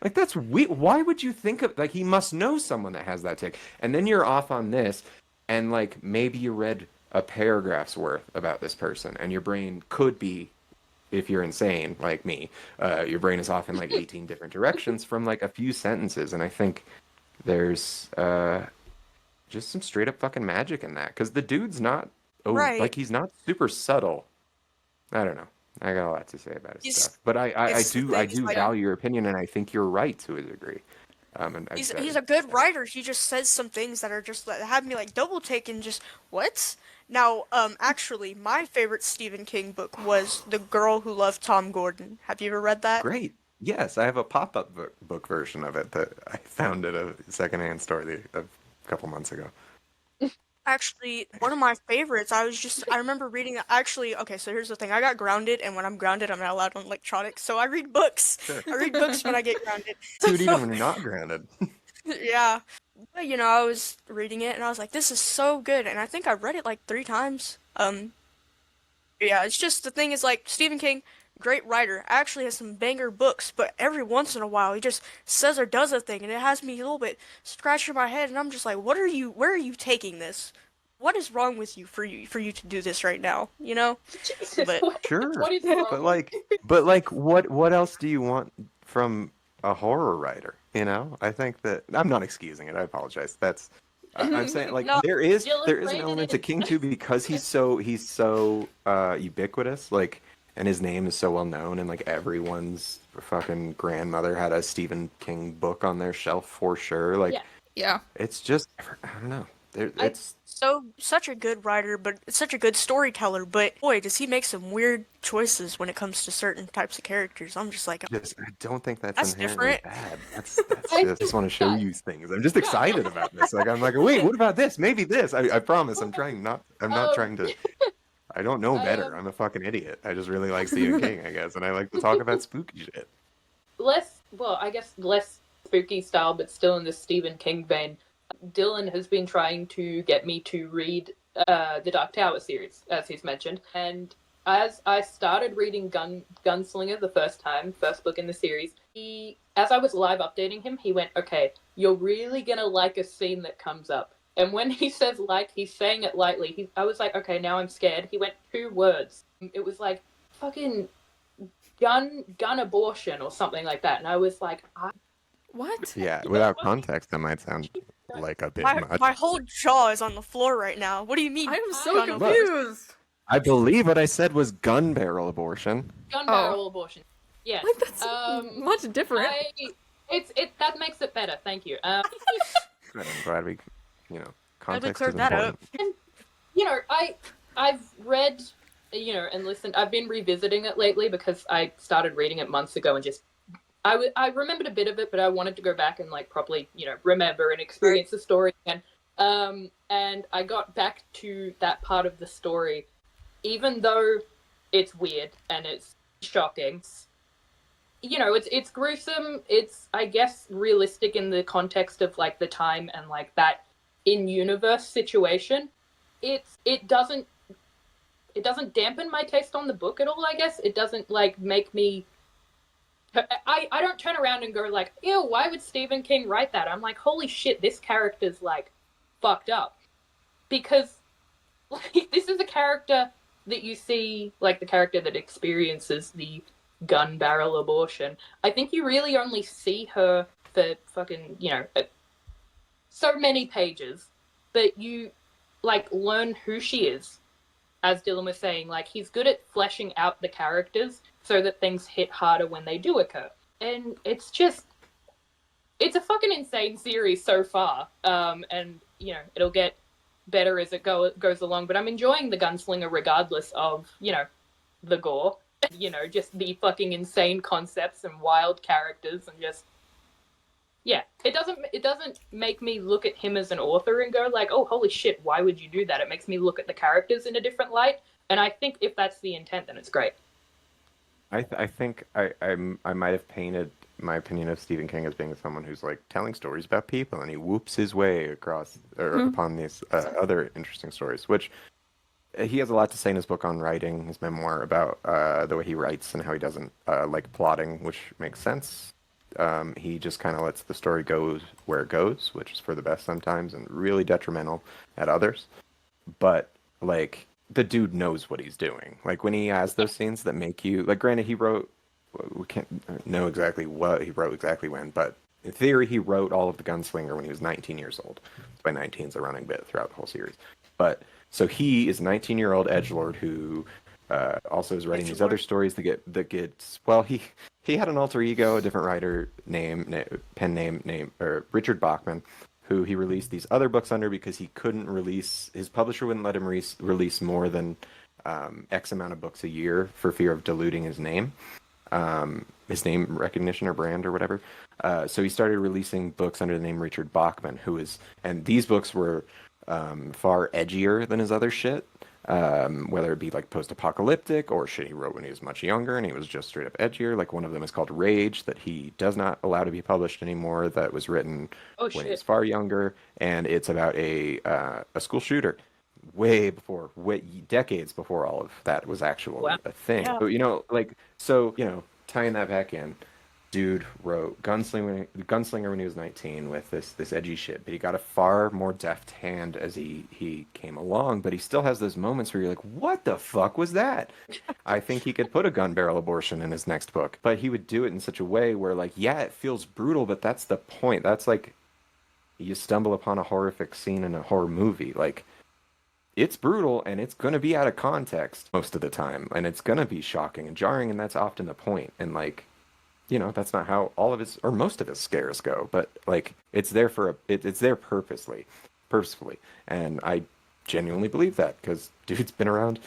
Like, that's weird. Why would you think of, like, he must know someone that has that tick, and then you're off on this, and like maybe you read a paragraph's worth about this person, and your brain could be, if you're insane like me, your brain is off in like 18 different directions from like a few sentences, and I think there's just some straight up fucking magic in that because the dude's not Right. like he's not super subtle. I don't know. I got a lot to say about his He's stuff, but it's the I thing is do like value your opinion, and I think you're right to a degree. And he's a good writer. He just says some things that are just that have me like double take and just what? Now, actually, my favorite Stephen King book was The Girl Who Loved Tom Gordon. Have you ever read that? Great. Yes, I have a pop-up book version of it that I found at a secondhand store a couple months ago. Actually, one of my favorites, I remember reading, actually, okay, so here's the thing. I got grounded, and when I'm grounded, I'm not allowed on electronics, so I read books. Sure. I read books when I get grounded. Dude, even when you're not grounded. Yeah. But, I was reading it, and I was like, this is so good, and I think I read it like 3 times. Yeah, it's just, the thing is, like, Stephen King, great writer, actually has some banger books, but every once in a while, he just says or does a thing, and it has me a little bit scratching my head, and I'm just like, where are you taking this? What is wrong with you for you to do this right now, you know? Jesus, But Sure. what is wrong? But like, what else do you want from a horror writer? You know, I think that I'm not excusing it. I apologize. I'm saying like No, there is Dylan, an rein it element to in. King too because he's so ubiquitous. Like, and his name is so well known, and like everyone's fucking grandmother had a Stephen King book on their shelf for sure. Like, Yeah. Yeah. it's just I don't know. It's such a good writer, but such a good storyteller, but boy, does he make some weird choices when it comes to certain types of characters. I'm just like, just I don't think that's That's inherently different. bad. That's I just want to show guys, you things. I'm just excited about this. Like I'm like, wait, what about this? Maybe this. I promise. I'm not trying to. I don't know better. I'm a fucking idiot. I just really like Stephen King, I guess, and I like to talk about spooky shit. I guess less spooky style, but still in the Stephen King vein. Dylan has been trying to get me to read the Dark Tower series, as he's mentioned, and as I started reading Gunslinger the first book in the series, as I was live updating him, he went, "Okay, you're really gonna like a scene that comes up." And when he says like, he's saying it lightly. I was like, okay, now I'm scared. He went 2 words. It was like fucking gun abortion or something like that, and I was like, What? Yeah, without context, that might sound like a bit much. my whole jaw is on the floor right now. What do you mean? I am so gun abortion? confused. I believe what I said was gun barrel abortion. gun barrel abortion. Yeah, Like that's much different. that makes it better. Thank you. Good, I'm glad we, context is cleared that up. important. I've read, and listened. I've been revisiting it lately because I started reading it months ago and just I remembered a bit of it, but I wanted to go back and like properly, remember and experience the story again. And I got back to that part of the story, even though it's weird and it's shocking. It's gruesome. It's, I guess, realistic in the context of like the time and like that in-universe situation. It doesn't dampen my taste on the book at all. I guess it doesn't like make me. I don't turn around and go like, ew, why would Stephen King write that? I'm like, holy shit, this character's like fucked up. Because like this is a character that you see, like the character that experiences the gun barrel abortion. I think you really only see her for fucking, so many pages, but you like learn who she is. As Dylan was saying, like he's good at fleshing out the characters so that things hit harder when they do occur. And it's a fucking insane series so far. And, it'll get better as it goes along. But I'm enjoying the Gunslinger regardless of, the gore. Just the fucking insane concepts and wild characters and just... Yeah, it doesn't make me look at him as an author and go like, oh, holy shit, why would you do that? It makes me look at the characters in a different light. And I think if that's the intent, then it's great. I think I might have painted my opinion of Stephen King as being someone who's like telling stories about people, and he whoops his way across or upon these other interesting stories, which he has a lot to say in his book on writing, his memoir about the way he writes and how he doesn't like plotting, which makes sense. He just kind of lets the story go where it goes, which is for the best sometimes and really detrimental at others. But like the dude knows what he's doing. Like when he has those scenes that make you like, granted, we can't know exactly what he wrote exactly when, but in theory, he wrote all of the Gunslinger when he was 19 years old. By 19 is a running bit throughout the whole series. But so he is a 19-year-old edgelord who also is writing these other stories that get well. He had an alter ego, a different writer pen name Richard Bachman, who he released these other books under because he couldn't release, his publisher wouldn't let him release more than X amount of books a year for fear of diluting his name recognition or brand or whatever. So he started releasing books under the name Richard Bachman, and these books were far edgier than his other shit. Whether it be like post-apocalyptic or shit he wrote when he was much younger and he was just straight up edgier. Like one of them is called Rage that he does not allow to be published anymore. That was written when he was far younger, and it's about a school shooter, way decades before all of that was actually a thing. Yeah. But tying that back in. Dude wrote Gunslinger when he was 19 with this edgy shit, but he got a far more deft hand as he came along, but he still has those moments where you're like, what the fuck was that? I think he could put a gun barrel abortion in his next book, but he would do it in such a way where, like, yeah, it feels brutal, but that's the point. That's like you stumble upon a horrific scene in a horror movie. Like, it's brutal and it's going to be out of context most of the time, and it's going to be shocking and jarring, and that's often the point. And like, that's not how all of his or most of his scares go, but like it's there it's there purposefully, and I genuinely believe that because dude's been around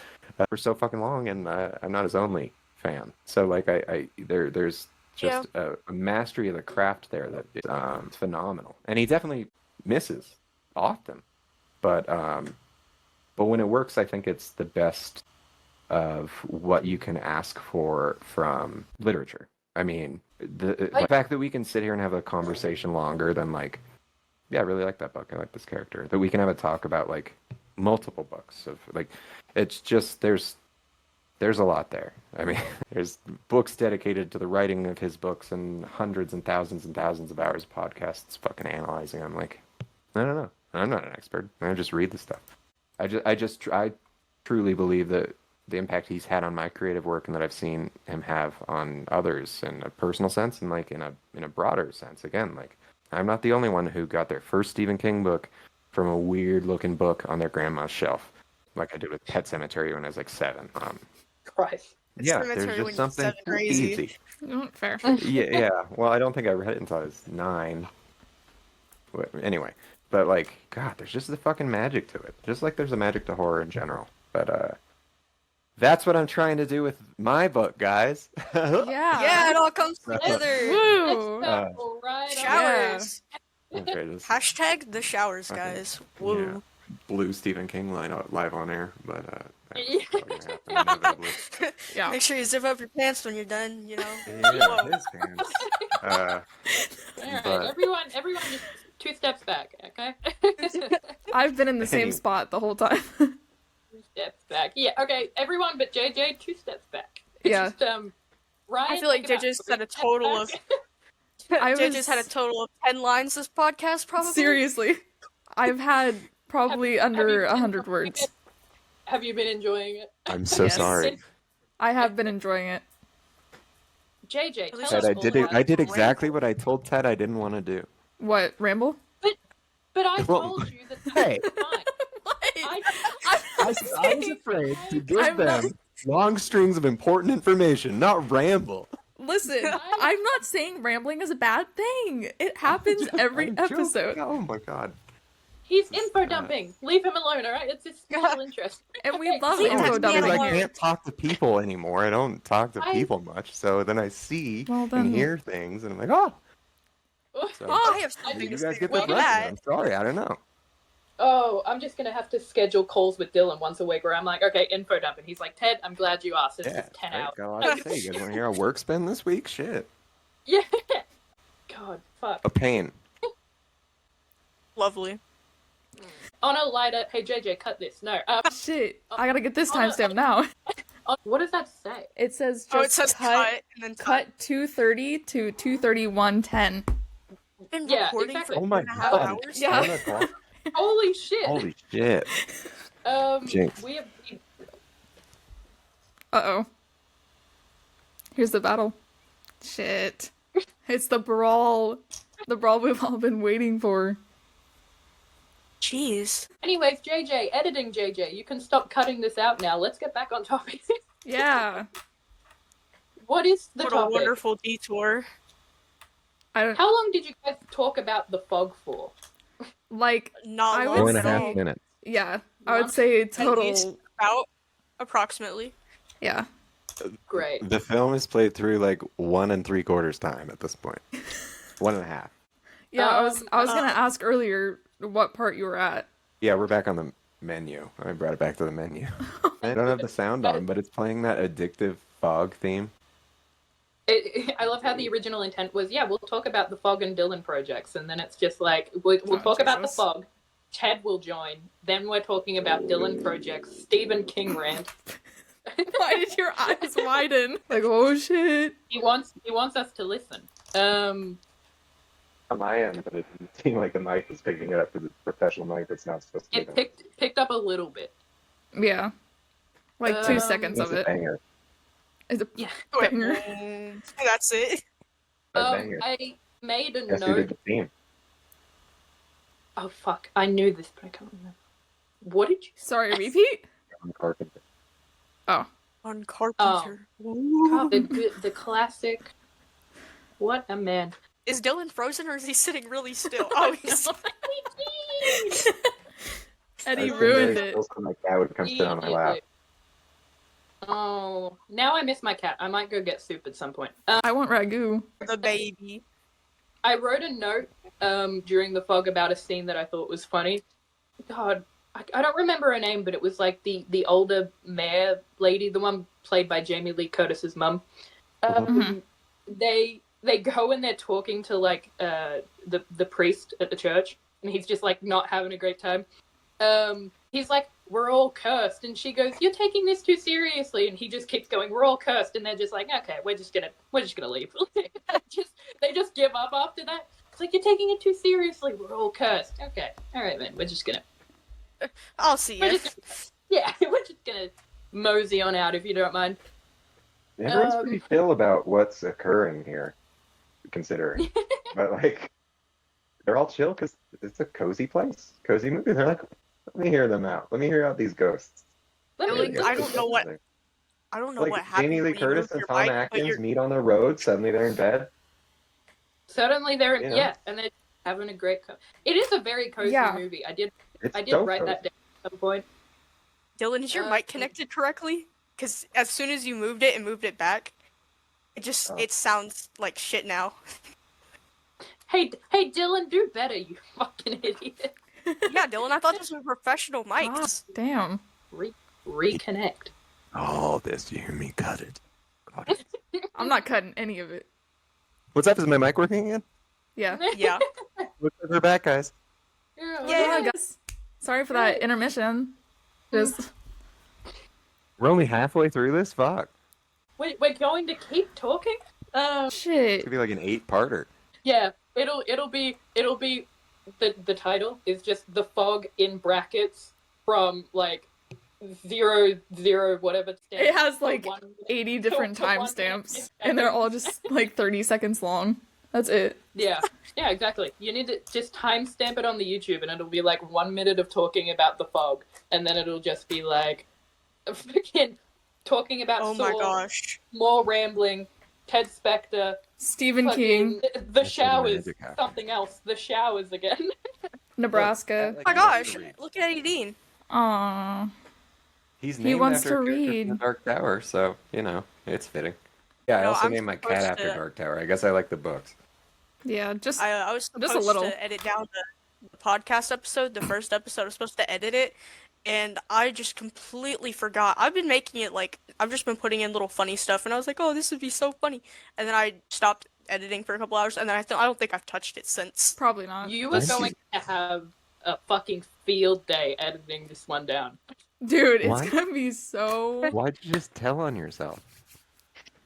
for so fucking long, and I'm not his only fan. So like there's just a mastery of the craft there that is phenomenal, and he definitely misses often, but when it works, I think it's the best of what you can ask for from literature. I mean, the fact that we can sit here and have a conversation longer than like, yeah, I really like that book. I like this character. That we can have a talk about like multiple books of like, it's just there's a lot there. I mean, there's books dedicated to the writing of his books and hundreds and thousands of hours of podcasts fucking analyzing. I'm like, I don't know. I'm not an expert. I just read the stuff. I truly believe that the impact he's had on my creative work and that I've seen him have on others in a personal sense and like in a broader sense. Again, like I'm not the only one who got their first Stephen King book from a weird looking book on their grandma's shelf, like I did with Pet Sematary when I was like 7. Christ. Yeah, there's just something easy. Fair. Yeah. Well, I don't think I read it until I was 9. Anyway, but like, God, there's just the fucking magic to it. Just like there's a magic to horror in general. But that's what I'm trying to do with my book, guys. Yeah, it all comes together. Woo! Showers. Okay, this, Hashtag the showers, guys. Woo. yeah, blue Stephen King live on air, but Yeah. that's probably gonna happen inevitably. Yeah. Make sure you zip up your pants when you're done, Yeah, his pants. All right, But- everyone, just 2 steps back, okay? I've been in the same Hey. spot the whole time. 2 steps back. Yeah, okay, everyone but JJ, 2 steps back. Yeah. Just, Ryan, I feel like take it out. JJ's had a total of JJ's had a total of 10 lines this podcast, probably. Seriously, I've had probably under 100 words. Have you been enjoying it? I'm so Yes. sorry. I have been enjoying it. JJ, tell least Ted, us I all did about I did exactly what I told Ted I didn't want to do. What, ramble? But I Well, told you that hey. was fine. I was afraid to give I'm not- them long strings of important information, not ramble. Listen, I'm not saying rambling is a bad thing. It happens every I'm joking. episode. Oh my god. He's info dumping. Leave him alone, alright? It's his special interest. And we love Leave info it to me dumping alone. I here. can't talk to people anymore. I don't talk to people much. So then I see Well, then- and hear things, and I'm like, oh. So, I have I something you to guys say get the about question. that. I'm sorry. I don't know. Oh, I'm just gonna have to schedule calls with Dylan once a week where I'm like, okay, info dump. And he's like, Ted, I'm glad you asked. It's Yeah, just 10 right, hours. got a lot to say. You guys want to hear our work spend this week? Shit. Yeah. God, fuck. A pain. Lovely. On a lighter, hey JJ, cut this. No. Shit, I gotta get this timestamp now. What does that say? It says just Oh, it says cut and then cut 2:30 to 2:31:10. Been Yeah, recording exactly. for Oh my 2.5 god. hours. Yeah. 10 o'clock? Holy shit. Holy shit. Jinx. We have. Uh-oh. Here's the battle. Shit. It's the brawl. The brawl we've all been waiting for. Jeez. Anyways, JJ, editing JJ, you can stop cutting this out now. Let's get back on topic. Yeah. What is the What topic? a wonderful detour. I don't How long did you guys talk about the fog for? like Not I long would Four and a say- at all. half minutes. yeah, I would say At total least about approximately. yeah. Great. The film is played through like 1 3/4 time at this point. 1.5. Yeah, I was Um, gonna ask earlier what part you were at. Yeah, we're back on the menu. I brought it back to the menu. I don't have the sound on, but it's playing that addictive fog theme. I love how the original intent was, yeah, we'll talk about the Fog and Dylan projects, and then it's just like, we'll talk about the Jesus. Fog, Ted will join, then we're talking about Dylan projects, Stephen King rant. Why did your eyes widen? Like, oh shit. He wants us to listen. On my end, but it didn't seem like the mic was picking it up because it's a professional mic that's not supposed to. It picked up a little bit. Yeah. Like 2 seconds It's of a it. banger. It's a Yeah. banger. That's it. A banger. I made a Guess who did note. the theme? Oh fuck! I knew this, but I can't remember. What did you? Sorry, repeat? John Carpenter. Oh. On Carpenter. God, the classic. What a man! Is Dylan frozen or is he sitting really still? Oh, he's Eddie I was ruined very it. close to my cat would come sit on my lap. Oh, now I miss my cat. I might go get soup at some point. I want ragu. the baby. I wrote a note during the fog about a scene that I thought was funny. God, I don't remember her name, but it was like the older mayor lady, the one played by Jamie Lee Curtis's mum. Mhm. They go and they're talking to like the priest at the church, and he's just like not having a great time. He's like, "We're all cursed," and she goes, "You're taking this too seriously," and he just keeps going, "We're all cursed," and they're just like, "Okay, we're just gonna leave." They just give up after that. It's like, "You're taking it too seriously. We're all cursed." Okay, all right, man. We're just gonna I'll see we're you. we're just gonna mosey on out if you don't mind. Everyone's pretty chill about what's occurring here, considering. But like, they're all chill because it's a cozy place, cozy movie. They're like, let me hear them out. Let me hear out these ghosts. Let me- I don't know what Like what happened. Jamie Lee when you moved Curtis and your Tom mic, but Atkins you're- meet on the road. Suddenly they're in bed. Suddenly they're You know? yeah, and they're having a great. It is a very cozy Yeah. movie. I did It's write that down at some point. Dylan, is your mic connected correctly? Because as soon as you moved it and moved it back, it sounds like shit now. Hey, Dylan, do better, you fucking idiot. Yeah, Dylan, I thought those were professional God mics. damn. Reconnect. All this, you hear me cut it. I'm not cutting any of it. What's up? Is my mic working again? Yeah. Yeah. We're back, guys. Yeah, guys. Sorry for that intermission. Just We're only halfway through this? Fuck. We're going to keep talking. It shit. could be like an 8-parter. Yeah, it'll be the title is just the fog in brackets from like 00 whatever. It has like to 80 different to 1 timestamps, minute. and they're all just like 30 seconds long. That's it. Yeah, exactly. You need to just timestamp it on the YouTube, and it'll be like 1 minute of talking about the fog, and then it'll just be like, freaking talking about Oh my Saw, gosh. more rambling, Ted Spector, Stephen King, the That's showers, magic happening. something else, the showers again. Nebraska. Oh my gosh, look at Eddie Dean. Aww. He's He named wants after to a character read. from the Dark Tower, so, you know, it's fitting. Yeah, I No, also I'm named my cat supposed after to- Dark Tower. I guess I like the books. Yeah, just I was Just a supposed little. to edit down the podcast episode, the first episode. I was supposed to edit it, and I just completely forgot. I've been making it like, I've just been putting in little funny stuff, and I was like, oh, this would be so funny. And then I stopped editing for a couple hours, and then I don't think I've touched it since. probably not. You were Nice. going to have a fucking field day editing this one down. Dude, it's Why? gonna be so. Why'd you just tell on yourself?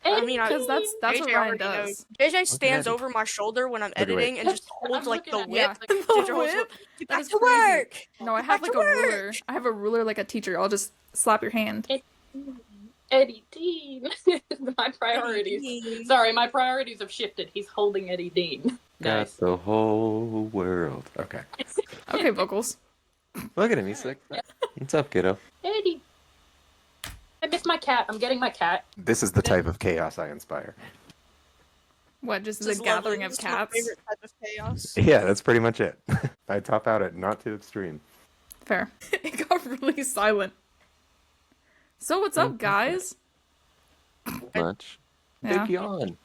I mean, Because that's what JJ Ryan already does. JJ stands at it. over my shoulder when I'm Look away. editing and just holds I'm like the looking whip. at it, Yeah, like, the JJ holds whip. Get That back is to crazy. work. No, I Get have back like to a work. ruler. I have a ruler like a teacher. I'll just slap your hand. Eddie Dean. My priorities. Sorry, my priorities have shifted. He's holding Eddie Dean. Nice. Got the whole world. Okay. Okay, vocals. Look at him. He's like, what's up, kiddo? Eddie. I miss my cat. I'm getting my cat. This is the type of chaos I inspire. What, just This a is gathering lovely. of This is my cats? favorite type of chaos. Yeah, that's pretty much it. I top out at not too extreme. Fair. It got really silent. So what's up, guys? Much. Yeah. Big yawn.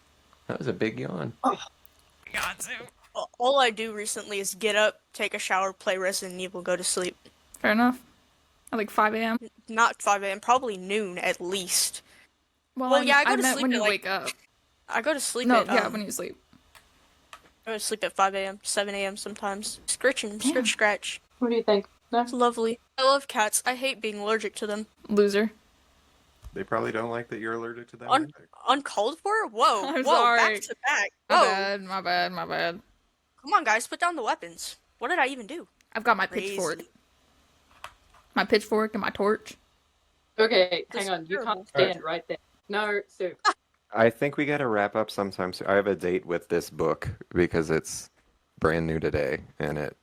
That was a big yawn. Got to. All I do recently is get up, take a shower, play Resident Evil, go to sleep. Fair enough. At like 5 a.m. Not 5 a.m., probably noon at least. Well, Well, yeah, I go to meant sleep when at, you like- wake up. I go to sleep No, at yeah, when you sleep. I go to sleep at 5 a.m., 7 a.m. sometimes. Scritching, Damn. scratch. What do you think? No? It's lovely. I love cats. I hate being allergic to them. Loser. They probably don't like that you're allergic to them Un- either. Uncalled for? Whoa, I'm whoa, sorry. back to back. My Whoa. bad, my bad, my bad. Come on, guys, put down the weapons. What did I even do? I've got my Crazy. pitchfork. My pitchfork and my torch. Okay, This hang on. is You terrible. can't stand right there. No, Sue. I think we got to wrap up sometime soon. I have a date with this book because it's brand new today and it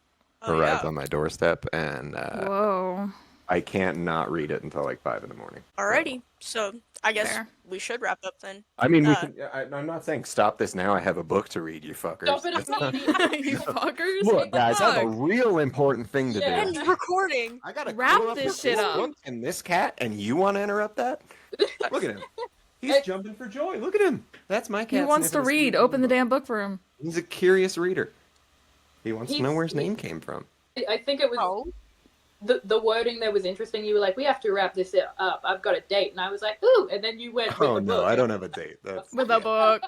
Oh, arrived yeah. on my doorstep, and Whoa. I can't not read it until like 5 in the morning. Alrighty. So, I guess Fair. we should wrap up then. I mean, Uh, I'm not saying stop this now. I have a book to read, you fuckers. Stop it That's not- immediately. You fuckers. Look, guys, I have a Fuck. real important thing to Yeah. do. End recording. I gotta Wrap grow up this with shit up. book and this cat, and you want to interrupt that? Look at him. He's jumping for joy. Look at him. That's my cat. He wants to sniffing a read. Stephen Open the King damn book for him. book. He's a curious reader. He wants to know He's- where his name came from. I think it was Oh. the wording there was interesting. You were like, "We have to wrap this up. I've got a date," and I was like, "Ooh!" And then you went with Oh the no, book. I don't have a date. That's With a book.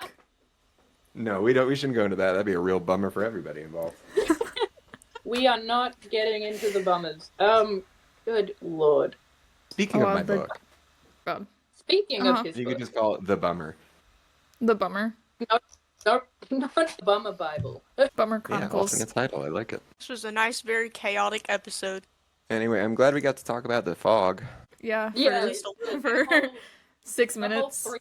No, we don't. We shouldn't go into that. That'd be a real bummer for everybody involved. We are not getting into the bummers. Good lord. Speaking Oh, of my the- book, God. Speaking Uh-huh. of his you book, could just call it the bummer. The Bummer. not Bummer Bible. Bummer Yeah, Chronicles. alternate title. I like it. This was a nice, very chaotic episode. Anyway, I'm glad we got to talk about the fog. Yeah. At Yeah. least a little. For 6 The whole minutes. three-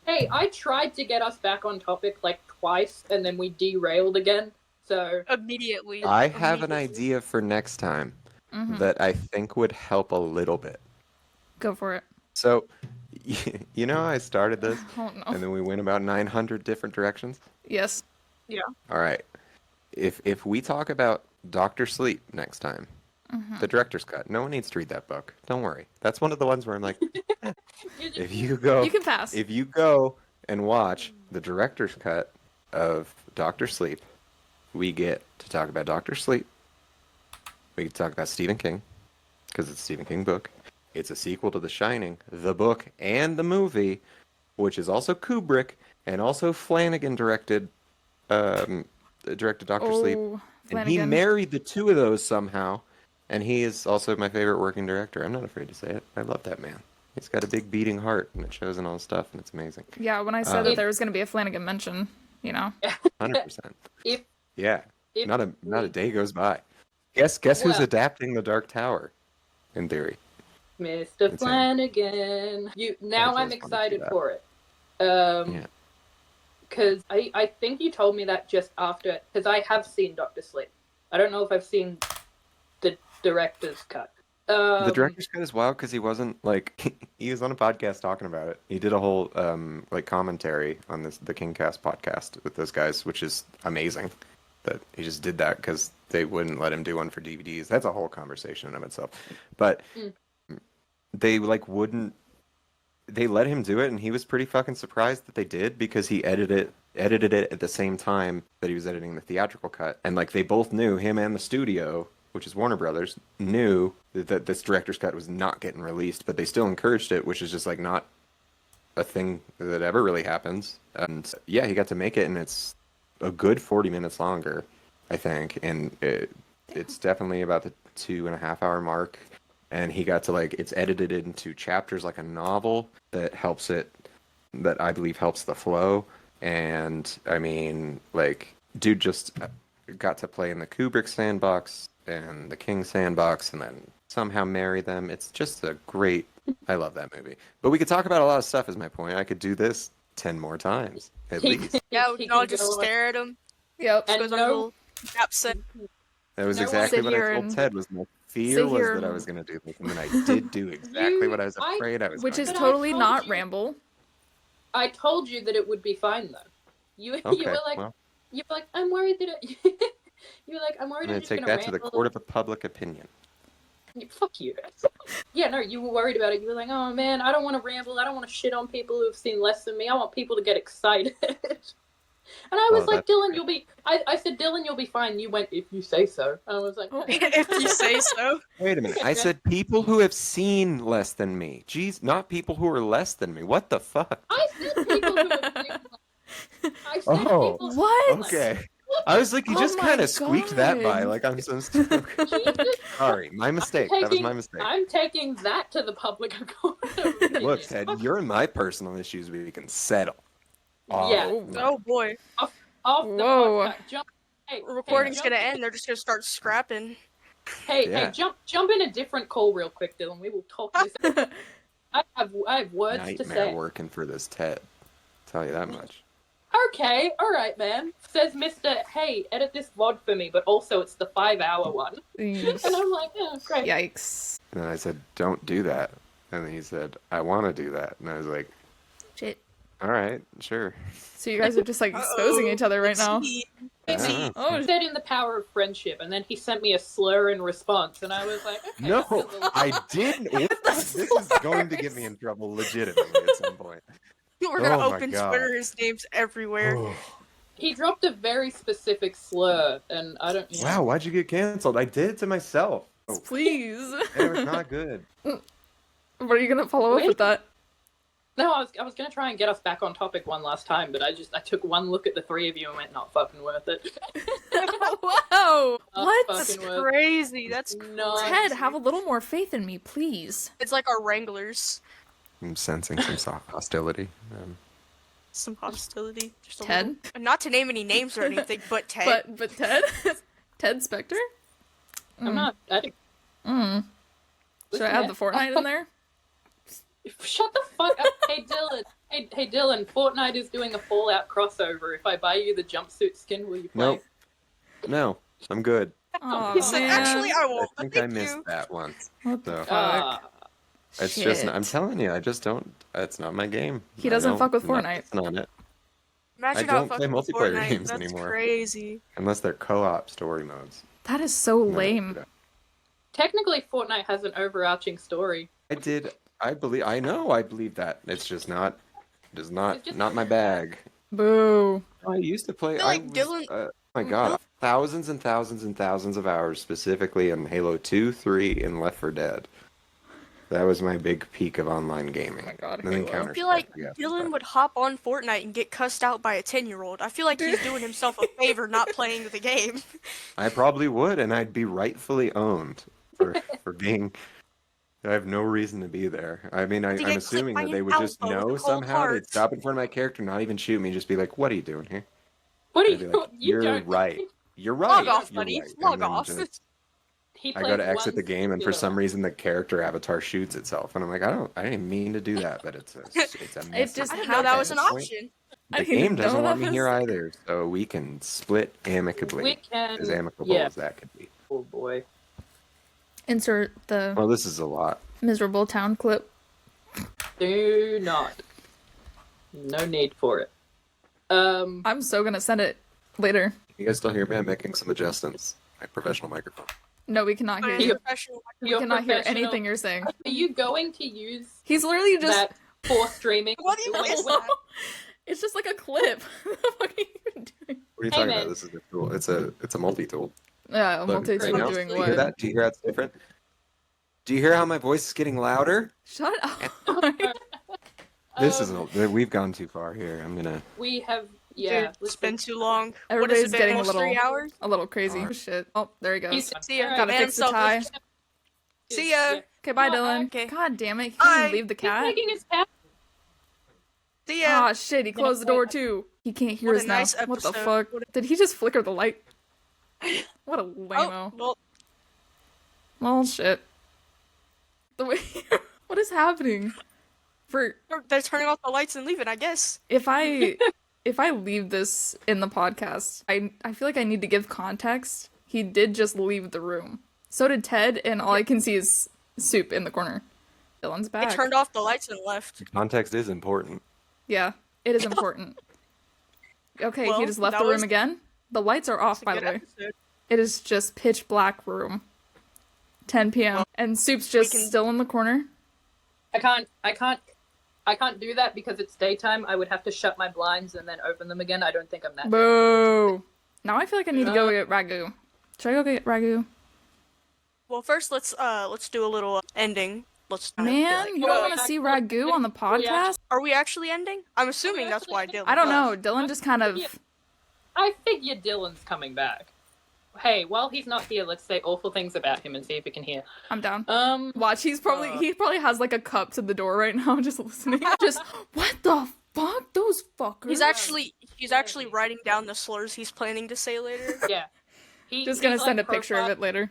Hey, I tried to get us back on topic like twice, and then we derailed again. So Immediately. I have an Immediately. idea for next time Mhm. that I think would help a little bit. Go for it. So, you know how I started this, Oh no. and then we went about 900 different directions? Yes. All right. If we talk about Doctor Sleep next time, the director's cut, no one needs to read that book. Don't worry. That's one of the ones where I'm like, if you go, You can pass. if you go and watch the director's cut of Doctor Sleep, we get to talk about Doctor Sleep. We get to talk about Stephen King, because it's a Stephen King book. It's a sequel to The Shining, the book, and the movie, which is also Kubrick, and also Flanagan directed Doctor Sleep. Oh, And he Flanagan. married the two of those somehow. And he is also my favorite working director. I'm not afraid to say it. I love that man. He's got a big beating heart, and it shows in all his stuff, and it's amazing. Yeah, when I said that there was going to be a Flanagan mention, you know. 100%. if Yeah. if Not a day goes by. Guess who's Well- adapting The Dark Tower, in theory. Mr. It's Flanagan, now I I'm just wanted to do excited that. for it. Yeah. Because I think you told me that just after, because I have seen Doctor Sleep. I don't know if I've seen the director's cut. The director's cut is wild because he wasn't like he was on a podcast talking about it. He did a whole like commentary on the Kingcast podcast with those guys, which is amazing. That he just did that because they wouldn't let him do one for DVDs. That's a whole conversation in of itself. But they like wouldn't. They let him do it, and he was pretty fucking surprised that they did because he edited it at the same time that he was editing the theatrical cut, and like they both knew, him and the studio, which is Warner Brothers, knew that this director's cut was not getting released, but they still encouraged it, which is just like not a thing that ever really happens. And yeah, he got to make it, and it's a good 40 minutes longer, I think, and it's definitely about the 2.5 hour mark. And he got to like, it's edited into chapters like a novel that I believe helps the flow. And I mean, like, dude just got to play in the Kubrick sandbox and the King sandbox and then somehow marry them. It's just I love that movie. But we could talk about a lot of stuff is my point. I could do this 10 more times, at least. Yeah, He we can all can just go on. stare at him. Yep. And Goes on a no- little nap set. That was No one exactly sit what I here told and- Ted was my fear sit was here that I and- was going to do this. And then I did do exactly what I was afraid I was Which going is to But do. I totally told not you- ramble. I told you that it would be fine though. You Okay, were like, well, I'm worried that it. You were like, I'm worried I'm I'm going to just take gonna that to the ramble. court of a public opinion. Fuck you. Yeah, no, you were worried about it. You were like, oh man, I don't want to ramble. I don't want to shit on people who've seen less than me. I want people to get excited. And I was Oh, like, that's Dylan, great. you'll be. I said, Dylan, you'll be fine. You went, if you say so. And I was like, Oh. If you say so. Wait a minute. I said people who have seen less than me. Jeez, not people who are less than me. What the fuck? I said people who have seen. I said Oh, people. What? Okay. I was like, you Oh just my kind of squeaked that by, God. like I'm so stupid. Jesus. Sorry, my mistake. That was my mistake. I'm taking that to the public court of opinion. Look, Ted, you're in my personal issues we can settle. Yeah. Oh boy. Off the Whoa. podcast. Jump. Hey, Recording's jump, gonna end. They're just gonna start scrapping. Yeah. jump in a different call real quick, Dylan. We will talk this. I have words to Nightmare say. working for this Ted. Tell you that much. Okay, all right, man. Says Mister, hey, edit this VOD for me, but also it's the 5-hour one. And I'm like, oh, great. Yikes. And then I said, don't do that. And then he said, I want to do that. And I was like, Shit. all right, sure. So you guys are just like exposing each other right now. Yeah. Oh, He said in the power of friendship, and then he sent me a slur in response, and I was like, okay. No, that feels a little- I didn't. This is going to get me in trouble legitimately at some point. We're gonna Oh my open God. Twitter. His name's everywhere. He dropped a very specific slur, and I don't. You know. Wow, why'd you get canceled? I did it to myself. Oh, please. and it was not good. What are you gonna follow up with that? No, I was gonna try and get us back on topic one last time, but I took one look at the three of you and went, not fucking worth it. Whoa! Not What? That's fucking worth crazy. That's No. Ted, have a little more faith in me, please. It's like our wranglers. I'm sensing some soft hostility. Some hostility. Just a Ted? little. Not to name any names or anything, but Ted. But Ted? Ted Spector? I'm not. Should Should I add the Fortnite in there? Shut the fuck up, hey Dylan. Hey Dylan. Fortnite is doing a Fallout crossover. If I buy you the jumpsuit skin, will you play? Nope. No, I'm good. Oh, He said, man. actually, I I won't. think but I thank missed you. that one. What the So fuck? it's just, I'm Shit. telling you, I just don't. It's not my game. He I doesn't don't- fuck with I'm not Fortnite. fixing on it. Imagine I how don't play fucking multiplayer Fortnite. games That's anymore. crazy. Unless they're co-op story modes. That is so No, lame. Technically, Fortnite has an overarching story. I believe that. It's just not. It is not It's just- not my bag. Boo. I used to play. feel like Dylan- oh my god, thousands and thousands and thousands of hours specifically in Halo 2, 3, and Left 4 Dead. That was my big peak of online gaming. Oh my God, And then Halo. I Counter-Strike, feel like yeah, Dylan but- would hop on Fortnite and get cussed out by a 10-year-old. I feel like he's doing himself a favor not playing the game. I probably would, and I'd be rightfully owned for being. I have no reason to be there. I mean, To I'm get assuming clipped that by they an would just elbow with know a cold somehow. heart. They'd stop in front of my character, not even shoot me, and just be like, "What are you doing here?" What do I'd be you? like, You "You're don't. right. You're right. Log off, You're buddy. right." And Log then off. just- He I go plays to exit one the game, and for some singular- reason, the character avatar shoots itself, and I'm like, I didn't mean to do that, but it's a It message. just I didn't know that was an happens. option. I The didn't game know doesn't that want me here was- either, so we can split amicably, We can. as amicable Yeah. as that could be. Oh boy. Insert the Well, this is a lot. miserable town clip. Do not. No need for it. I'm so gonna send it later. You guys still hear me? I'm making some adjustments. My professional microphone. No, we cannot hear I'm a you. professional. We You're cannot hear professional. anything you're saying. Are you going to use He's literally just. that for streaming? What even is that? It's just like a clip. What the fuck are you doing? What are you Hey, talking man. about? This is a tool. It's a multi-tool. Yeah, Look, multi-tool right now, doing do you hear what? that? Do you hear that's different? Do you hear how my voice is getting louder? Shut up. We've gone too far here. I'm gonna. We have. Dude, Yeah. it's been too long. Everybody's what has it been? getting a Almost little 3 hours? A little crazy. Alright. Oh, shit. Oh, there he goes. See ya. Gotta Man, fix the tie. See ya. Okay, bye, Oh, Dylan. okay. God damn it. He Bye. can't even leave the He's cat. taking his cat. See ya. Ah, shit. He closed the door, too. He can't hear What a us now. nice What the episode. fuck? What Did he just flicker the light? What a Oh, lame-o. well, Well, shit. The way... What is happening? they're turning off the lights and leaving, I guess. If I leave this in the podcast, I feel like I need to give context. He did just leave the room. So did Ted, and all I can see is Soup in the corner. Dylan's They back. turned off the lights and left. Context is important. Yeah, it is important. Okay, Well, he just left that the room was- again. The lights are off, It's a by the good way. episode. It is just pitch black room. 10 p.m. Well, and Soup's just can- still in the corner. I can't I can't do that because it's daytime. I would have to shut my blinds and then open them again. I don't think I'm that. Boo! Now I feel like I need to go get ragu. Should I go get ragu? Well, first let's do a little ending. Let's Man, you don't want to Well, see ragu on the podcast? Are we actually ending? I'm assuming that's why Dylan. I don't know. Dylan just kind of. I figure Dylan's coming back. Hey, while he's not here, let's say awful things about him and see if we can hear. I'm down. Watch, he probably has like a cup to the door right now, just listening. Just what the fuck, those fuckers. He's actually writing down the slurs he's planning to say later. Yeah. Just gonna send a picture of it later.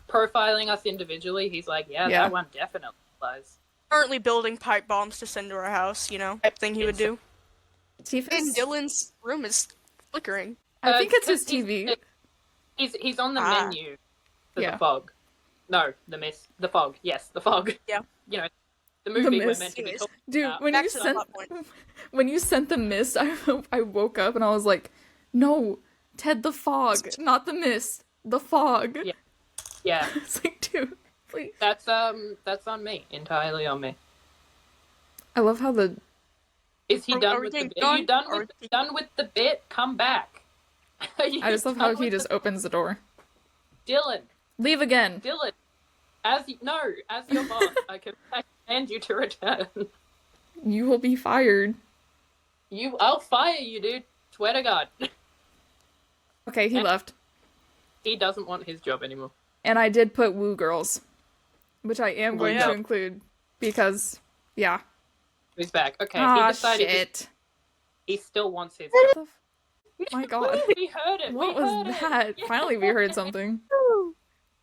Profiling us individually, he's like, yeah, that one definitely lies. Currently building pipe bombs to send to our house, type thing he would do. And Dylan's room is flickering. I think it's his TV. He's on the menu for the fog. No, the fog. Yes, the fog. Yeah. The movie we're meant to be talking Dude, about. when you sent the mist, I woke up and I was like, no, Ted, the fog, not the mist, the fog. Yeah. It's like, dude, please. That's on me. Entirely on me. I love how the... Is he done with the bit? Are you done with the bit? Come back. I just love how he just opens the door. Dylan. Leave again. Dylan. As your boss, I command you to return. You will be fired. I'll fire you, dude. Swear to God. Okay, he left. He doesn't want his job anymore. And I did put Woo Girls, which I am going to include because, yeah. He's back. Okay, he decided shit. He still wants his job. My God. We heard it. What was that? Yeah. Finally, we heard something.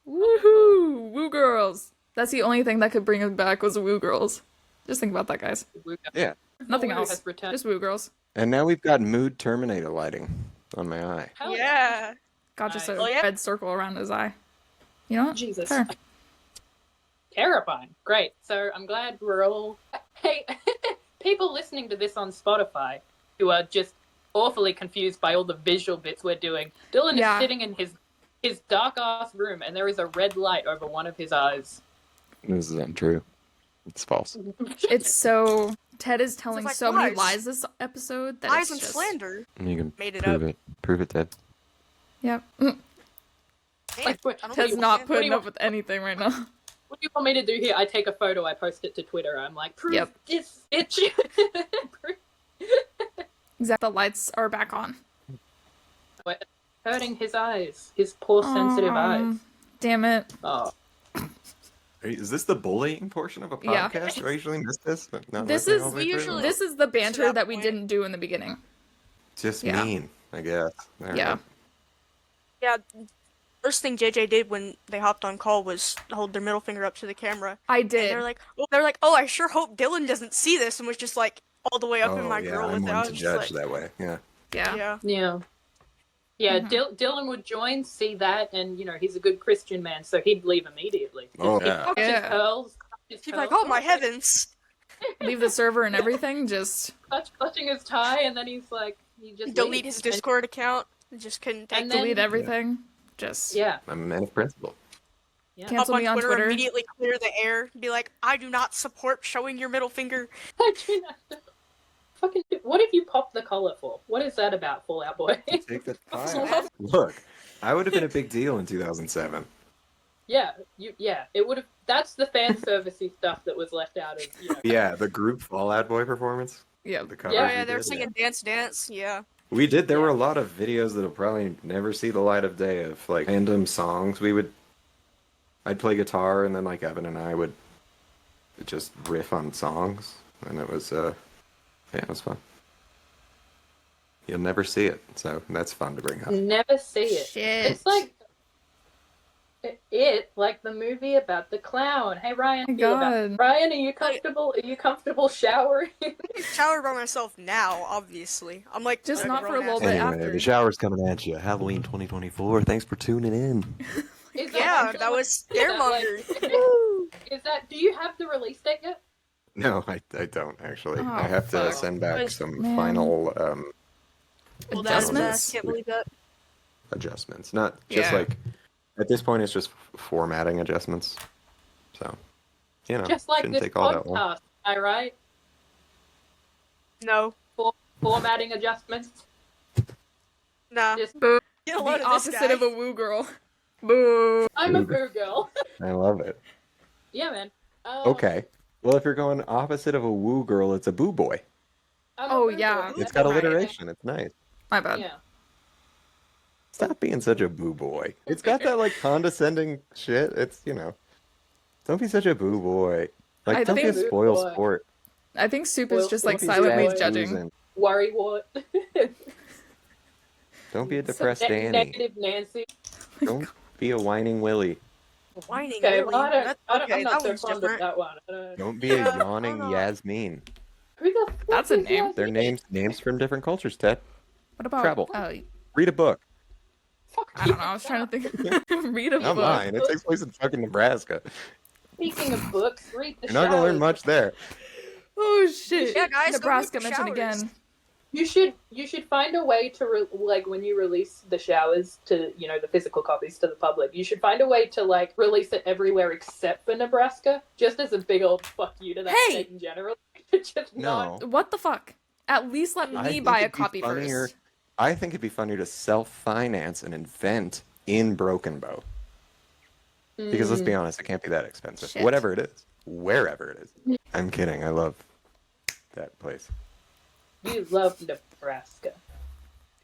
Woohoo! Woo Girls. That's the only thing that could bring us back was Woo Girls. Just think about that, guys. Yeah. Nothing else. Just Woo Girls. And now we've got Mood Terminator lighting on my eye. Hell yeah. Got just a red circle around his eye. You know what? Jesus. Fair. Terrifying. Great. So I'm glad we're all... Hey, people listening to this on Spotify who are just awfully confused by all the visual bits we're doing. Dylan is sitting in his dark-ass room, and there is a red light over one of his eyes. This is untrue. It's false. It's so... Ted is telling so many lies this episode that lies it's and slander. You can made it prove up. it. Prove it, Ted. Yep. Ted's not putting up with anything right now. What do you want me to do here? I take a photo, I post it to Twitter. I'm like, proof this bitch. Exactly. The lights are back on. We're hurting his eyes. His poor sensitive eyes. Damn it. Oh. Is this the bullying portion of a podcast? Do I usually miss this? This is the banter that we didn't do in the beginning. Just mean, I guess. Yeah. Yeah. First thing JJ did when they hopped on call was hold their middle finger up to the camera. I did. And they're like, oh, I sure hope Dylan doesn't see this, and was just like all the way up in my grill with it. I was to just judge like, that way. Yeah. Yeah, Dylan would join, see that, and he's a good Christian man, so he'd leave immediately. Oh He'd his curls. He's like, oh my heavens! Leave the server and everything, just clutching his tie, and then he's like, he just delete his Discord account. Just couldn't take. Delete everything. Just I'm a man of principle. Yeah. Cancel me on Twitter. Immediately clear the air. Be like, I do not support showing your middle finger. I do not. Fucking. What if you pop the collar for? What is that about, Fallout Boy? Take the time. Look, I would have been a big deal in 2007. Yeah, it would have. That's the fan servicey stuff that was left out of. Yeah, the group Fallout Boy performance. Yeah, the cover. Yeah, they're singing Dance. Yeah. We did. There were a lot of videos that'll probably never see the light of day of like random songs. I'd play guitar, and then like Evan and I would just riff on songs, and it was it was fun. You'll never see it, so that's fun to bring up. Never see it. Shit. It's like like the movie about the clown. Hey Ryan, God. Ryan, are you comfortable? Are you comfortable showering? I shower by myself now, obviously. I'm like just not for a little bit after. The shower's coming at you. Halloween 2024. Thanks for tuning in. That was scaremonger. Is that? Do you have the release date yet? No, I don't actually. Oh, I have to send back some final adjustments. Can't believe that. Adjustments, not just like at this point. It's just formatting adjustments. So, just like shouldn't this take all that long. podcast, right? No. Formatting adjustments. Nah. Just, Boo. Get a The load of this opposite guy. of a woo girl. Boo. I'm a boo girl. I love it. Yeah, man. Okay. Well, if you're going opposite of a woo girl, it's a boo boy. I'm a Oh, boo yeah. girl. It's got Right. alliteration. It's nice. My bad. Yeah. Stop being such a boo boy. It's got that like condescending shit. It's don't be such a boo boy. Like I don't be a think- spoil Boo boy. sport. I think Soup is Well, just don't like be silently sad, judging. Susan. Worry what? Don't be a depressed Annie. Negative Nancy. Don't be a whining Willie. Whining Okay, Willie. well, That's okay. I'm not that so one's fond different. of that one. I don't... Don't be a Yeah, yawning I don't know. Yasmin. Who the fuck That's a is name. that? They're names from different cultures, Ted. What about Travel. I Read a book. Fuck don't know. I was trying to think. Read a Not book. mine. It takes place in fucking Nebraska. Speaking of books, read the You're not gonna learn Showers. much there. Oh shit! Yeah, guys, go Nebraska read the mentioned Showers. again. You should find a way to like when you release the Showers to the physical copies to the public. You should find a way to like release it everywhere except for Nebraska, just as a big old fuck you to that Hey! state in general. Just No. not. What the fuck? At least let I me think buy a it'd be copy funnier- first. I think it'd be funnier to self-finance an event in Broken Bow. Because let's be honest, it can't be that expensive. Shit. Whatever it is. Wherever it is. I'm kidding. I love that place. You love Nebraska.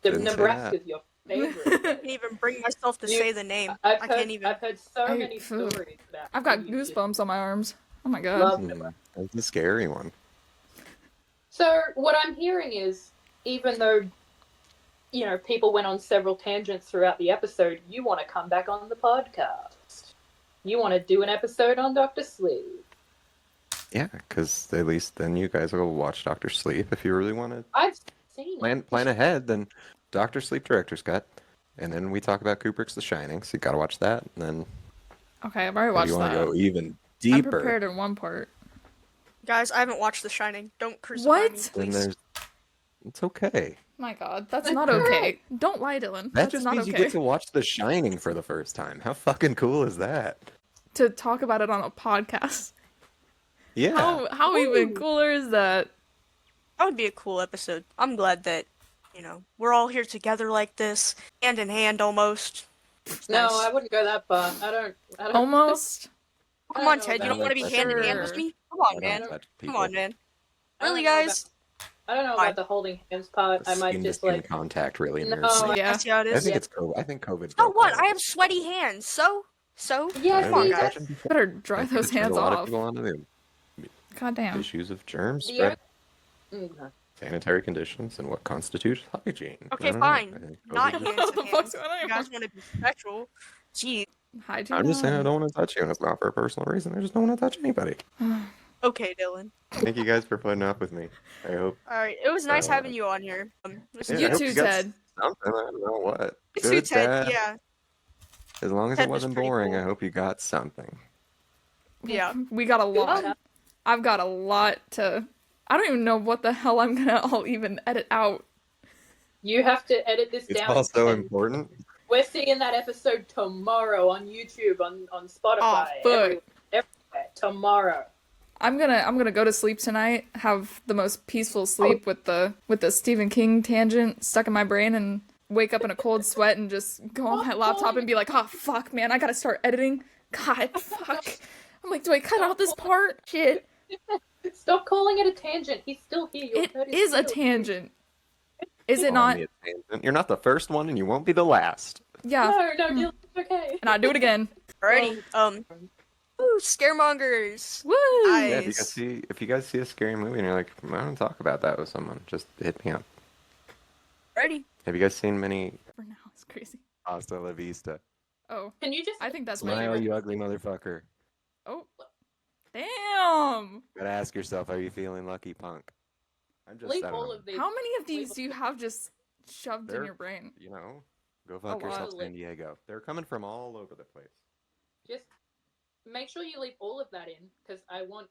Didn't say Nebraska's your favorite. I can't even bring myself to say the name. I've I heard, can't even. I've heard so I- many stories about. I've got how you just goosebumps on my arms. Oh my god. love Nebraska. That's a scary one. So what I'm hearing is, even though, people went on several tangents throughout the episode, you want to come back on the podcast. You want to do an episode on Dr. Sleep. Yeah, because at least then you guys will watch Doctor Sleep if you really want to I've seen it. plan ahead. Then Doctor Sleep Director's Cut, and then we talk about Kubrick's The Shining. So you gotta watch that. And then Okay, I've already if watched you want that. to go even I'm deeper, prepared in one part. Guys, I haven't watched The Shining. Don't crucify What? me, then please. there's it's okay. My god, that's not okay. Don't lie, Dylan. That That's just not means okay. you get to watch The Shining for the first time. How fucking cool is that? To talk about it on a podcast. Yeah. How even cooler is that? That would be a cool episode. I'm glad that, we're all here together like this, hand in hand almost. It's No, nice. I wouldn't go that far. I don't. Almost. Come I on, don't Ted. know You don't about want to be that. hand in hand with Sure. me? Come on, I man. don't touch Come people. on, man. I don't Really, know guys? I don't know Fine. about the holding hands part. I might Skin just skin like. contact really No, nerves me. Yeah. That's how it I is. think it's COVID. I think COVID. So what? I have sweaty hands. So? Yeah, Come on, see, guys. that's- Better dry those hands A lot of off. people onto the God damn. issues of germs The spread, Mm, sanitary conditions, and what constitutes hygiene. Okay, I don't know. fine. I think Not COVID- hands What the in fuck's hands. going on? You guys want to be special? Gee. Hygiene. I'm just saying I don't want to touch you, and it's not for a personal reason. I just don't want to touch anybody. Okay, Dylan. Thank you guys for putting up with me. I hope. Alright, it was nice Uh, having you on here. Yeah, I You hope too, got Ted. Something. I don't know what. You too, Good, Ted. Dad. Yeah. As long as Ted it was wasn't pretty boring, cool. I hope you got something. Yeah. We got a lot. Yeah. I've got a lot to. I don't even know what the hell I'm gonna all even edit out. You have to edit this It's down. all so and important. We're seeing that episode tomorrow on YouTube, on Spotify, Aw, fuck. everywhere. Tomorrow. I'm gonna go to sleep tonight, have the most peaceful sleep with the Stephen King tangent stuck in my brain, and wake up in a cold sweat and just go on my laptop and be like, oh fuck, man, I gotta start editing. God, fuck. I'm like, do I cut out this part? Shit. Stop calling it a tangent. He's still here. Your It third is a still here. tangent. Is it Call not? me a tangent. You're not the first one, and you won't be the last. Yeah. No, Dylan, it's okay. And I'll do it again. Alrighty. Ooh, scaremongers. Woo! Nice. Yeah, if you guys see a scary movie and you're like, I want to talk about that with someone, just hit me up. Alrighty. Have you guys seen many For now, it's crazy. Hasta la vista? Oh, Can you just I think that's Smile, my you ugly motherfucker. Oh. Damn! Gotta ask yourself, are you feeling lucky, punk? I'm just, leave I don't all know. of these? How many of these do you have just shoved in They're- your brain? You know, go fuck A lot. yourself, San Diego. They're coming from all over the place. Just make sure you leave all of that in, because I want.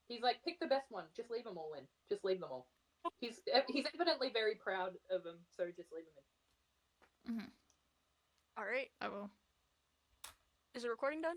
He's like, pick the best one. Just leave them all in. Just leave them all. He's evidently very proud of them, so just leave them in. Alright. I will. Is the recording done?